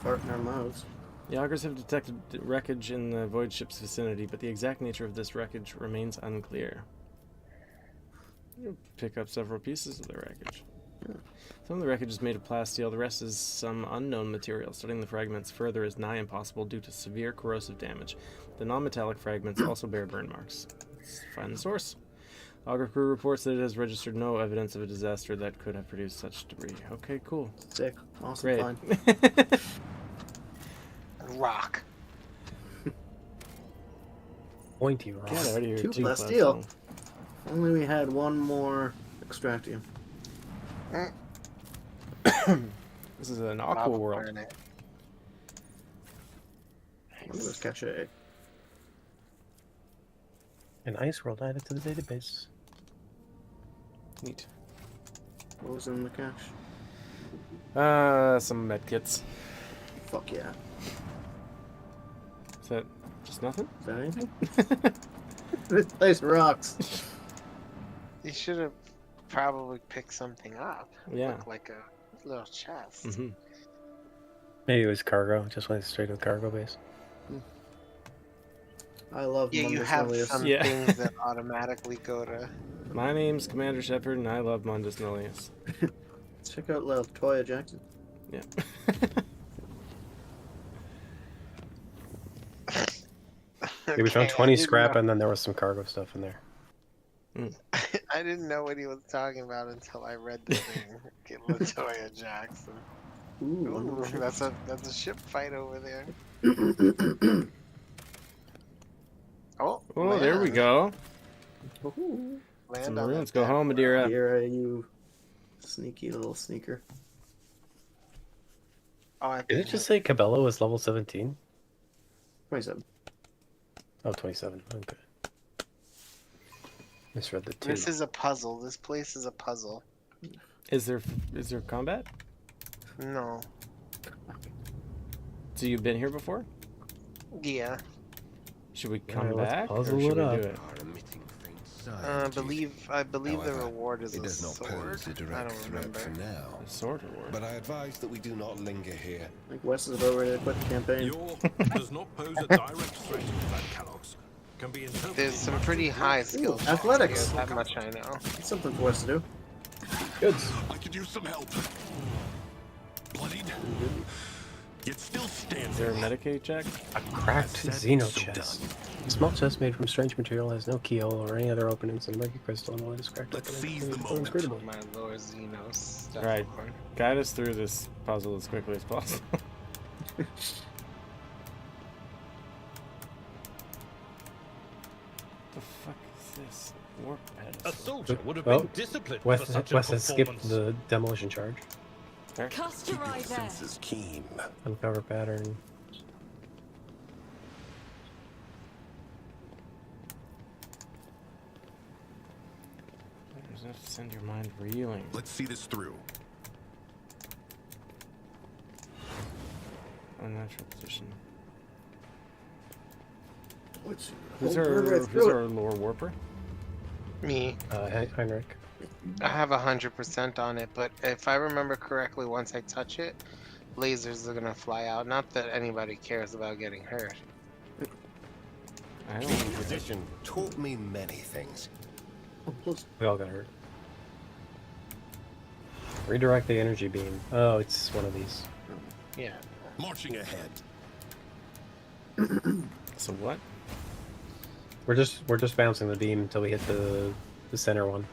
Fart in our mouths. The augurs have detected wreckage in the void ship's vicinity, but the exact nature of this wreckage remains unclear. You'll pick up several pieces of the wreckage. Some of the wreckage is made of plasteel, the rest is some unknown material. Studying the fragments further is nigh impossible due to severe corrosive damage. The non-metallic fragments also bear burn marks. Let's find the source. Augur crew reports that it has registered no evidence of a disaster that could have produced such debris. Okay, cool. Sick. Awesome. Great. Fine. Rock. Pointy rock. Get out of here, Two too, plasteel. Plasteel. Only we had one more extractium. This is an Lava aqua world. planet. Let's catch a. An ice world added to the database. Neat. What was in the cache? Some medkits. Fuck yeah. Is that just nothing? Is that anything? This place rocks. You should have probably picked something up. Yeah. Look like a little chest. Mm-hmm. Maybe it was cargo. Just went straight to the cargo base. I love Yeah, you Mundus have Nullius. some Yeah. things that automatically go to. My name's Commander Shepard, and I love Mundus Nullius. Check out little Toya Jackson. Yeah. Yeah, we found 20 scrap, and then there was some cargo stuff in there. I didn't know what he was talking about until I read the thing. Get Latoya Jackson. Ooh, Ooh, that's a ship fight over there. Oh, Oh, there we land. go. Ooh. Land Some on the ruins. Go deck. home, Madeira. Madeira, you sneaky little sneaker. Oh, I Did think it just say Cabello was level 17? 27. Oh, 27. Okay. Misread the 2. this is a puzzle. This place is a puzzle. Is there combat? No. So you've been here before? Yeah. Should we come let's back, or puzzle should it we up. do it? I believe the However, reward is it a does not sword. pose a I direct don't threat remember. for now. A sword reward. But I advise that we do not linger here. I think Wes is about ready to quit the campaign. Your does not pose a direct threat to Van Kellogg's. Can be interpreted. There's some pretty high skill checks athletics. here, that much I know. That's something for Wes to do. Goods. I could use some help. Bloodied. Yet still standing. Is there a Medicaid check? A cracked Said, Xeno so chest. done. A small chest made from strange material has no keyhole or any other openings, and murky crystal and oil is cracked Let's open. seize the It's moment. inscrutable. My Lord Xenos stuff. Right. Guide us through this puzzle as quickly as possible. The fuck is this? Warp A pedestal. soldier would have Oh, been disciplined for Wes, such Wes a has skipped performance. the demolition charge. Cast your Keep eye your there. senses keen. Uncover pattern. There's enough to send your mind reeling. Let's see this through. Unnatural position. Which, Who's oh, we're right our through it. lore warper? Me, Heinrich. I have 100% on it, but if I remember correctly, once I touch it, lasers are gonna fly out. Not that anybody cares about getting hurt. I don't Being know. in position taught me many things. Oh, close. We all got hurt. Redirect the energy beam. Oh, it's one of these. Yeah. Marching ahead. So what? We're just bouncing the beam until we hit the center one.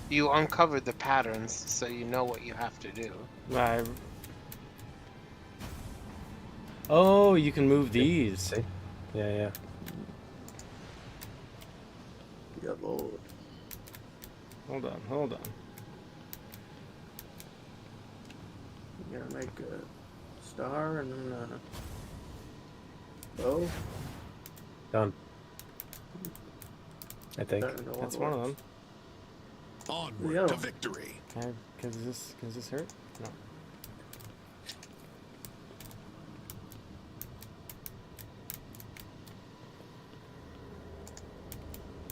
You uncovered the patterns, so you know what you have to do. Oh, you can move these. See? Yeah. Yeah, Lord. Hold on. You gotta make a star and then bow. Done. I think. That no That's longer one of them. works. Onward Yeah. to victory. Can this hurt? No.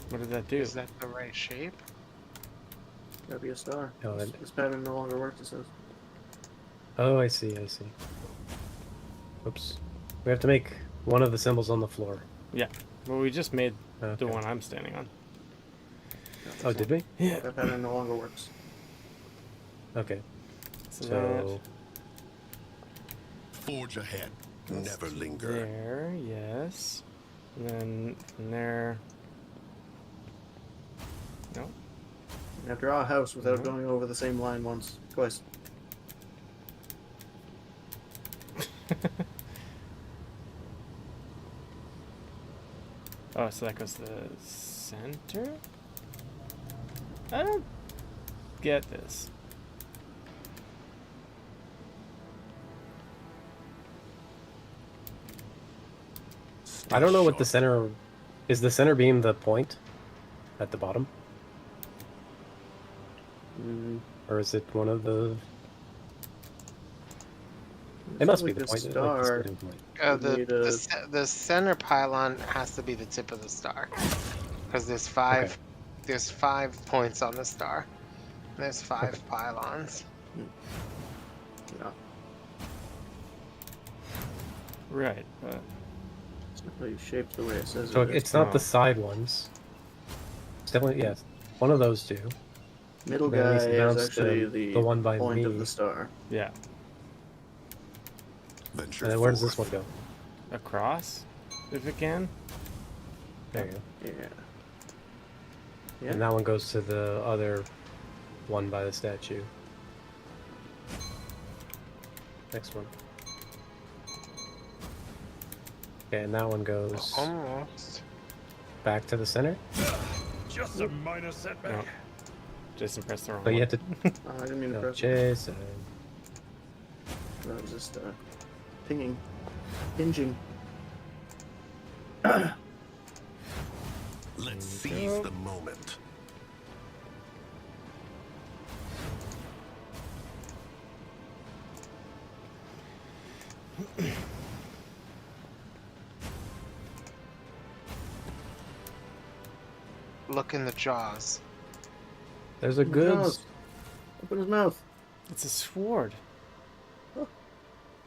What did that do? Is that the right shape? Gotta be a star. No, This pattern no longer works, it says. Oh, I see. Oops. We have to make one of the symbols on the floor. Yeah. Well, we just made Okay. the one I'm standing on. Oh, did we? Yeah. That pattern no longer works. Okay. So, So Forge ahead. that's Never linger. there, yes. And then from there. No. Now draw a house without Mhm. going over the same line twice. Oh, so that goes to the center? I don't get this. I don't know what the center is. The center beam the point at the bottom, or is it one of the? It must be like the a point. Like star. the starting point. We need a- The center pylon has to be the tip of the star, because there's 5 points on the star. There's 5 pylons. No, Right, but it's not really shaped the way it says So it is. it's not the Oh. side ones. It's definitely one of those two. Middle Then at guy least it is bounced actually the one by point of me. the star. yeah. Venture And then where does this forth. one go? Across, if it can. There you go. Yeah. Yeah. And that one goes to the other one by the statue. Next one. Okay, and that one goes Almost. back to the center. Just a minor setback. No. Jason pressed the wrong But you one. have to Oh, I didn't mean to go press it. Jason. That was just pinging. Hinging. Let's seize the moment. Look in the jaws. There's a goods. Open his mouth. It's a sword. Oh.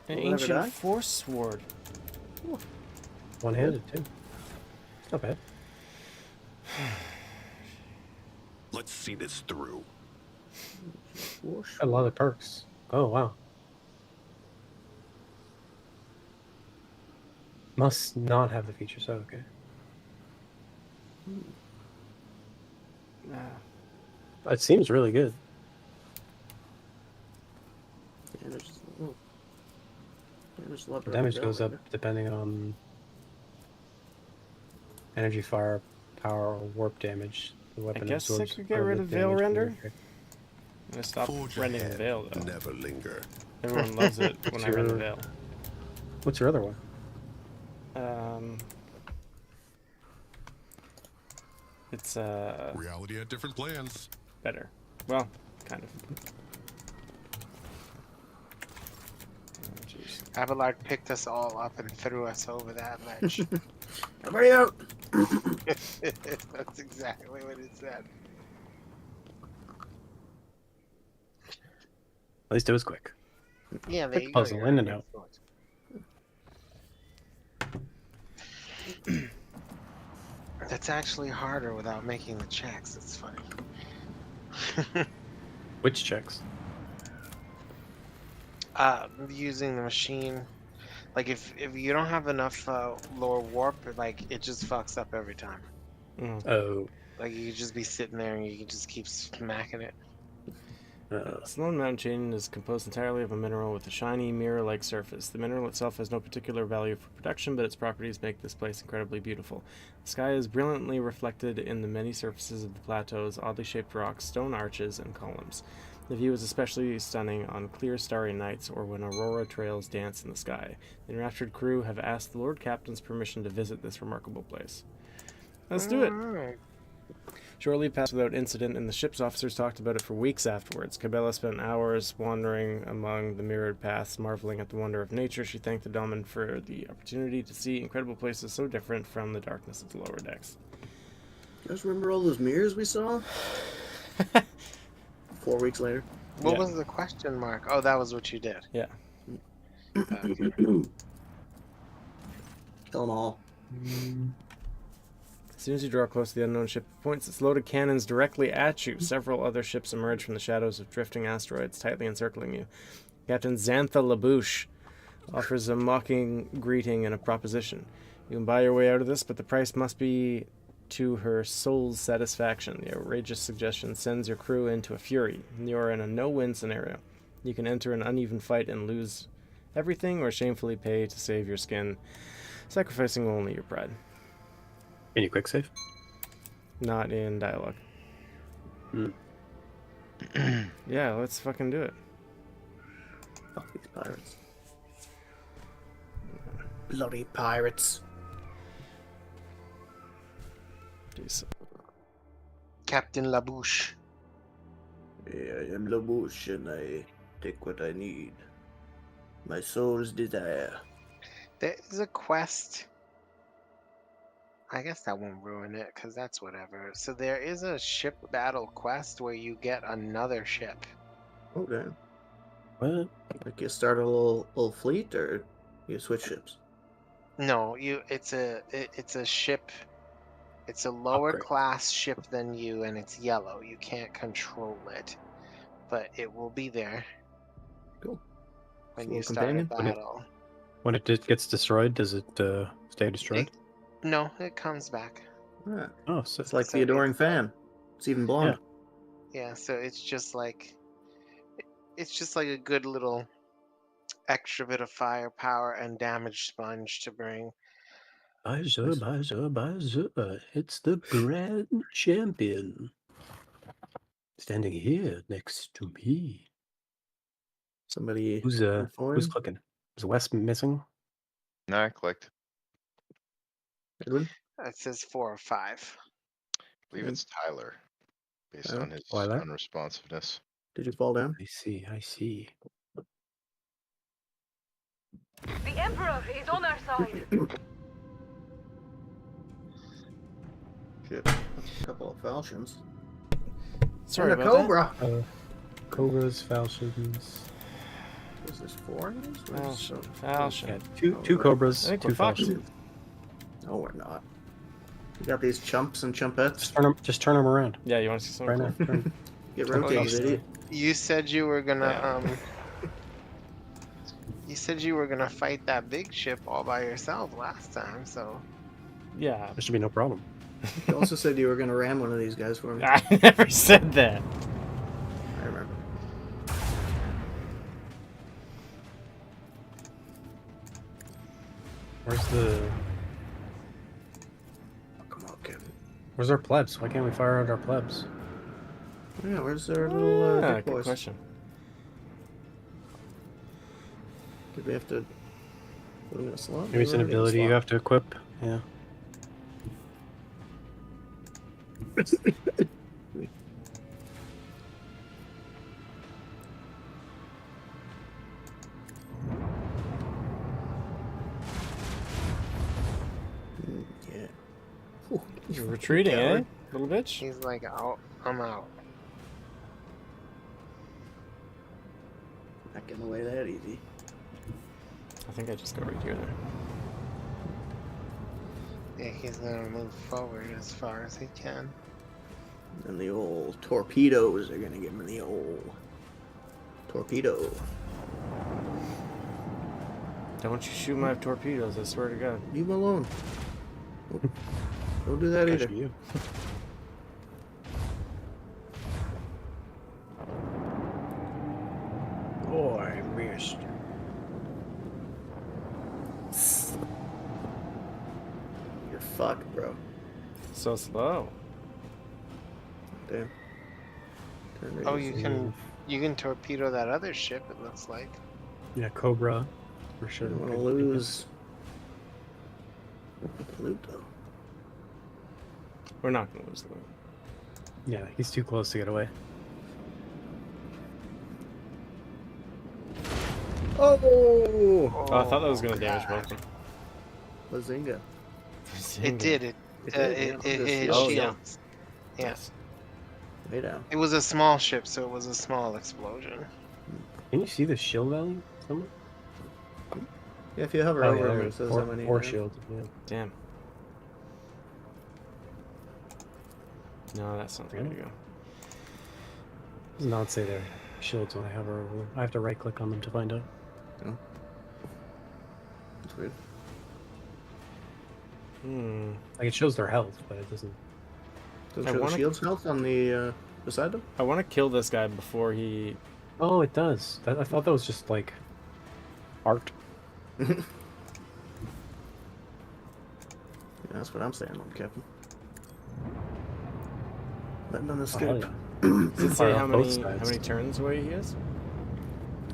An Will it ever die? ancient force sword. One-handed too. Not bad. Let's see this through. Whoosh. A lot of perks. Oh wow. Must not have the features. Oh, okay. It seems really good. Yeah, there's, oh. Yeah, there's a lot The of damage down goes up there. depending on energy, fire, power, or warp damage. The weapon guess I absorbs could get part rid the of Veil damage from Render. your character. I'm gonna stop Forge rending the ahead, veil though. never linger. Everyone loves it when I rend the veil. What's your other one? It's Reality had different plans. better. Well, kind of. Oh, jeez. Abelard picked us all up and threw us over that ledge. Everybody out! That's exactly what it said. At least it was quick. Yeah, there Quick you go. puzzle, you're in and right. out. That's actually harder without making the checks. It's funny. Which checks? Using the machine, like if you don't have enough lower warp, like it just fucks up every time. Oh. Like you could just be sitting there and you can just keep smacking it. Sloan Mountain Chain is composed entirely of a mineral with a shiny, mirror-like surface. The mineral itself has no particular value for production, but its properties make this place incredibly beautiful. The sky is brilliantly reflected in the many surfaces of the plateaus, oddly shaped rocks, stone arches, and columns. The view is especially stunning on clear, starry nights or when aurora trails dance in the sky. The enraptured crew have asked the Lord Captain's permission to visit this remarkable place. Let's do it! Alright. Shortly passed without incident, and the ship's officers talked about it for weeks afterwards. Cabela spent hours wandering among the mirrored paths, marveling at the wonder of nature. She thanked the Dahlman for the opportunity to see incredible places so different from the darkness of the lower decks. You guys remember all those mirrors we saw? 4 weeks later. What Yeah. was the question mark? Oh, that was what you did. Yeah. Okay. Kill them all. As soon as you draw close to the unknown ship, it points its loaded cannons directly at you. Several other ships emerge from the shadows of drifting asteroids, tightly encircling you. Captain Xantha Labouche offers a mocking greeting and a proposition. You can buy your way out of this, but the price must be to her soul's satisfaction. The outrageous suggestion sends your crew into a fury. You are in a no-win scenario. You can enter an uneven fight and lose everything, or shamefully pay to save your skin, sacrificing only your pride. Can you quick save? Not in dialogue. Yeah, let's fucking do it. Fuck these pirates. Bloody pirates. Jeez. Captain Labouche. Yeah, I am Labouche and I take what I need. My soul's desire. There is a quest. I guess that won't ruin it, because that's whatever. So there is a ship battle quest where you get another ship. Oh damn! What? Like you start a little fleet, or you switch ships. No, it's a ship. It's a lower Upgrade. class ship than you, and it's yellow. You can't control it, but it will be there Cool. when Small you start a companion? battle. When it gets destroyed, does it stay destroyed? No, it comes back. Ah, Oh, so it's like So the adoring it's like- fan. It's even blonde. Yeah, so it's just like a good little extra bit of firepower and damage sponge to bring. Buzzer. It's the grand champion. Standing here next to me. Somebody Who's informed? clicking? Is Wes missing? No, I clicked. Edwin? It says 4 or 5. I believe it's Tyler, based Tyler? on his Why that? unresponsiveness. Did you fall down? I see. The Emperor is on our side. Shit. A couple of falchions. Sorry and a about that. cobra. Cobras, falchions. Is this 4 of these? Where's- Falchion. Yeah, two cobras, I think 2 we're fucked. falchions. No, we're not. We got these chumps and chumpettes. Just turn them around. Yeah, you want to see something Right cool? now. Turn. Get Turn rotated, faster. idiot. You said you were gonna Yeah. You said you were gonna fight that big ship all by yourself last time, so Yeah. There should be no problem. You also said you were going to ram one of these guys for me. I never said that. I remember. Where's the? Come on, Kevin. Where's our plebs? Why can't we fire out our plebs? Yeah, where's our little Ah, dick good boys? question. Did we have to put them in a slot? Maybe it's an ability you have to equip. Yeah. Yeah. Ooh, You're retreating, eh? coward. Little bitch? he's like, "Oh, I'm out." Not getting away that easy. I think I just go right here then. Yeah, he's gonna move forward as far as he can. And the old torpedoes are gonna give him the old torpedo. Don't you shoot my torpedoes, I swear to God. Leave him alone. Don't do that either. Actually, you. Oh, I missed. You're fucked, bro. So slow. Damn. Turn Oh, radius. you can torpedo that other ship. It looks like. Yeah, Cobra. For sure. Don't want to lose the loot, though. We're not gonna lose the loot. Yeah, he's too close to get away. Oh! Oh, I thought that was gonna damage both of them. Bazinga. It did. It It uh, did, it, yeah. it Just hit Oh, shields. yeah. shields. Yes. Way down. It was a small ship, so it was a small explosion. Can you see the shield value somewhere? Yeah, if you hover over him, it says how many. Four you have. shield. Yeah. Damn. No, that's not the way to go. Does not say their shields when I hover over them. I have to right click on them to find out. That's weird. Hmm. Like it shows their health, but it doesn't. Does I it show the wanna- shield's health on the beside them? I want to kill this guy before he. Oh, it does. I thought that was just like art. Yeah, that's what I'm saying, on Captain. Letting them Oh, escape. hell yeah. Does it say Fire how off both many sides. turns away he is?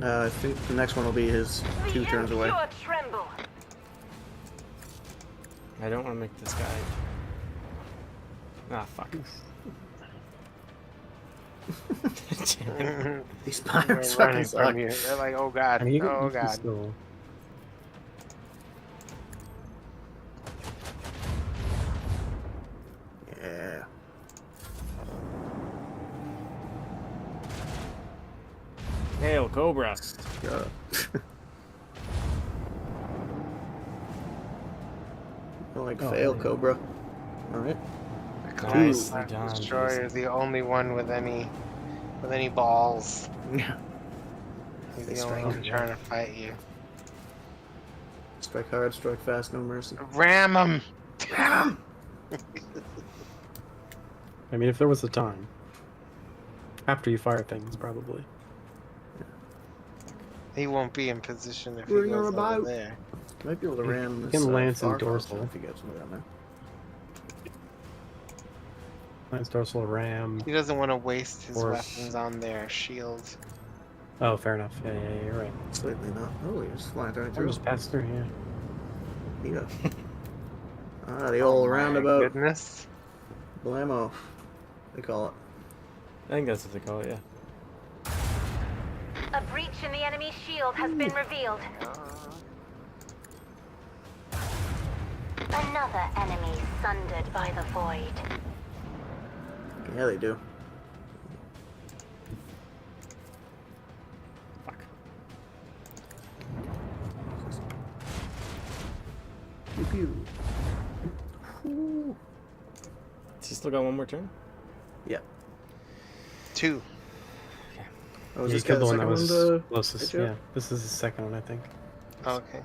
I think the next one will be his 2 turns away. Impure tremble. I don't want to make this guy. Ah, fuck. These They're pirates fucking running suck. from you. They're like, oh god, I mean, oh you can god. still. Yeah. Hail, Cobra. Yeah. I like Oh, fail, yeah. Cobra. Alright. Nicely Fire done. Destroyer is the only one with any balls. Yeah. He's They the only strike. one trying to fight you. Strike hard, strike fast, no mercy. Ram him! Ram! I mean, if there was a time. After you fire things, probably. He won't be in position if Bring he her goes over about. there. Might be able to ram You this can lance and far dorsal. if he gets me down there. Lance, dorsal, ram. He doesn't want to waste his Horse. weapons on their shield. Oh, fair enough. Yeah, you're right. Slightly not. Oh, he just flying right Or through. just pass through here. Yeah. The old My roundabout. goodness. Blammo. They call it. I think that's what they call it, yeah. A breach in the enemy's shield has been revealed. Another enemy sundered by the void. Yeah, they do. Fuck. Pew pew. Ooh. Has he still got one more turn? Yeah. 2. Oh, was You this guy killed the the one that second one was to closest. hit you? Yeah, this is the second one, I think. Okay.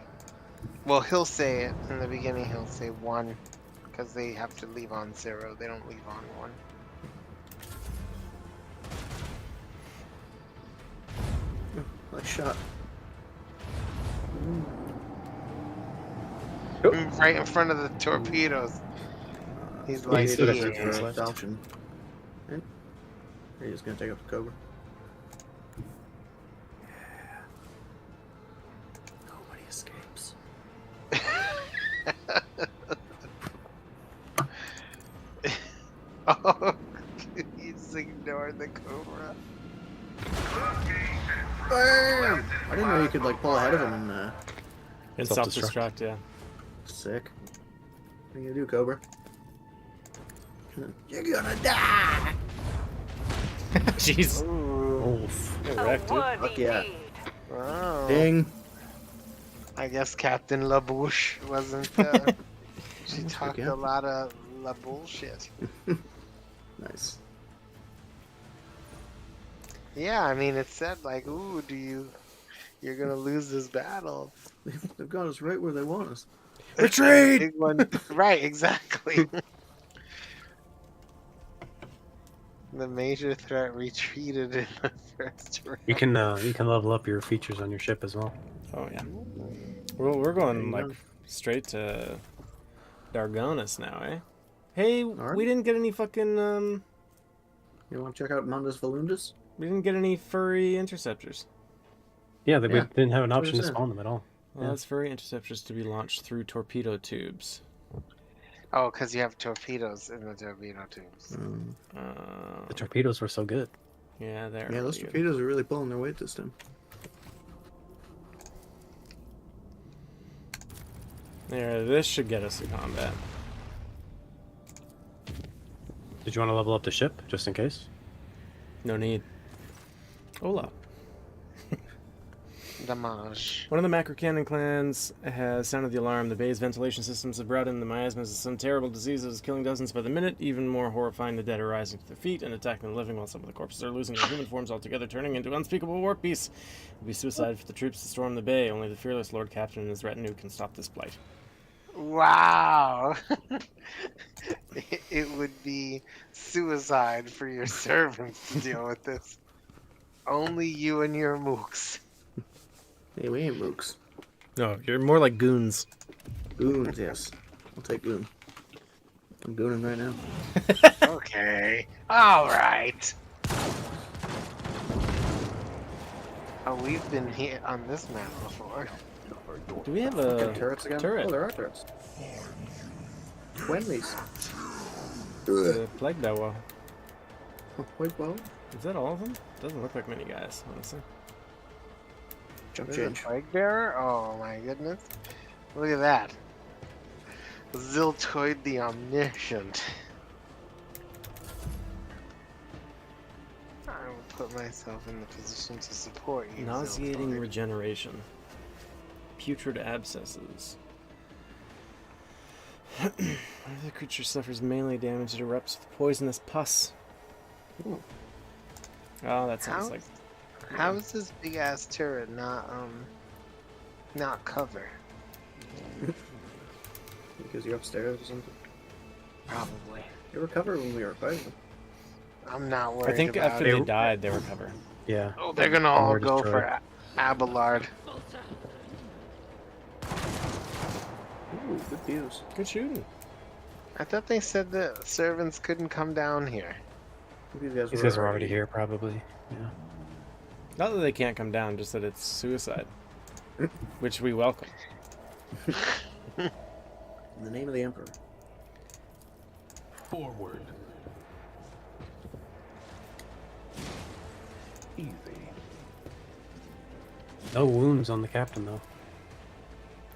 Well, he'll say it in the beginning. He'll say 1 because they have to leave on 0. They don't leave on 1. Nice shot. Right in front of the torpedoes. He's Yeah, like, he took yeah. it for Left. option. Are you just gonna take up the Cobra? Nobody escapes. oh, he just ignored the Cobra. Bam! I didn't know you could like pull ahead of him and In Self-destruct. self-destruct, yeah. sick. What are you gonna do, Cobra? You're gonna die! Jeez. Oof. Get wrecked, dude. Fuck yeah. Wow. Ding! I guess Captain LaBouche wasn't. She Almost talked forget. a lot of la bullshit. Nice. Yeah, I mean, it said like, "Ooh, you're gonna lose this battle." They've got us right where they want us. Retreat! Big one. Right, exactly. The major threat retreated in the first round. You can level up your features on your ship as well. Oh, yeah. We're going, There you like, straight to Dargonis now, eh? Hey, Alright. we didn't get any fucking, You want to check out Mundus Volundus? we didn't get any furry interceptors. Yeah, we Yeah, didn't have an that's what option it to said. spawn them at all. Well, that's furry interceptors to be launched through torpedo tubes. Oh, because you have torpedoes in the torpedo tubes. The torpedoes were so good. Yeah, they're Yeah, those really good. torpedoes are really pulling their weight this time. There, this should get us to combat. Did you want to level up the ship just in case? No need. Hola. Damage. One of the Macrocannon clans has sounded the alarm. The bay's ventilation systems have brought in the miasmas of some terrible disease that is killing dozens by the minute. Even more horrifying, the dead are rising to their feet and attacking the living, while some of the corpses are losing their human forms altogether, turning into unspeakable war beasts. It will be suicide for the troops to storm the bay. Only the fearless Lord Captain and his retinue can stop this blight. Wow. It would be suicide for your servants to deal with this. Only you and your mooks. Hey, we ain't mooks. No, you're more like goons. Goons, yes. I'll take goon. I'm gooning right now. Okay. All right. Oh, we've been here on this map before. Do we have Fucking a turrets again? turret? Oh, there are turrets. Wendy's. The plague Dawa. Wait, well. Is that all of them? Doesn't look like many guys, honestly. Jump There's a change. plague bearer? Oh my goodness. Look at that. Ziltoid the Omniscient. I will put myself in the position to support you, Nauseating Ziltoid. regeneration. Putrid abscesses. The creature suffers melee damage. It erupts with poisonous pus. Ooh. Oh, that sounds like... How is this big ass turret not cover? Because you're upstairs or something. Probably. They were covered when we were fighting. I'm not worried I think about after it. they died, they recover. Yeah. Oh, they're gonna all We're go destroyed. for Abelard. Ooh, good views. Good shooting. I thought they said that servants couldn't come down here. These These guys are already here, probably. Yeah. Not that they can't come down, just that it's suicide. Which we welcome. In the name of the Emperor. Forward. Easy. No wounds on the captain, though.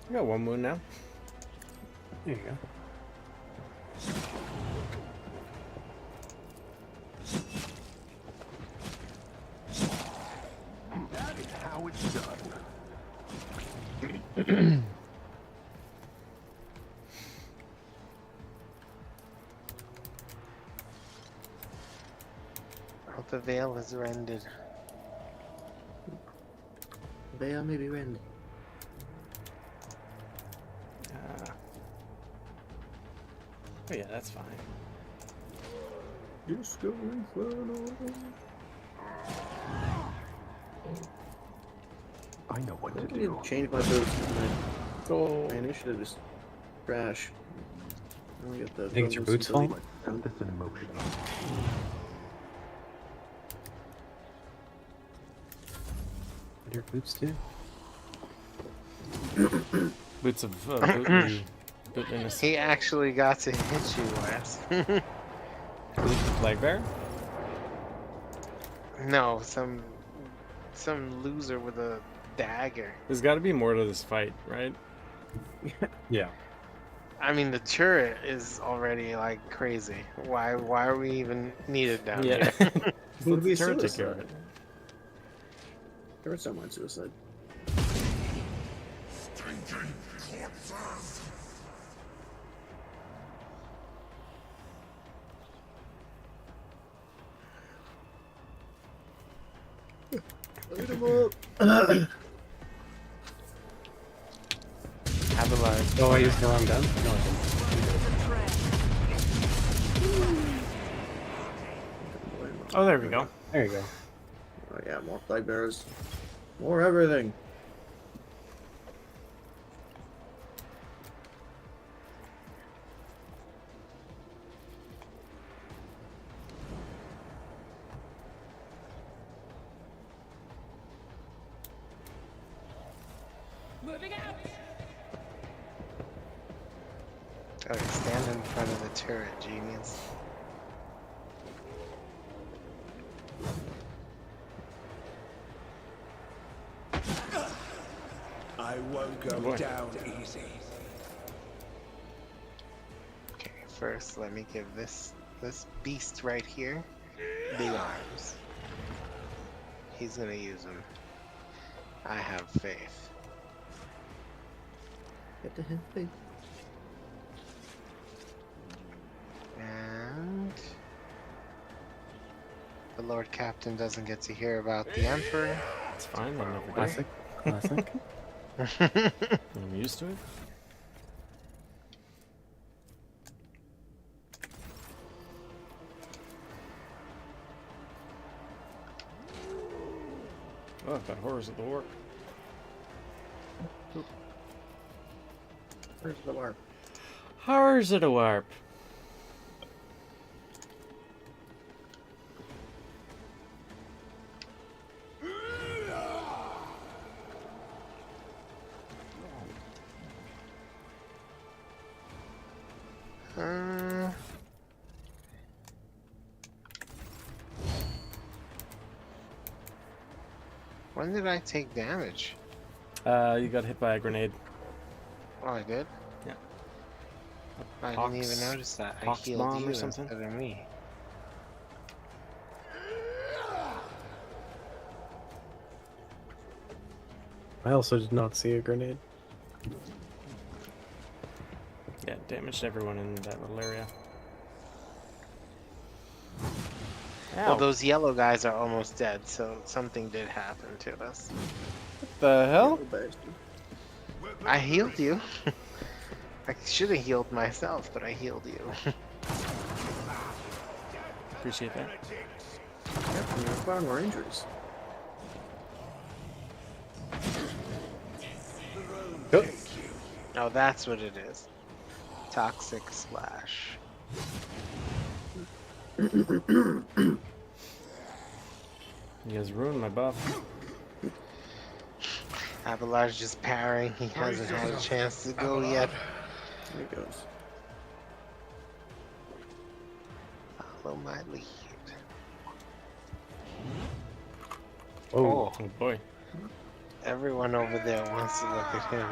I got one wound now. There you go. That is how it's done. Oh, the veil is rended. Veil may be rended. Oh yeah, that's fine. Disco Inferno. I know what I to need do. to change my boots. Oh. My initiative is trash. I only get the I think it's your bonus boots' until fault. Set this in motion. Your boots too. Boots of bootliness. He actually got to hit you, Wes. Boots of plague bear? No, some loser with a dagger. There's got to be more to this fight, right? Yeah. I mean, the turret is already like crazy. Why are we even needed down Yeah. here? Would be Let the turret take care of suicide. it. Turrets don't mind suicide. Light 'em up. Abelard. Oh, I used the wrong gun? No, I didn't. Oh, there we go. There you go. Oh yeah, more flag bearers. More everything. Moving out. Okay, stand in front of the turret, genius. I won't go Boy. down easy. Okay, first let me give this beast right here big arms. He's gonna use them. I have faith. Get to him, please. And the Lord Captain doesn't get to hear about the Emperor. It's fine, they never do. Classic. Classic. I'm used to it. Oh, I've got horrors of the warp. Where's the warp? Horrors of the warp. When did I take damage? You got hit by a grenade. Oh, I did? Yeah. I didn't even notice that. I Pox healed bomb you or something? instead of me. I also did not see a grenade. Yeah, damaged everyone in that little area. Well, Ow. those yellow guys are almost dead, so something did happen to us. What the hell? I healed you. I should have healed myself, but I healed you. Appreciate that. Captain, you require more injuries. Oh, that's what it is. Toxic splash. You guys ruined my buff. Abelard's just parrying. He hasn't had a chance to go yet. There he goes. Follow my lead. Oh, Oh boy. Everyone over there wants to look at him.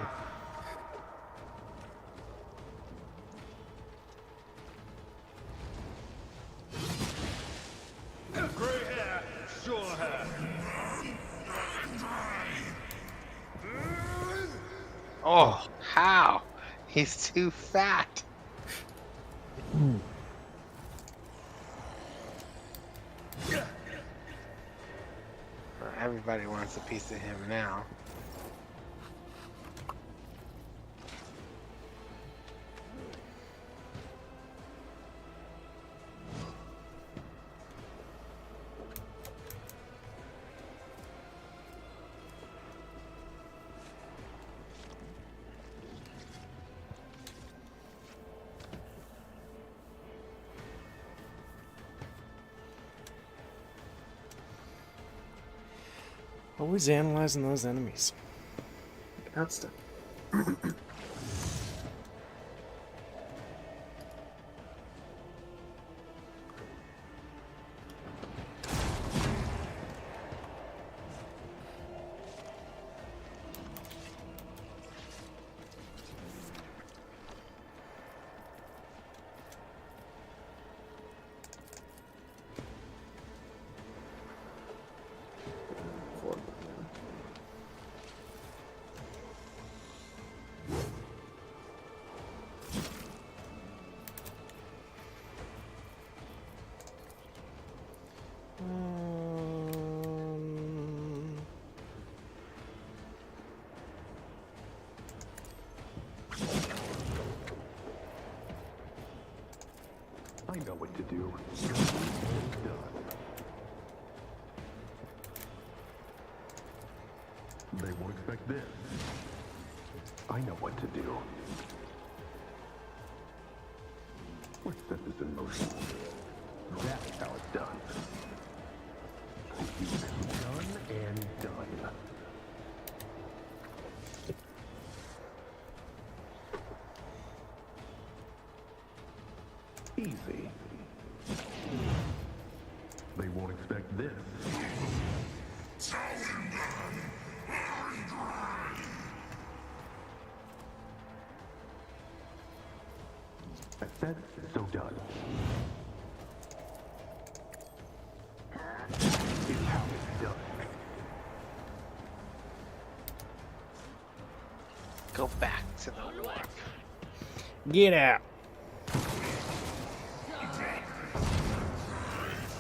Oh, how? He's too fat. Everybody wants a piece of him now. Always analyzing those enemies. That's the. I know what to do. They won't expect this. I know what to do. Let's set this in motion. That's how it's done. Done and done. Easy. They won't expect this. I said, so done. It's how it's done. Go back to the warp. Get out.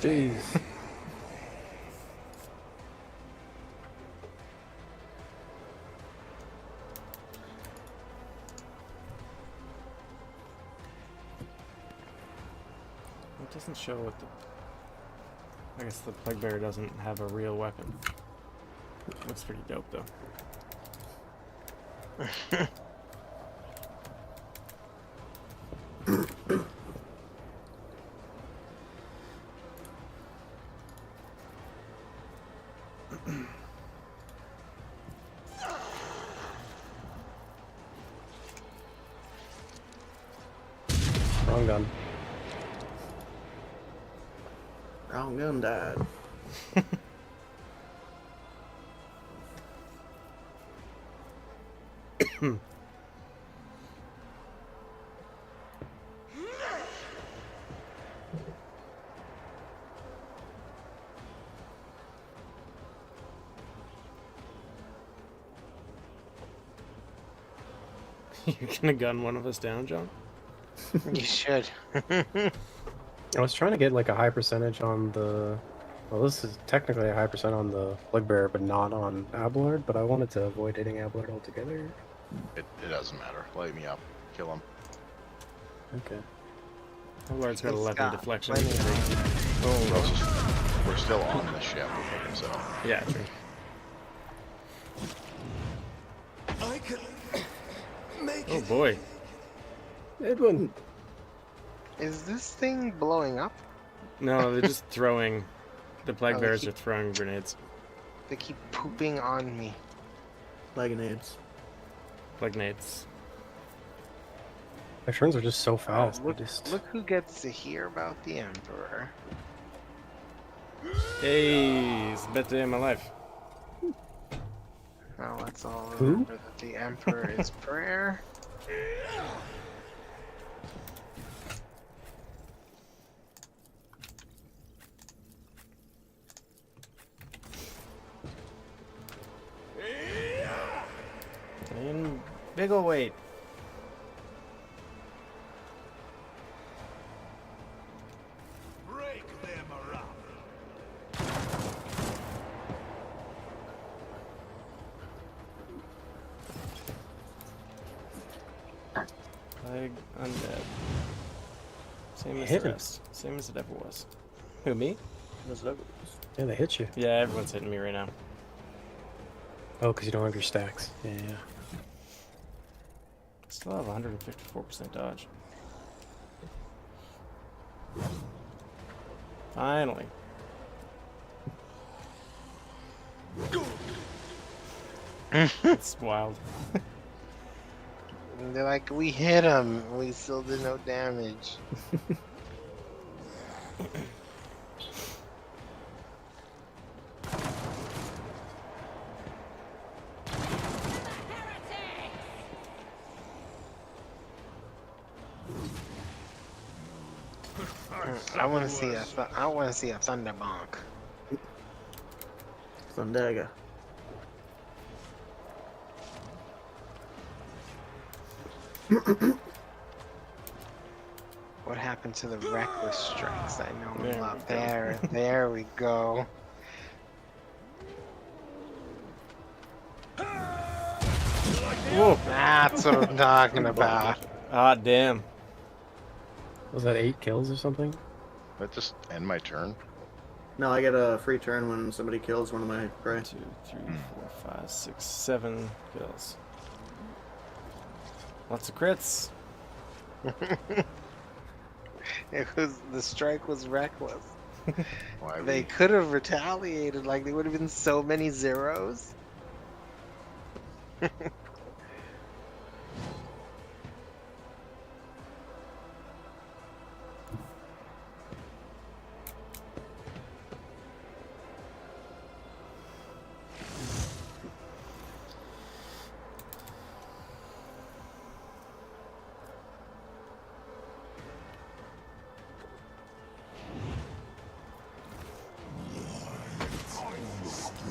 jeez. It doesn't show what the... I guess the Plague Bearer doesn't have a real weapon. Looks pretty dope, though. Wrong gun. Wrong gun died. You're gonna gun one of us down, John? You should. I was trying to get like a high percentage on the. Well, this is technically a high percent on the Bloodbearer, but not on Abelard. But I wanted to avoid hitting Abelard altogether. It doesn't matter. Light me up. Kill him. Okay. Lord's got 11 Scott, deflection. plenty of We're still on the ship, so. Yeah, true. I can make Oh it. boy. Edwin. Is this thing blowing up? No, they're just throwing. The plague Oh, bears they are throwing grenades. They keep pooping on me. Laganades. Plague nades. My turns are just so fast. Oh, look, they just... look who gets to hear about the Emperor. Hey, it's the best day of my life. Oh, let's all Who? remember that the Emperor is prayer. And big ol' weight. Break them around. Plague undead. Same as Hit the him. rest. Same as it ever was. Who, me? Yeah, they hit you. Yeah, everyone's hitting me right now. Oh, because you don't have your stacks. Yeah, yeah. Still have 154% dodge. Finally. It's wild. And they're like, we hit him. We still did no damage. I want to see a. I want to see a thunderbonk. Thundaga. What happened to the reckless strikes? I know There a lot. we go. There we go. Whoa! That's what I'm talking about. Ah, damn. Was that 8 kills or something? That just end my turn. No, I get a free turn when somebody kills one of my prey. 2, 3, 4, 5, 6, 7 kills. Lots of crits. It was the strike was reckless. Why They could have retaliated. Like there would have been so many zeros.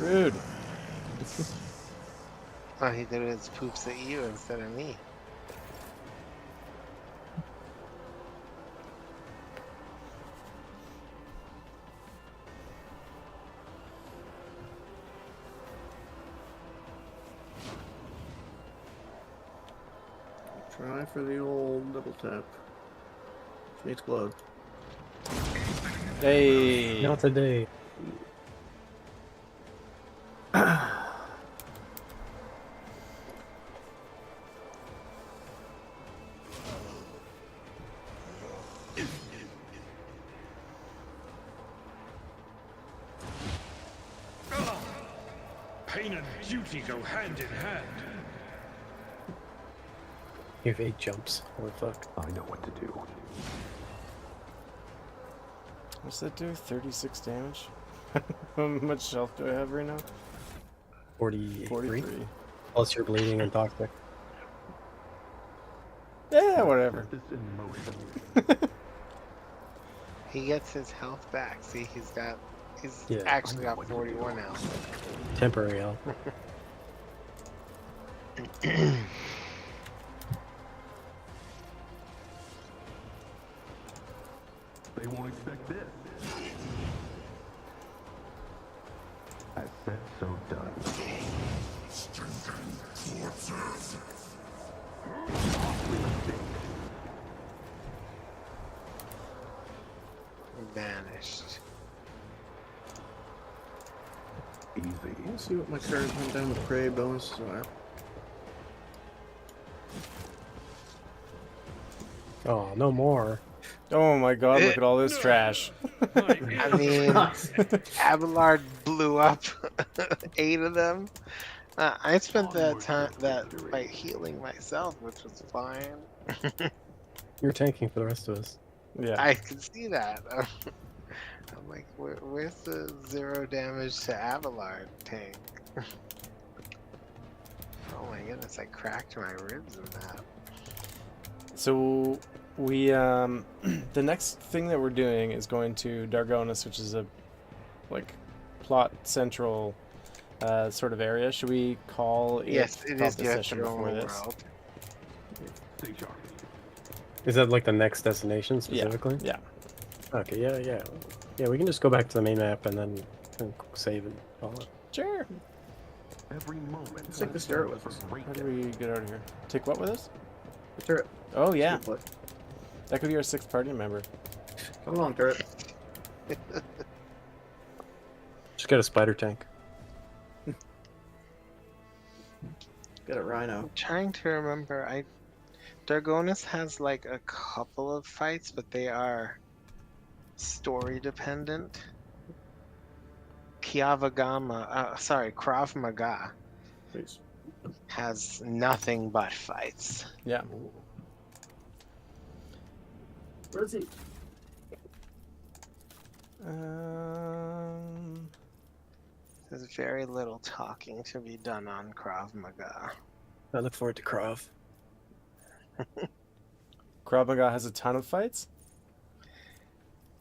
Rude. Oh, he did his poops at you instead of me. Try for the old double tap. Which means explode. Hey. Not today. Pain and duty go hand in hand. You have 8 jumps. What the fuck? I know what to do. What's that do? 36 damage? How much health do I have right now? 43. 43. Plus you're bleeding and toxic. whatever. This in motion. He gets his health back. See, he's Yeah. actually got 41 now. Temporary help. They won't expect this. I said so done. Vanished. Easy. Let's see what my cards went down with parade bonuses are. Oh, no more. Oh my god, look at all this trash. I mean, Abelard blew up 8 of them. I spent that fight healing myself, which was fine. You're tanking for the rest of us. Yeah. I can see that. I'm like, where's the 0 damage to Abelard tank? Oh my goodness, I cracked my ribs in that. So we the next thing that we're doing is going to Dargonis, which is a plot central sort of area. Should we call it? Yes, it call is the your session before throne this? world. Stay sharp. Is that like the next destination specifically? Yeah. Okay, yeah. Yeah, we can just go back to the main map and then save and all that. Sure. Every moment. Let's take this turret with us. How do we get out of here? Take what with us? The turret. Oh yeah, Good boy. that could be our 6th party member. Come along, turret. Just get a spider tank. Get a rhino. I'm trying to remember. Dargonis has like a couple of fights, but they are story dependent. Krav Maga Please. has nothing but fights. Yeah. Where is he? There's very little talking to be done on Krav Maga. I look forward to Krav. Krav Maga has a ton of fights.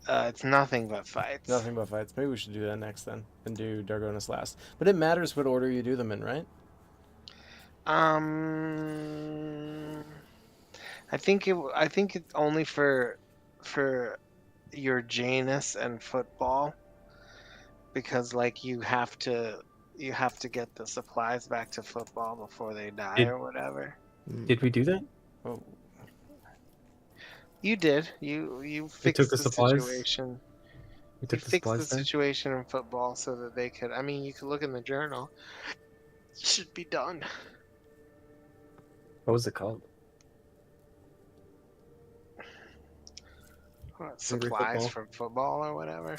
It's nothing but fights. Nothing but fights. Maybe we should do that next then, and do Dargonis last. But it matters what order you do them in, right? I think it's only for your Janus and football, because like you have to get the supplies back to football before they die or whatever. Did we do that? Oh, You did. You fixed took the the supplies? situation. We You took the fixed the supplies there? situation in football so that they could. I mean, you could look in the journal. It should be done. What was it called? What, Hungry supplies football. from football or whatever.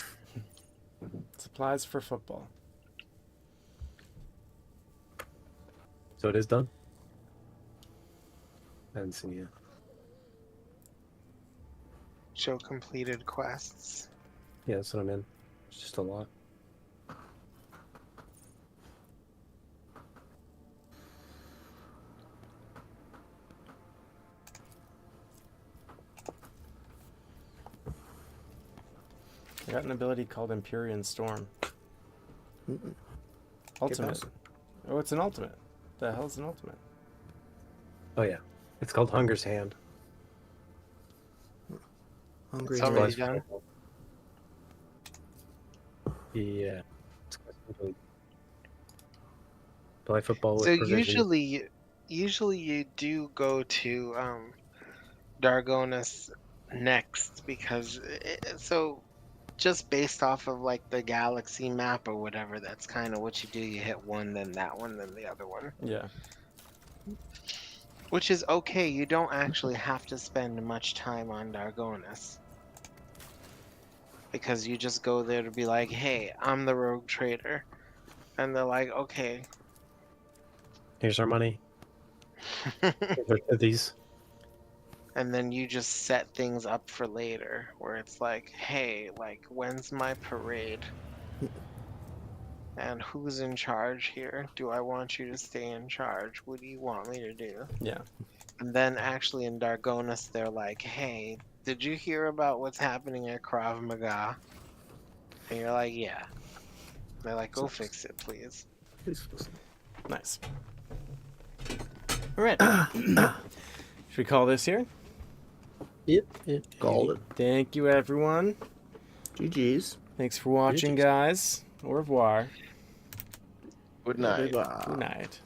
supplies for football. So it is done? I haven't seen it yet. Show completed quests. Yeah, that's what I'm in. It's just a lot. I got an ability called Empyrean Storm. Mm-mm. Ultimate. past it. Oh, it's an ultimate. The hell's an ultimate? Oh yeah. It's called Hunger's Hand. Hungry. It's as already well. done. Yeah. It's quite simply play football with So provision. usually you do go to Dargonis next because so just based off of like the galaxy map or whatever, that's kind of what you do. You hit one, then that one, then the other one, Yeah. which is okay. You don't actually have to spend much time on Dargonis because you just go there to be like, hey, I'm the rogue trader, and they're like, okay. Here's our money. Here's our these. And then you just set things up for later where it's like, hey, like, when's my parade? And who's in charge here? Do I want you to stay in charge? What do you want me to do? Yeah. And then actually in Dargonis, they're like, hey, did you hear about what's happening at Krav Maga? And you're like, yeah. They're like, go fix it, please. Nice. All right. Should we call this here? Yep. Called it. Thank you, everyone. GG's. Thanks for watching, guys. Au revoir. Good night. Goodbye. Good night.